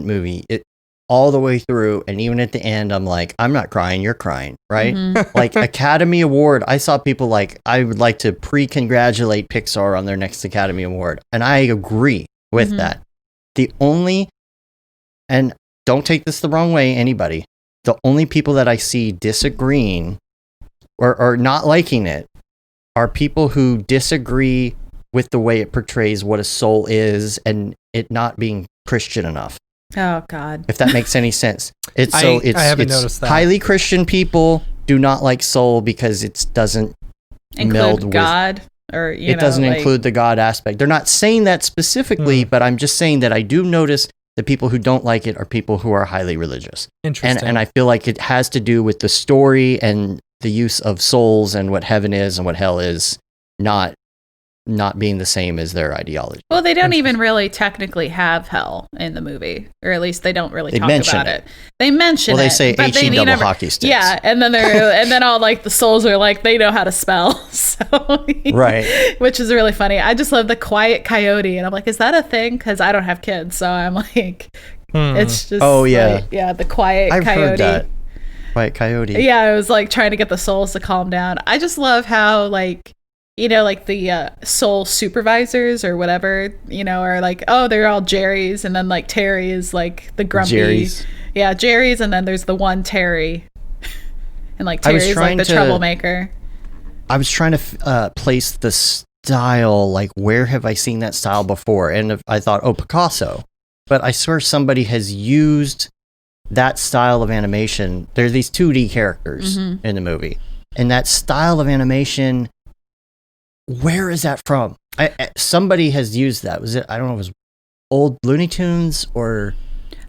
Speaker 1: movie. It all the way through, and even at the end, I'm like, I'm not crying, you're crying, right? Like Academy Award, I saw people like, I would like to pre-congratulate Pixar on their next Academy Award, and I agree with that. The only, and don't take this the wrong way, anybody, the only people that I see disagreeing or not liking it are people who disagree with the way it portrays what a soul is and it not being Christian enough.
Speaker 3: Oh God.
Speaker 1: If that makes any sense.
Speaker 2: I haven't noticed that.
Speaker 1: Highly Christian people do not like Soul because it doesn't meld
Speaker 3: Include God or
Speaker 1: it doesn't include the God aspect. They're not saying that specifically, but I'm just saying that I do notice the people who don't like it are people who are highly religious.
Speaker 2: Interesting.
Speaker 1: And I feel like it has to do with the story and the use of souls and what heaven is and what hell is not being the same as their ideology.
Speaker 3: Well, they don't even really technically have hell in the movie, or at least they don't really talk
Speaker 1: mention
Speaker 3: about
Speaker 1: it.
Speaker 3: it. They mention it.
Speaker 1: Well, they say
Speaker 3: but
Speaker 1: HE double
Speaker 3: never-
Speaker 1: hockey sticks.
Speaker 3: Yeah, and then all like the souls are like they know how to spell, so
Speaker 1: Right.
Speaker 3: which is really funny. I just love the quiet coyote, and I'm like, is that a thing? Because I don't have kids, so I'm like, it's just
Speaker 1: Oh, yeah.
Speaker 3: like, yeah, the quiet
Speaker 1: I've
Speaker 3: coyote.
Speaker 1: heard that. Quiet Coyote.
Speaker 3: Yeah, I was like trying to get the souls to calm down. I just love how like, you know, like the soul supervisors or whatever, you know, are like, oh, they're all Jerry's, and then like Terry is like the grumpy.
Speaker 1: Jerry's.
Speaker 3: Yeah, Jerry's, and then there's the one Terry, and like
Speaker 1: I was
Speaker 3: Terry's like
Speaker 1: trying
Speaker 3: the
Speaker 1: to-
Speaker 3: troublemaker.
Speaker 1: I was trying to place the style, like where have I seen that style before? And I thought, oh, Picasso. But I swear somebody has used that style of animation. There are these 2D characters in the movie. And that style of animation, where is that from? Somebody has used that. Was it, I don't know, it was old Looney Tunes or...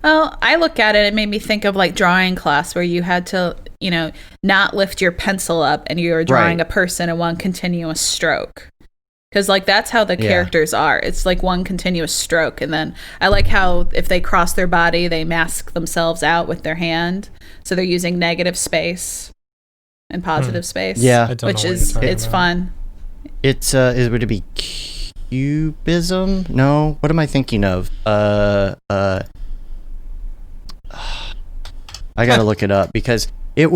Speaker 3: Well, I look at it, it made me think of like drawing class where you had to, you know, not lift your pencil up and you were drawing
Speaker 1: Right.
Speaker 3: a person in one continuous stroke. Because like that's how the characters are. It's like one continuous stroke. And then I like how if they cross their body, they mask themselves out with their hand. So they're using negative space and positive space.
Speaker 1: Yeah.
Speaker 2: I don't
Speaker 3: Which
Speaker 2: know what
Speaker 3: is,
Speaker 2: you're talking
Speaker 3: it's
Speaker 2: about.
Speaker 3: fun.
Speaker 1: It's would it be cubism? No, what am I thinking of? I gotta look it up because it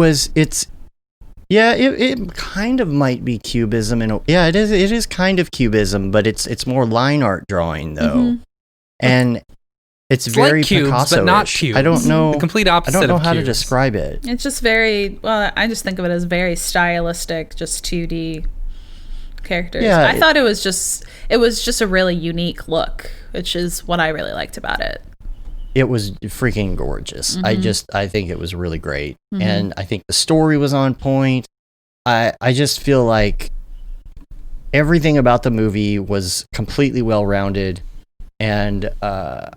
Speaker 1: kind of might be cubism it is kind of cubism, but it's more line art drawing though, and it's very
Speaker 2: like cubes,
Speaker 1: Picasso-ish.
Speaker 2: but not cubes.
Speaker 1: I don't know
Speaker 2: The complete
Speaker 1: I
Speaker 2: opposite
Speaker 1: don't know
Speaker 2: of
Speaker 1: how to
Speaker 2: cubes.
Speaker 1: describe it.
Speaker 3: It's just very, well, I just think of it as very stylistic, just 2D characters.
Speaker 1: Yeah,
Speaker 3: I thought it was just a really unique look, which is what I really liked about it.
Speaker 1: It was freaking gorgeous. I think it was really great. And I think the story was on point. I just feel like everything about the movie was completely well-rounded. And I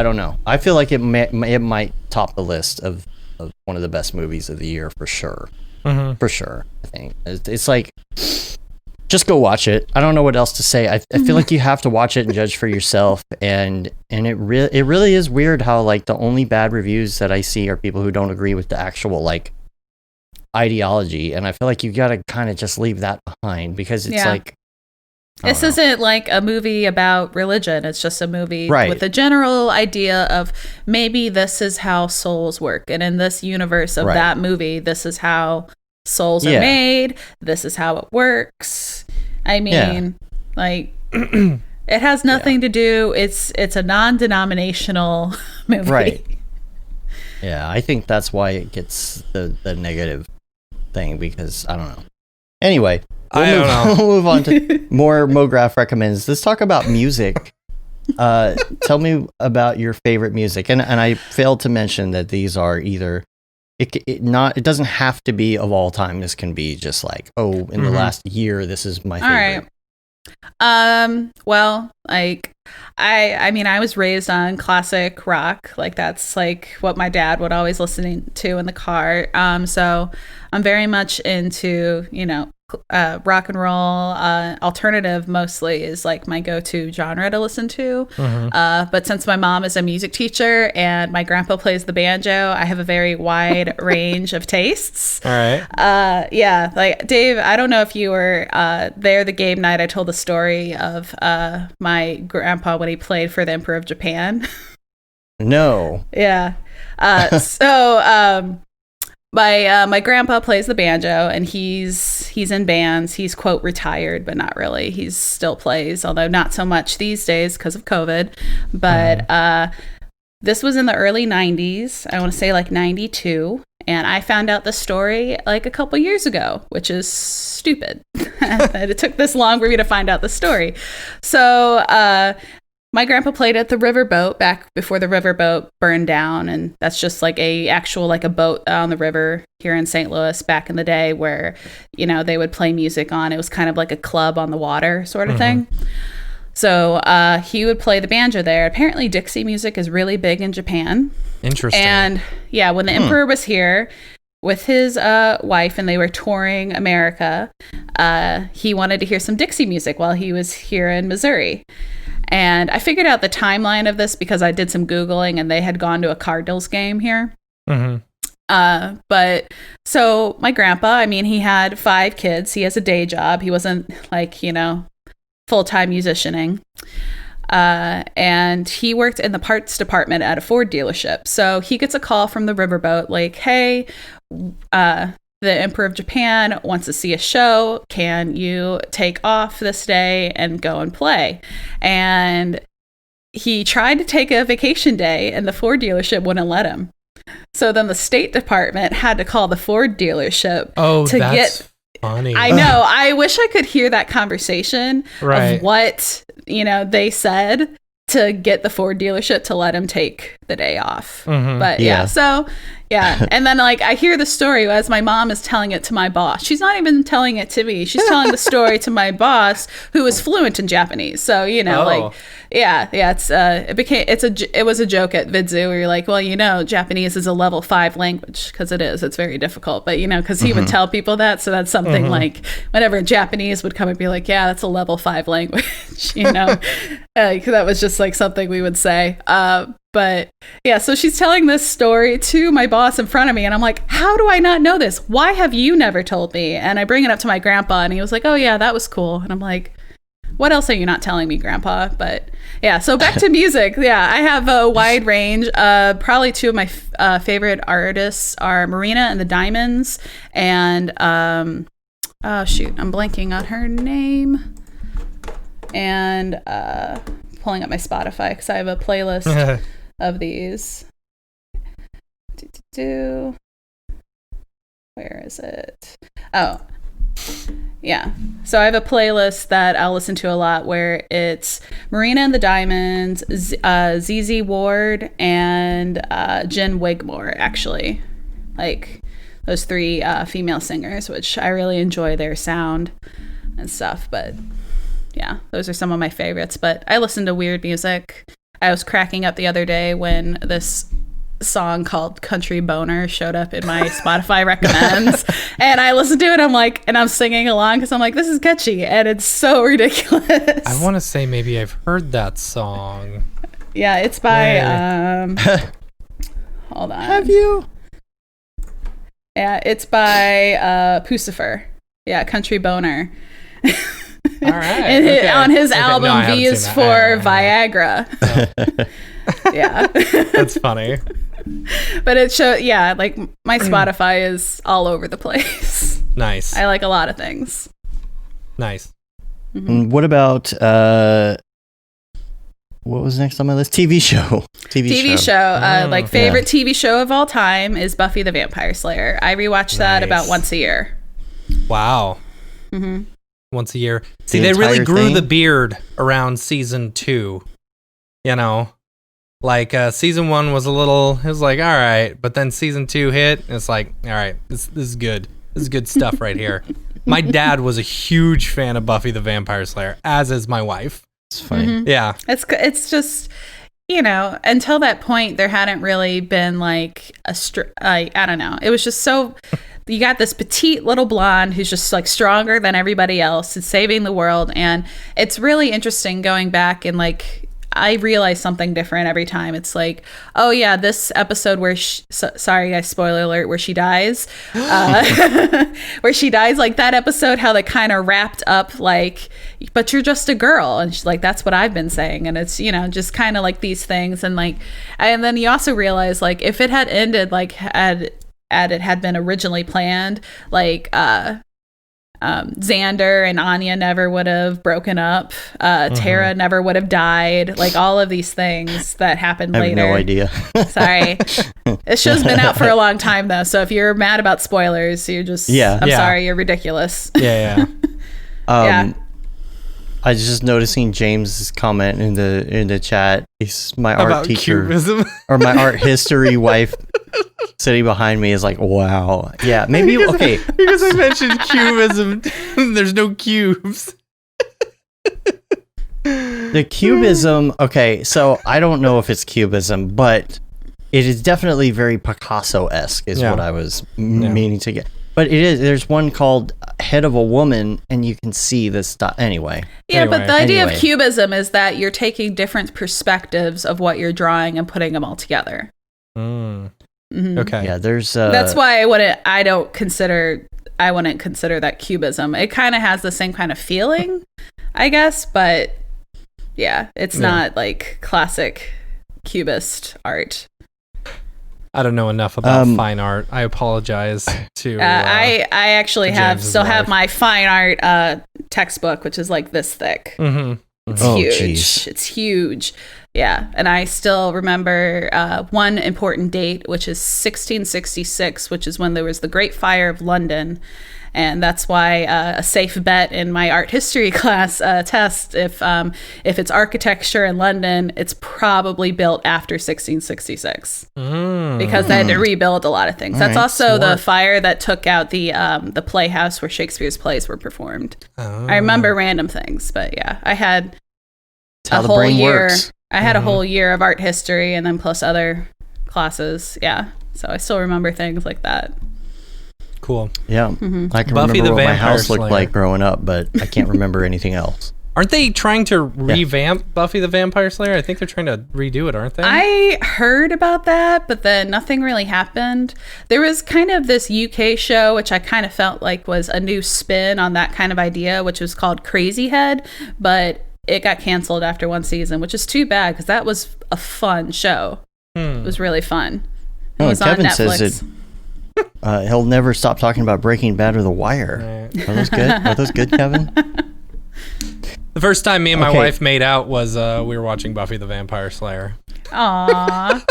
Speaker 1: don't know. I feel like it might top the list of one of the best movies of the year for sure. For sure, I think. It's like... Just go watch it. I don't know what else to say. I feel like you have to watch it and judge for yourself. And it really is weird how like the only bad reviews that I see are people who don't agree with the actual like ideology. And I feel like you got to kind of just leave that behind because it's like
Speaker 3: This isn't like a movie about religion. It's just a movie with a general idea of maybe this is how souls work. And in this universe of that movie, this is how souls are made. This is how it works. I mean, like, it has nothing to do. It's a non-denominational movie. Right.
Speaker 1: Yeah, I think that's why it gets the negative thing, because I don't know. Anyway, we'll move on to more Mograph recommends. Let's talk about music. Tell me about your favorite music. And I failed to mention that these are either it doesn't have to be of all time. This can be just like, in the last year, this is my favorite.
Speaker 3: All right. Well, like I mean, I was raised on classic rock. Like that's like what my dad would always listen to in the car. So I'm very much into, rock and roll. Alternative mostly is like my go-to genre to listen to. But since my mom is a music teacher and my grandpa plays the banjo, I have a very wide range of tastes.
Speaker 2: All right.
Speaker 3: Yeah, like Dave, I don't know if you were there the game night. I told the story of my grandpa when he played for the Emperor of Japan.
Speaker 1: No.
Speaker 3: Yeah. So my grandpa plays the banjo, and he's in bands. He's quote retired, but not really. He still plays, although not so much these days because of COVID. But this was in the early 90s. I want to say like 92. And I found out the story like a couple years ago, which is stupid that it took this long for me to find out the story. So my grandpa played at the riverboat back before the riverboat burned down. And that's just like a boat on the river here in St. Louis back in the day where, they would play music on. It was kind of like a club on the water sort of thing. So he would play the banjo there. Apparently Dixie music is really big in Japan.
Speaker 2: Interesting.
Speaker 3: And yeah, when the emperor was here with his wife and they were touring America, he wanted to hear some Dixie music while he was here in Missouri. And I figured out the timeline of this because I did some Googling, and they had gone to a Cardinals game here. But so my grandpa, I mean, he had 5 kids. He has a day job. He wasn't like, full-time musicianing. And he worked in the parts department at a Ford dealership. So he gets a call from the riverboat like, hey, the Emperor of Japan wants to see a show. Can you take off this day and go and play? And he tried to take a vacation day, and the Ford dealership wouldn't let him. So then the State Department had to call the Ford dealership to get...
Speaker 2: Funny.
Speaker 3: I know. I wish I could hear that conversation of what, they said to get the Ford dealership to let him take the day off. But so and then like I hear the story as my mom is telling it to my boss. She's not even telling it to me. She's telling the story to my boss, who is fluent in Japanese. So it was a joke at Vidzu where you're like, well, Japanese is a level 5 language, because it is. It's very difficult, but because he would tell people that, so that's something like whenever Japanese would come and be like, yeah, that's a level 5 language. That was just like something we would say. But yeah, so she's telling this story to my boss in front of me, and I'm like, how do I not know this? Why have you never told me? And I bring it up to my grandpa, and he was like, oh yeah, that was cool. And I'm like, what else are you not telling me, Grandpa? But yeah, so back to music. Yeah, I have a wide range. Probably 2 of my favorite artists are Marina and the Diamonds, and I'm blanking on her name. And pulling up my Spotify because I have a playlist of these. Where is it? Oh, yeah. So I have a playlist that I'll listen to a lot where it's Marina and the Diamonds, ZZ Ward, and Jen Wigmore, actually. Like those 3 female singers, which I really enjoy their sound and stuff. But yeah, those are some of my favorites. But I listen to weird music. I was cracking up the other day when this song called Country Boner showed up in my Spotify recommends, and I listened to it. And I'm singing along because I'm like, this is catchy, and it's so ridiculous.
Speaker 2: I want to say maybe I've heard that song.
Speaker 3: Yeah, it's by hold on.
Speaker 1: Have you?
Speaker 3: Yeah, it's by Pucifer. Yeah, Country Boner.
Speaker 2: right.
Speaker 3: And
Speaker 2: Okay.
Speaker 3: on his
Speaker 2: Okay,
Speaker 3: album,
Speaker 2: no, I haven't
Speaker 3: V
Speaker 2: seen
Speaker 3: is
Speaker 2: that.
Speaker 3: for Viagra. Yeah.
Speaker 2: That's funny.
Speaker 3: But it show like my Spotify is all over the place.
Speaker 2: Nice.
Speaker 3: I like a lot of things.
Speaker 2: Nice.
Speaker 1: And what about what was next on my list? TV show.
Speaker 3: TV show. Like favorite TV show of all time is Buffy the Vampire Slayer. I rewatch that about once a year.
Speaker 2: Wow.
Speaker 3: Mm-hmm.
Speaker 2: Once a year. See, they really grew the beard around season 2. You know, like season 1 was it was like, all right, but then season 2 hit, and it's like, all right, this is good. This is good stuff right here. My dad was a huge fan of Buffy the Vampire Slayer, as is my wife.
Speaker 1: It's funny.
Speaker 3: Mm-hmm.
Speaker 2: Yeah.
Speaker 3: It's just, until that point, there hadn't really been like I don't know. It was just so, you got this petite little blonde who's just like stronger than everybody else and saving the world. And it's really interesting going back and like, I realize something different every time. It's like, oh yeah, this episode where sorry guys, spoiler alert, where she dies, where she dies, like that episode, how they kind of wrapped up like, but you're just a girl, and she's like, that's what I've been saying, and it's just kind of like these things, and like, and then you also realize like if it had ended like it had been originally planned, like Xander and Anya never would have broken up. Tara never would have died. Like all of these things that happened later.
Speaker 1: I have no idea.
Speaker 3: Sorry. This show's been out for a long time though, so if you're mad about spoilers, you're just I'm sorry, you're ridiculous.
Speaker 2: Yeah.
Speaker 3: Yeah.
Speaker 1: I was just noticing James's comment in the chat. He's my art
Speaker 2: About
Speaker 1: teacher
Speaker 2: cubism.
Speaker 1: or my art history wife sitting behind me is like, wow. Yeah, maybe okay.
Speaker 2: Because I mentioned cubism. There's no cubes.
Speaker 1: The cubism, okay, so I don't know if it's cubism, but it is definitely very Picasso-esque is what I was meaning to get. But it is, there's one called Head of a Woman, and you can see this stuff. Anyway.
Speaker 3: Yeah, but the idea of cubism is that you're taking different perspectives of what you're drawing and putting them all together. Mm-hmm.
Speaker 2: Okay.
Speaker 1: Yeah, there's...
Speaker 3: That's why I wouldn't consider that cubism. It kind of has the same kind of feeling, I guess, but yeah, it's not like classic cubist art.
Speaker 2: I don't know enough about fine art. I apologize to.
Speaker 3: I actually have my fine art textbook, which is like this thick.
Speaker 2: Mm-hmm.
Speaker 3: It's huge. Geez. It's huge. Yeah, and I still remember one important date, which is 1666, which is when there was the Great Fire of London. And that's why a safe bet in my art history class test, if it's architecture in London, it's probably built after 1666 because they had to rebuild a lot of things. That's also the fire that took out the playhouse where Shakespeare's plays were performed. I remember random things, but yeah, I had a whole year. I had a whole year of art history and then plus other classes. Yeah, so I still remember things like that.
Speaker 2: Cool.
Speaker 1: Yeah.
Speaker 3: Mm-hmm.
Speaker 1: I can
Speaker 2: Buffy
Speaker 1: remember
Speaker 2: the
Speaker 1: what my
Speaker 2: Vampire
Speaker 1: house looked
Speaker 2: Slayer.
Speaker 1: like growing up, but I can't remember anything else.
Speaker 2: Aren't they trying to revamp Buffy the Vampire Slayer? I think they're trying to redo it, aren't they?
Speaker 3: I heard about that, but then nothing really happened. There was kind of this UK show, which I kind of felt like was a new spin on that kind of idea, which was called Crazy Head, but it got canceled after one season, which is too bad because that was a fun show. It was really fun. It was
Speaker 1: Kevin
Speaker 3: on Netflix.
Speaker 1: says he'll never stop talking about Breaking Bad or The Wire. Are those good? Are those good, Kevin?
Speaker 2: The first time me and my wife made out was we were watching Buffy the Vampire Slayer.
Speaker 3: Aww.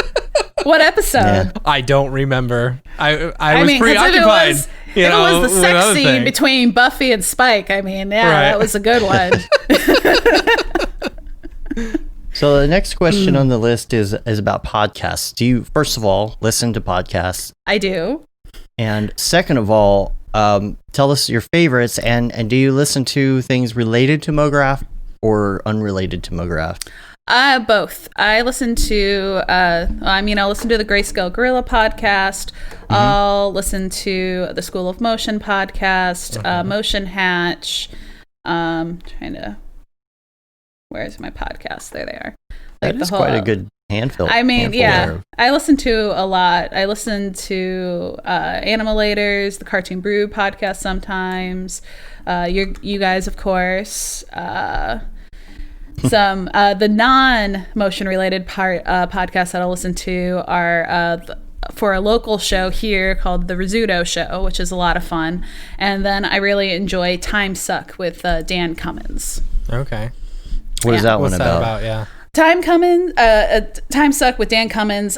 Speaker 3: What episode?
Speaker 1: Yeah.
Speaker 2: I don't remember. I was
Speaker 3: 'cause
Speaker 2: preoccupied.
Speaker 3: If it was the sex scene between Buffy and Spike, I mean, that was a good one.
Speaker 1: So the next question on the list is about podcasts. Do you, first of all, listen to podcasts?
Speaker 3: I do.
Speaker 1: And second of all, tell us your favorites, and do you listen to things related to Mograph or unrelated to Mograph?
Speaker 3: Both. I listen to, I'll listen to the Grayscale Gorilla podcast. I'll listen to the School of Motion podcast, Motion Hatch. Where's my podcast? There they are.
Speaker 1: That is quite a good handful.
Speaker 3: I mean,
Speaker 1: handful
Speaker 3: yeah,
Speaker 1: there.
Speaker 3: I listen to a lot. I listen to Animalators, the Cartoon Brew podcast sometimes. You guys, of course. Some the non-motion related podcasts that I'll listen to are for a local show here called The Rizzuto Show, which is a lot of fun. And then I really enjoy Time Suck with Dan Cummins.
Speaker 2: Okay.
Speaker 1: What is that one
Speaker 2: What's that about? Yeah.
Speaker 3: Time Suck with Dan Cummins.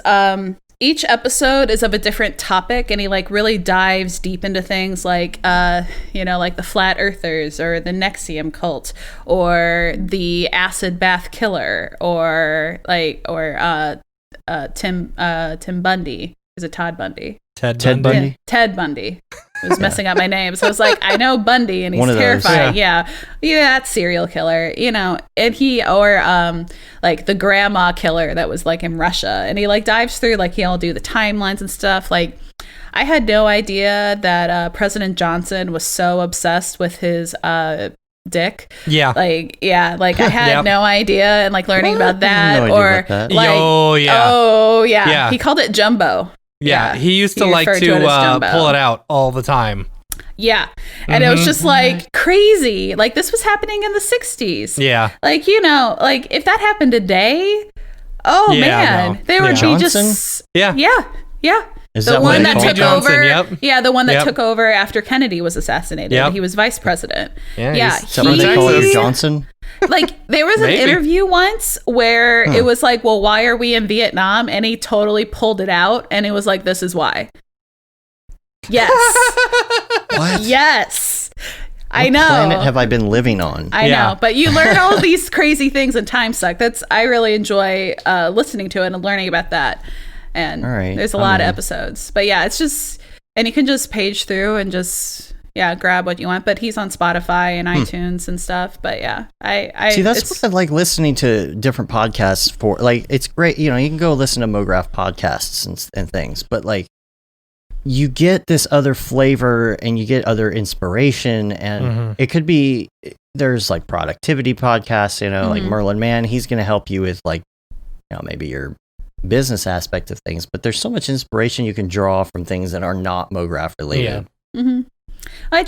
Speaker 3: Each episode is of a different topic, and he like really dives deep into things like like the flat earthers or the Nexium cult or the acid bath killer or Tim Bundy. Is it Todd Bundy?
Speaker 1: Ted Bundy?
Speaker 3: Yeah, Ted Bundy. I was messing up my name. So I was like, I know Bundy and he's
Speaker 1: One of those.
Speaker 3: terrifying. Yeah, that's serial killer, and he, or like the grandma killer that was like in Russia. And he like dives through, like he'll do the timelines and stuff. Like I had no idea that President Johnson was so obsessed with his dick.
Speaker 2: Yeah.
Speaker 3: I had no idea, and like learning about that,
Speaker 1: No idea
Speaker 3: or
Speaker 1: about that.
Speaker 3: like,
Speaker 2: Yeah.
Speaker 3: oh yeah.
Speaker 2: Yeah.
Speaker 3: He called it Jumbo.
Speaker 2: Yeah, he used to
Speaker 3: He
Speaker 2: like
Speaker 3: referred
Speaker 2: to
Speaker 3: it as Jumbo.
Speaker 2: pull it out all the time.
Speaker 3: Yeah. And it was just like crazy. Like this was happening in the 60s.
Speaker 2: Yeah.
Speaker 3: Like, like if that happened today,
Speaker 2: Yeah,
Speaker 3: man,
Speaker 2: no.
Speaker 3: they would be
Speaker 1: Johnson?
Speaker 3: just
Speaker 2: Yeah.
Speaker 3: Yeah.
Speaker 1: Is
Speaker 3: The
Speaker 1: that
Speaker 3: one
Speaker 1: what
Speaker 3: that
Speaker 1: they
Speaker 3: took
Speaker 1: call it?
Speaker 2: Johnson,
Speaker 3: over.
Speaker 2: yep.
Speaker 3: Yeah, the one that
Speaker 2: Yep.
Speaker 3: took over after Kennedy was assassinated.
Speaker 2: Yep.
Speaker 3: He was vice president.
Speaker 2: Yeah,
Speaker 3: Yeah.
Speaker 1: Is that what they call it, Johnson?
Speaker 3: Like there was an
Speaker 2: Maybe.
Speaker 3: interview once where it was like, well, why are we in Vietnam? And he totally pulled it out, and it was like, this is why. Yes.
Speaker 1: What?
Speaker 3: Yes. I
Speaker 1: What
Speaker 3: know.
Speaker 1: planet have I been living on?
Speaker 3: I
Speaker 2: Yeah.
Speaker 3: know, but you learn all these crazy things in Time Suck. I really enjoy listening to it and learning about that. And
Speaker 1: All right,
Speaker 3: there's a
Speaker 1: I'm
Speaker 3: lot of
Speaker 1: in.
Speaker 3: episodes. But yeah, it's just, and you can just page through and just grab what you want. But he's on Spotify and iTunes and stuff. But yeah, I
Speaker 1: See, that's
Speaker 3: it's-
Speaker 1: what I like listening to different podcasts for. Like, it's great. You can go listen to Mograph podcasts and things, but like, you get this other flavor and you get other inspiration, and it could be, there's like productivity podcasts, like Merlin Mann, he's going to help you with like, maybe your business aspect of things, but there's so much inspiration you can draw from things that are not Mograph related.
Speaker 2: Yeah.
Speaker 3: I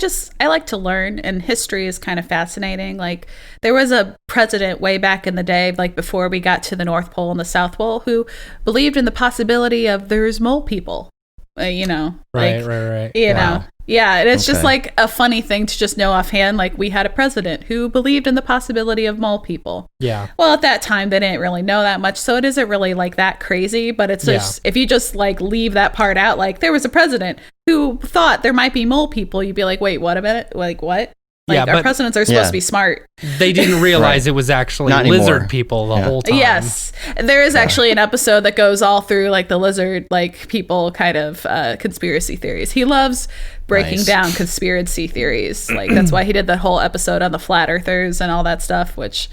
Speaker 3: like to learn, and history is kind of fascinating. Like there was a president way back in the day, like before we got to the North Pole and the South Pole, who believed in the possibility of there's mole people.
Speaker 2: Right.
Speaker 3: You
Speaker 2: Wow.
Speaker 3: know, yeah, and it's just
Speaker 1: Okay.
Speaker 3: like a funny thing to just know offhand. Like we had a president who believed in the possibility of mole people.
Speaker 2: Yeah.
Speaker 3: Well, at that time, they didn't really know that much, so it isn't really like that crazy. But it's just if you just like leave that part out, like there was a president who thought there might be mole people, you'd be like, wait, what a minute, like what? Like
Speaker 2: Yeah,
Speaker 3: our
Speaker 2: but-
Speaker 3: presidents are supposed
Speaker 1: Yeah.
Speaker 3: to be smart.
Speaker 2: They didn't realize it was actually
Speaker 1: Not anymore.
Speaker 2: lizard people the whole time.
Speaker 3: Yes, there is actually an episode that goes all through like the lizard, like people kind of conspiracy theories. He loves breaking
Speaker 1: Nice.
Speaker 3: down conspiracy theories. Like that's why he did that whole episode on the flat earthers and all that stuff, which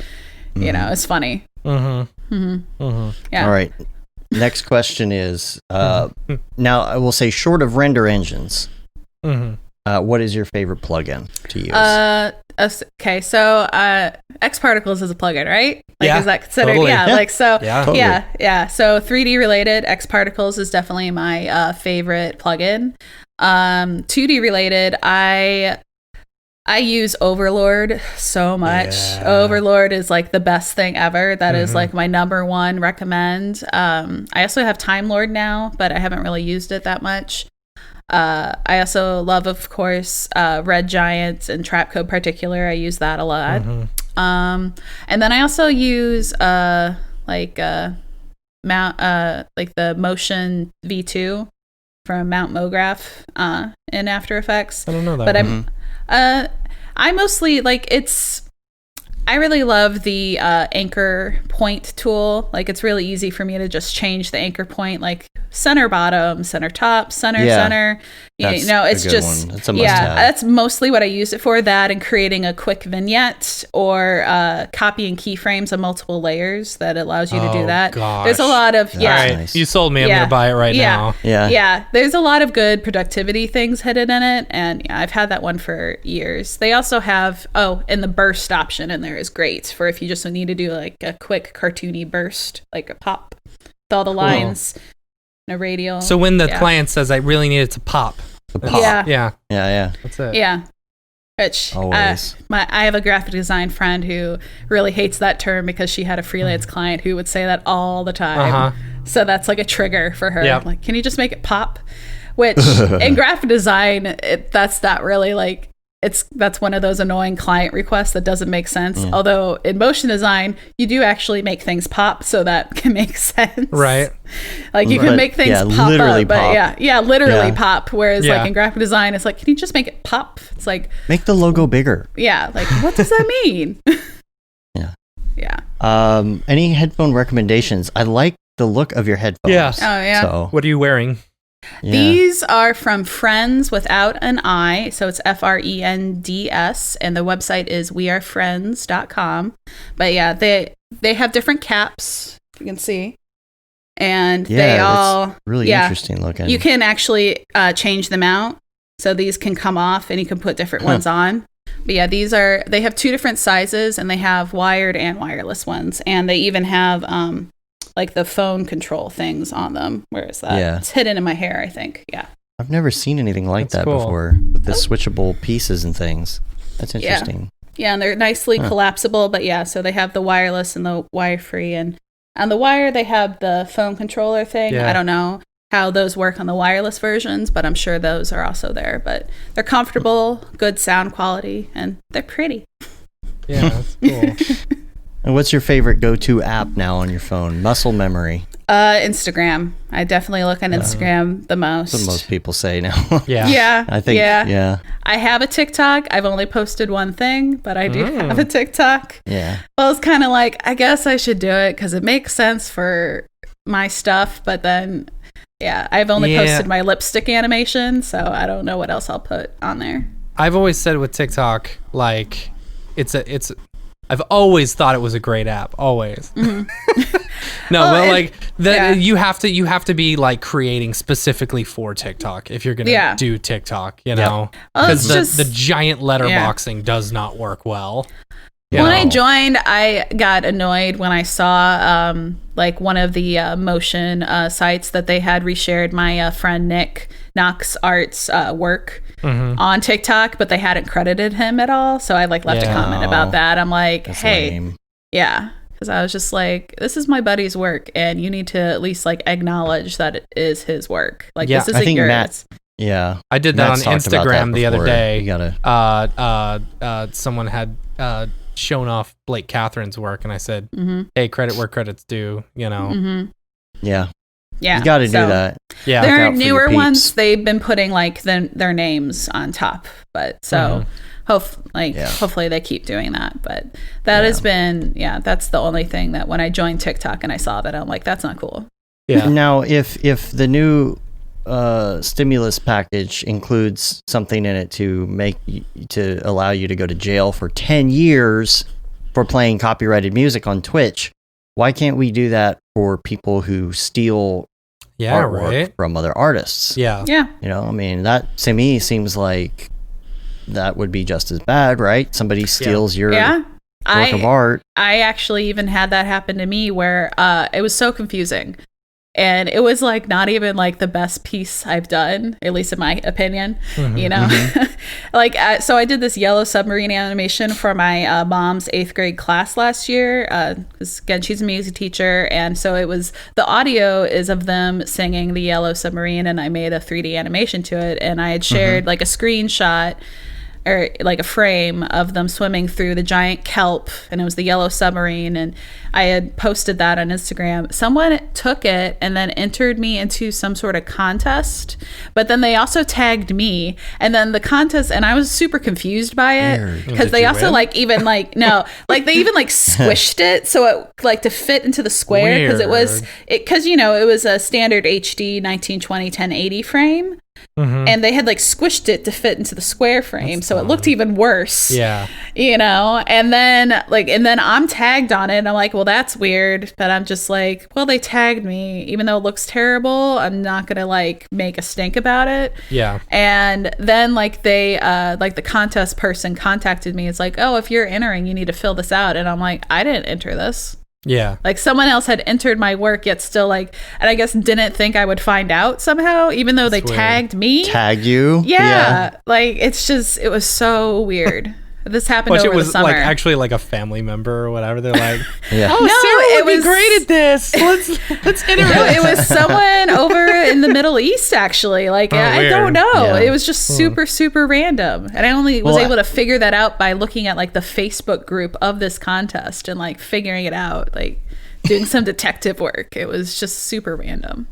Speaker 3: is funny. Yeah.
Speaker 1: All right. Next question is, now I will say, short of render engines, what is your favorite plugin to use?
Speaker 3: Okay, so X Particles is a plugin, right? Like,
Speaker 2: Yeah,
Speaker 3: is that considered?
Speaker 2: totally.
Speaker 3: Yeah,
Speaker 1: Yeah.
Speaker 3: like so.
Speaker 2: Yeah.
Speaker 1: Totally.
Speaker 3: Yeah. So 3D related, X Particles is definitely my favorite plugin. 2D related, I use Overlord so much.
Speaker 2: Yeah.
Speaker 3: Overlord is like the best thing ever. That is like my number one recommend. I also have Time Lord now, but I haven't really used it that much. I also love, of course, Red Giant and Trapcode Particular. I use that a lot. And then I also use Mount like the Motion V2 from Mount Mograph in After Effects.
Speaker 2: I don't know that.
Speaker 3: But I mostly like I really love the anchor point tool. Like it's really easy for me to just change the anchor point, like center bottom, center top, center.
Speaker 1: That's
Speaker 3: It's
Speaker 1: a good
Speaker 3: just
Speaker 1: one. That's a must-have.
Speaker 3: that's mostly what I use it for. That and creating a quick vignette or copying keyframes on multiple layers that allows you to do
Speaker 2: Oh,
Speaker 3: that.
Speaker 2: gosh.
Speaker 3: There's a lot of
Speaker 2: All right,
Speaker 1: nice.
Speaker 2: you sold me. I'm
Speaker 3: Yeah.
Speaker 2: gonna buy it right now.
Speaker 1: Yeah.
Speaker 3: There's a lot of good productivity things hidden in it, and I've had that one for years. They also have and the burst option in there is great for if you just need to do like a quick cartoony burst, like a pop. all the lines in a radial.
Speaker 2: So when the client says, I really need it to pop.
Speaker 3: Yeah.
Speaker 1: Yeah.
Speaker 2: That's it.
Speaker 3: Yeah. Which
Speaker 1: Always.
Speaker 3: I have a graphic design friend who really hates that term because she had a freelance client who would say that all the time. So that's like a trigger for her.
Speaker 2: Yep.
Speaker 3: Like, can you just make it pop? Which in graphic design, that's not really like, that's one of those annoying client requests that doesn't make sense. Although in motion design, you do actually make things pop, so that can make sense.
Speaker 2: Right.
Speaker 3: Like you can make things pop
Speaker 1: literally
Speaker 3: up, but literally pop. Whereas
Speaker 2: Yeah.
Speaker 3: like in graphic design, it's like, can you just make it pop? It's like,
Speaker 1: Make the logo bigger.
Speaker 3: yeah, like what does that mean?
Speaker 1: Yeah.
Speaker 3: Yeah.
Speaker 1: Any headphone recommendations? I like the look of your headphones.
Speaker 2: Yeah.
Speaker 3: Oh yeah.
Speaker 1: So,
Speaker 2: What are you wearing?
Speaker 1: yeah.
Speaker 3: These are from Friends without an I, so it's FRENDS, and the website is wearefriends.com. But yeah, they have different caps, you can see, and they all
Speaker 1: really interesting looking.
Speaker 3: You can actually change them out, so these can come off, and you can put different ones on. But yeah, they have 2 different sizes, and they have wired and wireless ones, and they even have like the phone control things on them. Where is that?
Speaker 1: Yeah.
Speaker 3: It's hidden in my hair, I think. Yeah.
Speaker 1: I've never seen anything like
Speaker 2: That's
Speaker 1: that
Speaker 2: cool.
Speaker 1: before with the switchable pieces and things. That's interesting.
Speaker 3: Yeah, and they're nicely collapsible, but yeah, so they have the wireless and the wire-free, and on the wire they have the phone controller thing.
Speaker 2: Yeah.
Speaker 3: I don't know how those work on the wireless versions, but I'm sure those are also there. But they're comfortable, good sound quality, and they're pretty.
Speaker 2: Yeah, that's cool.
Speaker 1: And what's your favorite go-to app now on your phone? Muscle memory.
Speaker 3: Instagram. I definitely look on Instagram the most.
Speaker 1: That's what most people say now.
Speaker 2: Yeah.
Speaker 3: Yeah.
Speaker 1: I think. Yeah.
Speaker 3: I have a TikTok. I've only posted one thing, but I do have a TikTok.
Speaker 1: Yeah.
Speaker 3: Well, it's kind of like, I guess I should do it because it makes sense for my stuff. But then, yeah, I've only posted my lipstick animation, so I don't know what else I'll put on there.
Speaker 2: I've always said with TikTok, like, I've always thought it was a great app. Always. No,
Speaker 3: Well,
Speaker 2: but like that,
Speaker 3: yeah.
Speaker 2: you have to be like creating specifically for TikTok if you're gonna do TikTok. You know,
Speaker 3: Well, it's
Speaker 2: because
Speaker 3: just
Speaker 2: the giant letterboxing does not work well. You
Speaker 3: When
Speaker 2: know?
Speaker 3: I joined, I got annoyed when I saw like one of the motion sites that they had reshared my friend Nick Knox Art's work on TikTok, but they hadn't credited him at all. So I like left a comment about that. I'm like,
Speaker 1: That's
Speaker 3: hey,
Speaker 1: lame.
Speaker 3: yeah. Because I was just like, this is my buddy's work, and you need to at least like acknowledge that it is his work. Like,
Speaker 2: Yeah,
Speaker 3: this isn't
Speaker 1: I think
Speaker 3: yours.
Speaker 1: Matt. Yeah.
Speaker 2: I did that
Speaker 1: Matt's
Speaker 2: on
Speaker 1: talked about
Speaker 2: Instagram
Speaker 1: that
Speaker 2: the other
Speaker 1: before.
Speaker 2: day.
Speaker 1: You gotta.
Speaker 2: Someone had shown off Blake Catherine's work, and I said, "Hey, credit where credit's due." You know.
Speaker 1: Yeah.
Speaker 3: Yeah,
Speaker 1: You got to
Speaker 3: so
Speaker 1: do that.
Speaker 2: Yeah.
Speaker 1: Look
Speaker 3: Their
Speaker 1: out for your
Speaker 3: newer
Speaker 1: peeps.
Speaker 3: ones, they've been putting like their names on top, but so hopefully they keep doing that. But that has been that's the only thing that when I joined TikTok and I saw that, I'm like, that's not cool.
Speaker 2: Yeah.
Speaker 1: Now, if the new stimulus package includes something in it to allow you to go to jail for 10 years for playing copyrighted music on Twitch, why can't we do that for people who steal
Speaker 2: Yeah.
Speaker 1: artwork
Speaker 2: Right.
Speaker 1: from other artists?
Speaker 2: Yeah.
Speaker 3: Yeah,
Speaker 1: You know, I mean, that to me seems like that would be just as bad, right? Somebody steals your
Speaker 3: yeah.
Speaker 1: work of art.
Speaker 3: I actually even had that happen to me where it was so confusing. And it was like not even like the best piece I've done, at least in my opinion, you know? Like, so I did this yellow submarine animation for my mom's 8th grade class last year. 'Cause again, she's a music teacher. And so it was, the audio is of them singing the yellow submarine, and I made a 3D animation to it. And I had shared like a screenshot or like a frame of them swimming through the giant kelp, and it was the yellow submarine, and I had posted that on Instagram. Someone took it and then entered me into some sort of contest, but then they also tagged me, and then the contest, and I was super confused by it
Speaker 1: Weird.
Speaker 3: because
Speaker 2: Did
Speaker 3: they
Speaker 2: you
Speaker 3: also
Speaker 2: win?
Speaker 3: like even like no like they even like squished it so it like to fit into the square because it was because you know it was a standard HD 1920 1080 frame. And they had like squished it to fit into the square frame, so it looked even worse.
Speaker 2: Yeah.
Speaker 3: You know, and then I'm tagged on it, and I'm like, well, that's weird. But I'm just like, well, they tagged me, even though it looks terrible. I'm not gonna like make a stink about it.
Speaker 2: Yeah.
Speaker 3: And then like they like the contest person contacted me. It's like, oh, if you're entering, you need to fill this out. And I'm like, I didn't enter this.
Speaker 2: Yeah.
Speaker 3: Like someone else had entered my work, yet still like, and I guess didn't think I would find out somehow, even though they
Speaker 2: That's weird.
Speaker 3: tagged me.
Speaker 1: Tag you?
Speaker 3: Yeah. Like it's just, it was so weird. This happened
Speaker 2: Which
Speaker 3: over
Speaker 2: it was
Speaker 3: the summer.
Speaker 2: like actually like a family member or whatever. They're like,
Speaker 1: Yeah.
Speaker 2: oh,
Speaker 3: No,
Speaker 2: Sarah
Speaker 3: it
Speaker 2: would be
Speaker 3: was-
Speaker 2: great at this. Let's enter
Speaker 3: No,
Speaker 2: it.
Speaker 3: it was someone over in the Middle East, actually. Like, I
Speaker 2: weird.
Speaker 3: don't know.
Speaker 1: Yeah.
Speaker 3: It was just super, super random. And I only was
Speaker 1: Well,
Speaker 3: able to figure that out by looking at, like, the Facebook group of this contest and, like, figuring it out. Like, doing some detective work. It was just super random.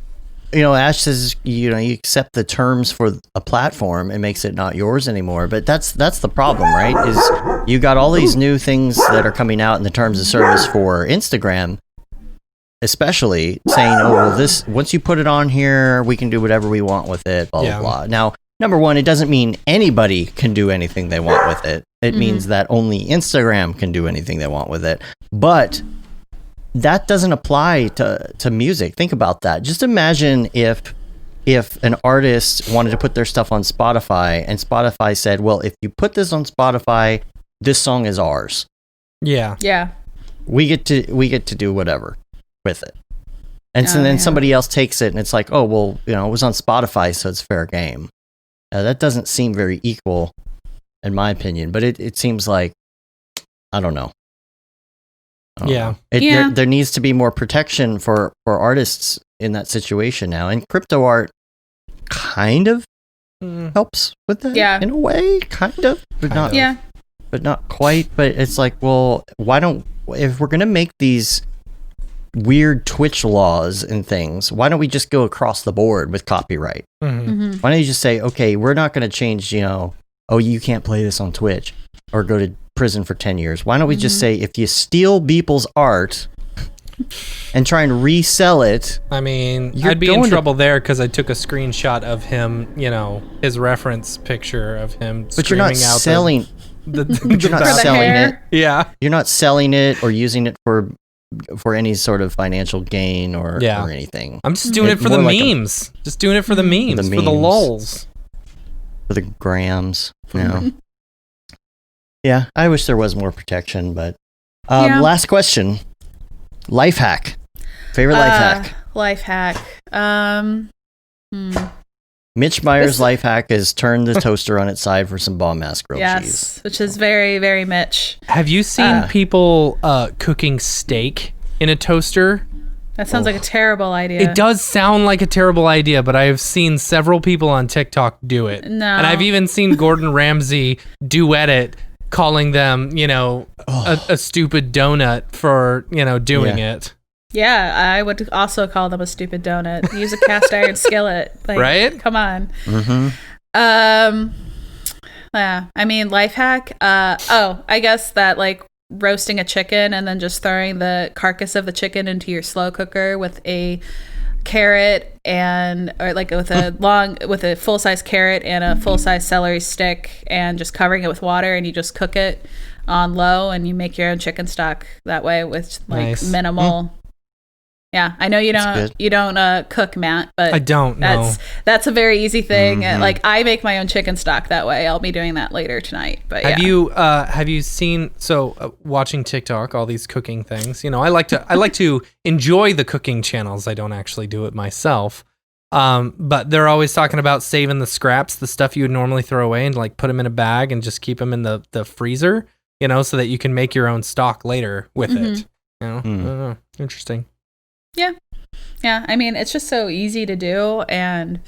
Speaker 1: You know, Ash says, you know, you accept the terms for a platform, it makes it not yours anymore. But that's the problem, right? Is you got all these new things that are coming out in the terms of service for Instagram, especially saying, oh, well, this, once you put it on here, we can do whatever we want with it, blah,
Speaker 2: Yeah.
Speaker 1: blah, blah. Now, number one, it doesn't mean anybody can do anything they want with it. It means that only Instagram can do anything they want with it. But that doesn't apply to music. Think about that. Just imagine if an artist wanted to put their stuff on Spotify and Spotify said, well, if you put this on Spotify, this song is ours.
Speaker 2: Yeah.
Speaker 3: Yeah.
Speaker 1: We get to do whatever with it. And so
Speaker 3: Oh,
Speaker 1: then
Speaker 3: yeah.
Speaker 1: somebody else takes it and it's like, oh, well, you know, it was on Spotify, so it's fair game. That doesn't seem very equal in my opinion, but it seems like, I don't know.
Speaker 2: Yeah.
Speaker 3: Yeah.
Speaker 1: There needs to be more protection for artists in that situation now. And crypto art kind of helps with that
Speaker 3: Yeah.
Speaker 1: in a way, kind of, but
Speaker 2: Kind
Speaker 1: not,
Speaker 2: of.
Speaker 3: Yeah.
Speaker 1: but not quite. But it's like, well, why don't, if we're going to make these weird Twitch laws and things, why don't we just go across the board with copyright?
Speaker 2: Mhm.
Speaker 1: Why don't you just say, okay, we're not going to change, you know, oh, you can't play this on Twitch or go to prison for 10 years. Why don't we just say, if you steal people's art and try and resell it,
Speaker 2: I mean,
Speaker 1: You're
Speaker 2: I'd be in
Speaker 1: going to-
Speaker 2: trouble there because I took a screenshot of him, you know, his reference picture of him.
Speaker 1: but you're not
Speaker 2: screaming out
Speaker 1: selling,
Speaker 2: The,
Speaker 1: but you're not
Speaker 3: For the
Speaker 1: selling it.
Speaker 3: hair.
Speaker 2: Yeah.
Speaker 1: You're not selling it or using it for any sort of financial gain or anything.
Speaker 2: I'm just doing
Speaker 1: It's
Speaker 2: it for the
Speaker 1: more like a-
Speaker 2: memes. Just doing it for the memes, for the
Speaker 1: memes.
Speaker 2: lulls.
Speaker 1: For the grams. No. Yeah, I wish there was more protection, but
Speaker 3: Yeah.
Speaker 1: last question. Life hack. Favorite life hack.
Speaker 3: Life hack.
Speaker 1: Mitch Meyer's
Speaker 3: this-
Speaker 1: life hack is turn the toaster on its side for some bomb ass grilled cheese.
Speaker 3: Yes, which is very, very Mitch.
Speaker 2: Have you seen people cooking steak in a toaster?
Speaker 3: That sounds like a terrible idea.
Speaker 2: It does sound like a terrible idea, but I have seen several people on TikTok do it.
Speaker 3: No.
Speaker 2: And I've even seen Gordon Ramsay duet it, calling them, you know, a stupid donut for, you know, doing it.
Speaker 3: Yeah, I would also call them a stupid donut. Use a cast iron skillet. Like,
Speaker 2: Right?
Speaker 3: Come on.
Speaker 1: Mm-hmm.
Speaker 3: Yeah. I mean, life hack. I guess that like roasting a chicken and then just throwing the carcass of the chicken into your slow cooker with a carrot or like with a full size carrot and a full size celery stick and just covering it with water and you just cook it on low and you make your own chicken stock that way with like
Speaker 2: Nice.
Speaker 3: minimal. Yeah, I know you
Speaker 1: That's
Speaker 3: don't cook, Matt, but
Speaker 2: I don't know.
Speaker 3: that's a very easy thing. Like I make my own chicken stock that way. I'll be doing that later tonight. But
Speaker 2: Have you seen watching TikTok, all these cooking things? You know, I like to enjoy the cooking channels. I don't actually do it myself. But they're always talking about saving the scraps, the stuff you would normally throw away, and like put them in a bag and just keep them in the freezer, you know, so that you can make your own stock later with it. You know, I don't know. Interesting.
Speaker 3: Yeah, I mean, it's just so easy to do, and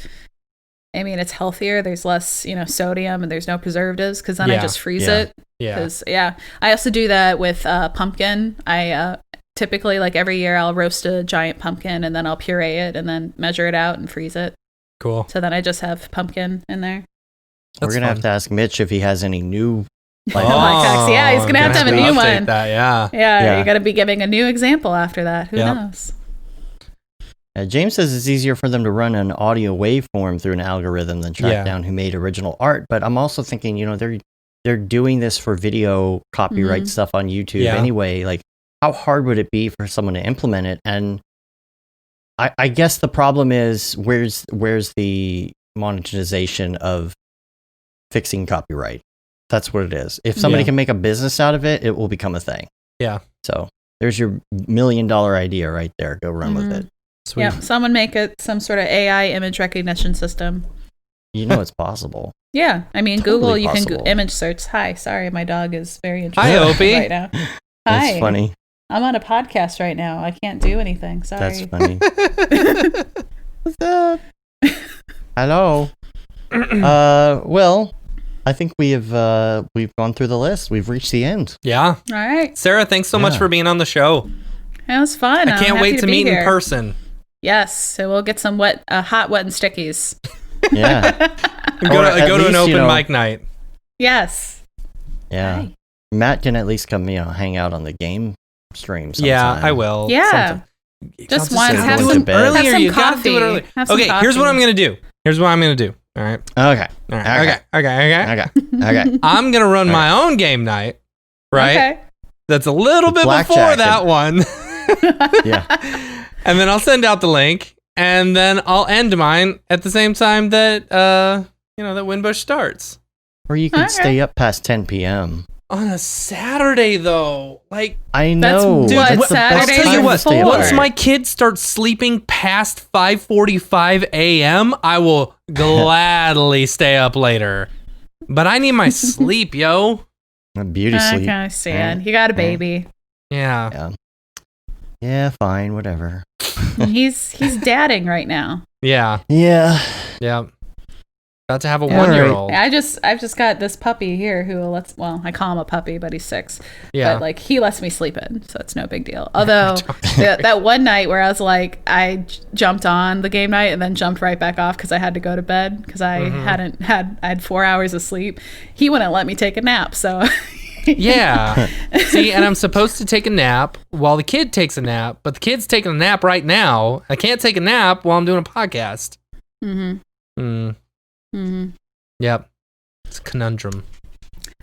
Speaker 3: I mean, it's healthier. There's less, sodium, and there's no preservatives because then I
Speaker 2: Yeah,
Speaker 3: just freeze
Speaker 1: yeah.
Speaker 3: it.
Speaker 2: Yeah.
Speaker 3: Because I also do that with pumpkin. I typically like every year I'll roast a giant pumpkin and then I'll puree it and then measure it out and freeze it.
Speaker 2: Cool.
Speaker 3: So then I just have pumpkin in there.
Speaker 1: We're
Speaker 2: That's
Speaker 1: gonna have
Speaker 2: fun.
Speaker 1: to ask Mitch if he has any new.
Speaker 3: Life hacks. Yeah, he's gonna have to have a new
Speaker 2: update
Speaker 3: one.
Speaker 2: That, yeah.
Speaker 3: Yeah, you got to be giving a new example after that. Who
Speaker 2: Yep.
Speaker 3: knows?
Speaker 1: James says it's easier for them to run an audio waveform through an algorithm than track
Speaker 2: Yeah.
Speaker 1: down who made original art. But I'm also thinking, they're doing this for video copyright stuff on YouTube
Speaker 2: Yeah.
Speaker 1: anyway. Like, how hard would it be for someone to implement it? And I guess the problem is where's the monetization of fixing copyright? That's what it is. If somebody
Speaker 2: Yeah.
Speaker 1: can make a business out of it, it will become a thing.
Speaker 2: Yeah.
Speaker 1: So There's your $1 million idea right there. Go run with it.
Speaker 2: Sweet.
Speaker 3: Yeah, someone make it some sort of AI image recognition system.
Speaker 1: You know it's possible.
Speaker 3: Yeah, I mean,
Speaker 1: Totally
Speaker 3: Google, you
Speaker 1: possible.
Speaker 3: can image search. Hi, sorry, my dog is very interested
Speaker 2: Hi, Opie.
Speaker 3: right now.
Speaker 1: That's
Speaker 3: Hi,
Speaker 1: funny.
Speaker 3: I'm on a podcast right now. I can't do anything. Sorry.
Speaker 1: That's funny. What's up? Hello. Well, I think we've gone through the list. We've reached the end.
Speaker 2: Yeah.
Speaker 3: All right,
Speaker 2: Sarah, thanks so much
Speaker 1: Yeah.
Speaker 2: for being on the show.
Speaker 3: that was fun.
Speaker 2: I can't wait to meet in person.
Speaker 3: Yes, so we'll get some hot, wet, and stickies.
Speaker 1: Yeah.
Speaker 2: Go
Speaker 1: Or
Speaker 2: to,
Speaker 1: at
Speaker 2: go to an
Speaker 1: least,
Speaker 2: open
Speaker 1: you know-
Speaker 2: mic night.
Speaker 3: Yes.
Speaker 1: Yeah.
Speaker 3: Hi.
Speaker 1: Matt can at least come, hang out on the game stream sometime.
Speaker 2: Yeah, I will.
Speaker 3: Yeah.
Speaker 2: Sometime.
Speaker 3: Just
Speaker 2: I'll
Speaker 3: once.
Speaker 1: go
Speaker 3: Have
Speaker 1: to
Speaker 3: some,
Speaker 1: bed.
Speaker 2: earlier.
Speaker 3: have some
Speaker 2: You gotta
Speaker 3: coffee.
Speaker 2: do it early.
Speaker 3: Have some
Speaker 2: Okay, here's what
Speaker 3: coffee.
Speaker 2: I'm gonna do. All right.
Speaker 1: Okay.
Speaker 2: All right.
Speaker 1: Okay.
Speaker 2: Okay.
Speaker 1: Okay.
Speaker 2: I'm gonna run my own game night. Right.
Speaker 3: Okay.
Speaker 2: That's a little bit
Speaker 1: Blackjack
Speaker 2: before
Speaker 1: and-
Speaker 2: that one.
Speaker 1: Yeah.
Speaker 2: And then I'll send out the link, and then I'll end mine at the same time that that Windbush starts.
Speaker 1: Or you could
Speaker 3: Okay.
Speaker 1: stay up past 10 p.m.
Speaker 2: On a Saturday though. Like
Speaker 1: I
Speaker 3: That's
Speaker 1: know.
Speaker 3: what
Speaker 1: That's the best
Speaker 3: Saturdays
Speaker 1: time
Speaker 2: I'll tell you
Speaker 1: to
Speaker 2: what,
Speaker 1: stay up
Speaker 2: once
Speaker 1: late.
Speaker 2: my kids start sleeping past 5:45 a.m., I will gladly stay up later. But I need my sleep, yo.
Speaker 1: A beauty
Speaker 3: I
Speaker 1: sleep.
Speaker 3: can understand. You got a baby.
Speaker 2: Yeah.
Speaker 1: Yeah, fine, whatever.
Speaker 3: he's dadding right now.
Speaker 2: Yeah.
Speaker 1: Yeah.
Speaker 2: Yeah. About to have a
Speaker 1: Yeah,
Speaker 2: 1-year-old.
Speaker 3: I've just got this puppy here who I call him a puppy, but he's 6.
Speaker 2: Yeah.
Speaker 3: But like he lets me sleep in, so it's no big deal. Although that one night where I was like, I jumped on the game night and then jumped right back off because I had to go to bed because I had 4 hours of sleep. He wouldn't let me take a nap, so
Speaker 2: Yeah. See, and I'm supposed to take a nap while the kid takes a nap, but the kid's taking a nap right now. I can't take a nap while I'm doing a podcast. Yep. It's a conundrum.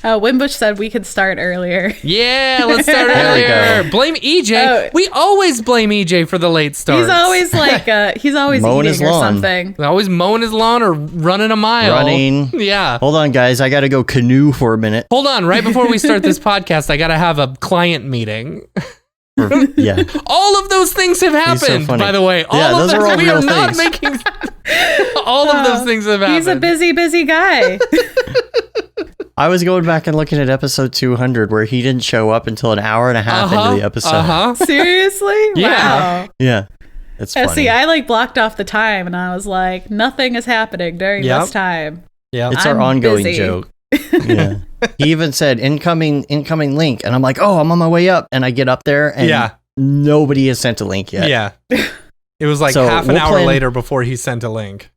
Speaker 3: Oh, Wimbush said we could start earlier.
Speaker 2: Yeah, let's start
Speaker 1: There we
Speaker 2: earlier.
Speaker 1: go.
Speaker 2: Blame EJ.
Speaker 3: Oh.
Speaker 2: We always blame EJ for the late start.
Speaker 3: He's always like he's always
Speaker 1: Mowing
Speaker 3: eating
Speaker 1: his
Speaker 3: or
Speaker 1: lawn.
Speaker 3: something.
Speaker 2: always mowing his lawn or running a mile.
Speaker 1: Running.
Speaker 2: Yeah.
Speaker 1: Hold on, guys. I got to go canoe for a minute.
Speaker 2: Hold on. Right before we start this podcast, I got to have a client meeting.
Speaker 1: Yeah.
Speaker 2: All of those things have
Speaker 1: so
Speaker 2: happened,
Speaker 1: funny.
Speaker 2: by the way. All
Speaker 1: Yeah,
Speaker 2: of
Speaker 1: those
Speaker 2: them.
Speaker 1: are all
Speaker 2: We are
Speaker 1: real
Speaker 2: not
Speaker 1: things.
Speaker 2: making. All of those things have happened.
Speaker 3: He's a busy guy.
Speaker 1: I was going back and looking at episode 200 where he didn't show up until an hour and a half into the episode.
Speaker 3: Seriously?
Speaker 2: Yeah.
Speaker 3: Wow.
Speaker 1: Yeah. It's funny.
Speaker 3: See, I like blocked off the time and I was like, nothing is happening during
Speaker 2: Yep.
Speaker 3: this time.
Speaker 2: Yeah.
Speaker 1: It's
Speaker 3: I'm
Speaker 1: our ongoing
Speaker 3: busy.
Speaker 1: joke. Yeah. He even said incoming link, and I'm like, oh, I'm on my way up, and I get up there, and
Speaker 2: Yeah.
Speaker 1: nobody has sent a link yet.
Speaker 2: Yeah. It was like
Speaker 1: So
Speaker 2: half an
Speaker 1: we'll
Speaker 2: hour
Speaker 1: plan-
Speaker 2: later before he sent a link.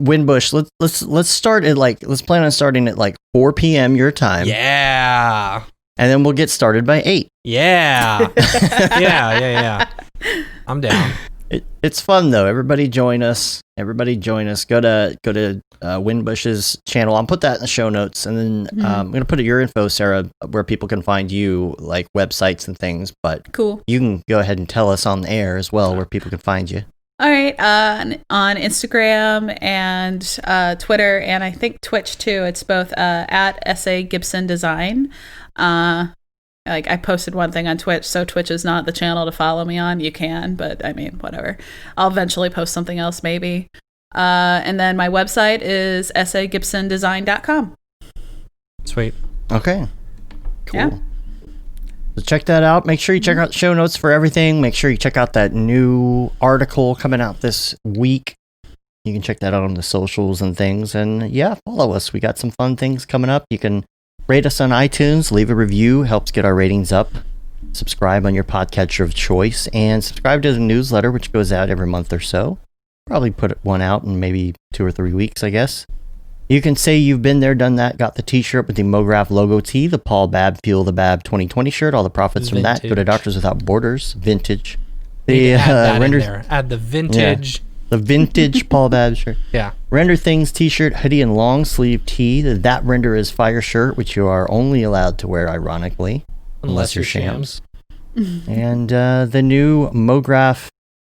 Speaker 1: Windbush, let's start at let's plan on starting at 4 p.m. your time,
Speaker 2: Yeah.
Speaker 1: and then we'll get started by 8.
Speaker 2: Yeah. Yeah. I'm down.
Speaker 1: It's fun though. Everybody join us. Go to Windbush's channel. I'll put that in the show notes, and then I'm gonna put your info, Sarah, where people can find you, like websites and things. But
Speaker 3: Cool.
Speaker 1: you can go ahead and tell us on the air as well where people can find you.
Speaker 3: All right. On Instagram and Twitter, and I think Twitch too. It's both at SA Gibson Design. Like I posted one thing on Twitch, so Twitch is not the channel to follow me on. You can, but I mean, whatever. I'll eventually post something else maybe. And then my website is sagibsondesign.com.
Speaker 2: Sweet.
Speaker 1: Okay. Cool.
Speaker 3: Yeah.
Speaker 1: So check that out. Make sure you check out the show notes for everything. Make sure you check out that new article coming out this week. You can check that out on the socials and things. And yeah, follow us. We got some fun things coming up. You can rate us on iTunes, leave a review, helps get our ratings up. Subscribe on your podcatcher of choice, and subscribe to the newsletter, which goes out every month or so. Probably put one out in maybe 2 or 3 weeks, I guess. You can say you've been there, done that, got the t-shirt with the Mograph logo tee, the Paul Babb Feel the Bab 2020 shirt. All the profits from that go to
Speaker 2: Vintage.
Speaker 1: Doctors Without Borders. Vintage.
Speaker 2: Need to add that in
Speaker 1: renders,
Speaker 2: there. Add the vintage.
Speaker 1: the vintage Paul Babb shirt.
Speaker 2: Yeah.
Speaker 1: Render Things t-shirt, hoodie, and long sleeve tee. That Render is Fire shirt, which you are only allowed to wear, ironically, unless you're Shams. And the new Mograph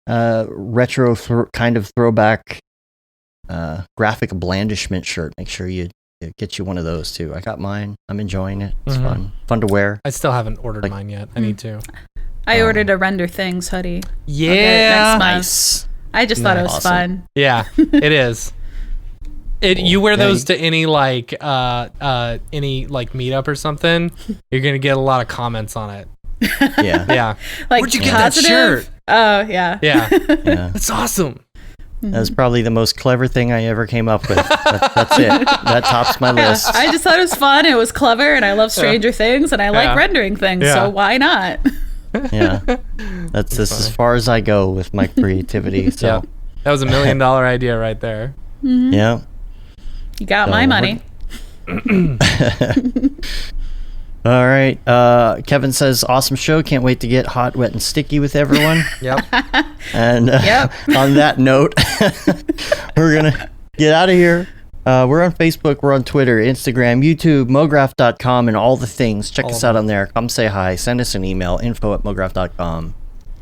Speaker 1: retro kind of throwback graphic blandishment shirt. Make sure you get you one of those too. I got mine. I'm enjoying it. It's fun to wear.
Speaker 2: I still haven't ordered mine yet. I need to.
Speaker 3: I ordered a Render Things hoodie.
Speaker 2: Yeah.
Speaker 3: I'll get it next month.
Speaker 1: Nice.
Speaker 3: I just thought it was
Speaker 1: Awesome.
Speaker 3: fun.
Speaker 2: Yeah, it is. You wear those to any like meetup or something, you're gonna get a lot of comments on it.
Speaker 1: Yeah.
Speaker 2: Yeah.
Speaker 3: Like,
Speaker 2: where'd you get that shirt?
Speaker 3: Oh, yeah.
Speaker 2: Yeah.
Speaker 1: Yeah.
Speaker 2: It's awesome.
Speaker 1: That was probably the most clever thing I ever came up with. That's it. That tops my list.
Speaker 3: I just thought it was fun. It was clever, and I love Stranger Things, and I like rendering things,
Speaker 2: Yeah.
Speaker 3: so why not?
Speaker 1: Yeah. That's as far as I go with my creativity. So,
Speaker 2: Yeah. That was $1 million idea right there.
Speaker 1: yeah.
Speaker 3: You got my money.
Speaker 1: All right. Kevin says, awesome show. Can't wait to get hot, wet, and sticky with everyone.
Speaker 2: Yep.
Speaker 1: And
Speaker 3: Yep.
Speaker 1: on that note, we're going to get out of here. We're on Facebook. We're on Twitter, Instagram, YouTube, mograph.com, and all the things. Check us out on there. Come say hi. Send us an email, info@mograph.com.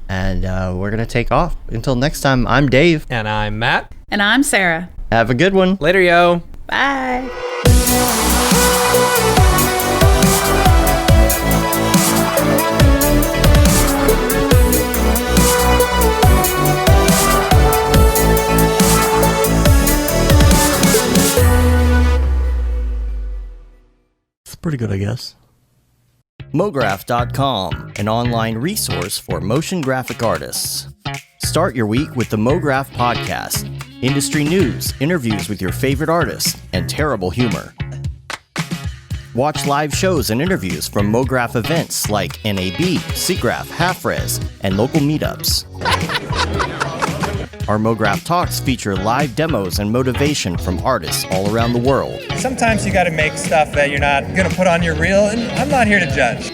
Speaker 1: And we're going to take off. Until next time, I'm Dave.
Speaker 2: And I'm Matt.
Speaker 3: And I'm Sarah.
Speaker 1: Have a good one.
Speaker 2: Later, yo.
Speaker 3: Bye.
Speaker 1: It's pretty good, I guess. Mograph.com, an online resource for motion graphic artists. Start your week with the Mograph podcast. Industry news, interviews with your favorite artists, and terrible humor. Watch live shows and interviews from Mograph events like NAB, SIGGRAPH, Half-Res, and local meetups. Our Mograph Talks feature live demos and motivation from artists all around the world.
Speaker 7: Sometimes you gotta make stuff that you're not gonna put on your reel, and I'm not here to judge.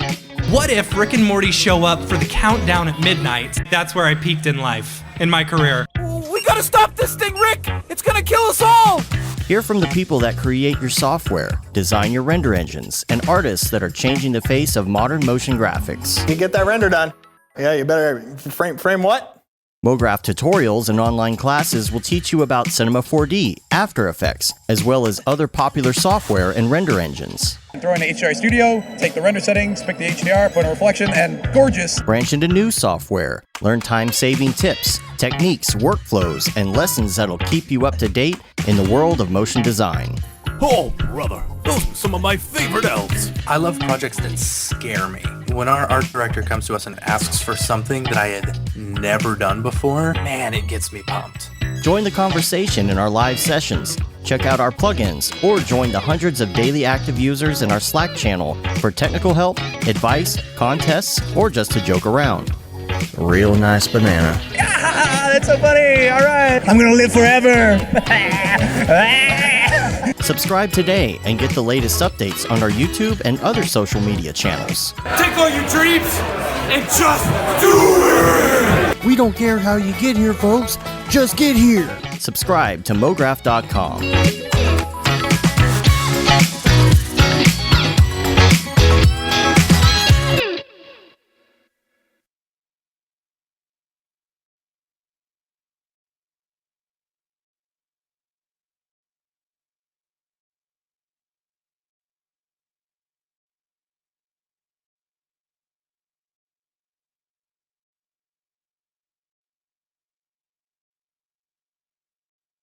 Speaker 8: What if Rick and Morty show up for the countdown at midnight? That's where I peaked in life, in my career.
Speaker 9: We gotta stop this thing, Rick! It's gonna kill us all!
Speaker 1: Hear from the people that create your software, design your render engines, and artists that are changing the face of modern motion graphics.
Speaker 7: You get that render done. Yeah, you better frame what?
Speaker 1: Mograph tutorials and online classes will teach you about Cinema 4D, After Effects, as well as other popular software and render engines.
Speaker 7: Throw in the HDR Studio, take the render settings, pick the HDR, put in a reflection, and gorgeous.
Speaker 1: Branch into new software. Learn time-saving tips, techniques, workflows, and lessons that'll keep you up to date in the world of motion design.
Speaker 9: Oh, brother, those are some of my favorite elves.
Speaker 10: I love projects that scare me. When our art director comes to us and asks for something that I had never done before, man, it gets me pumped.
Speaker 1: Join the conversation in our live sessions. Check out our plugins, or join the hundreds of daily active users in our Slack channel for technical help, advice, contests, or just to joke around. Real nice banana.
Speaker 7: Ah, that's so funny. All right. I'm gonna live forever.
Speaker 1: Subscribe today and get the latest updates on our YouTube and other social media channels.
Speaker 9: Take all your dreams and just do it!
Speaker 1: We don't care how you get here, folks. Just get here. Subscribe to mograph.com.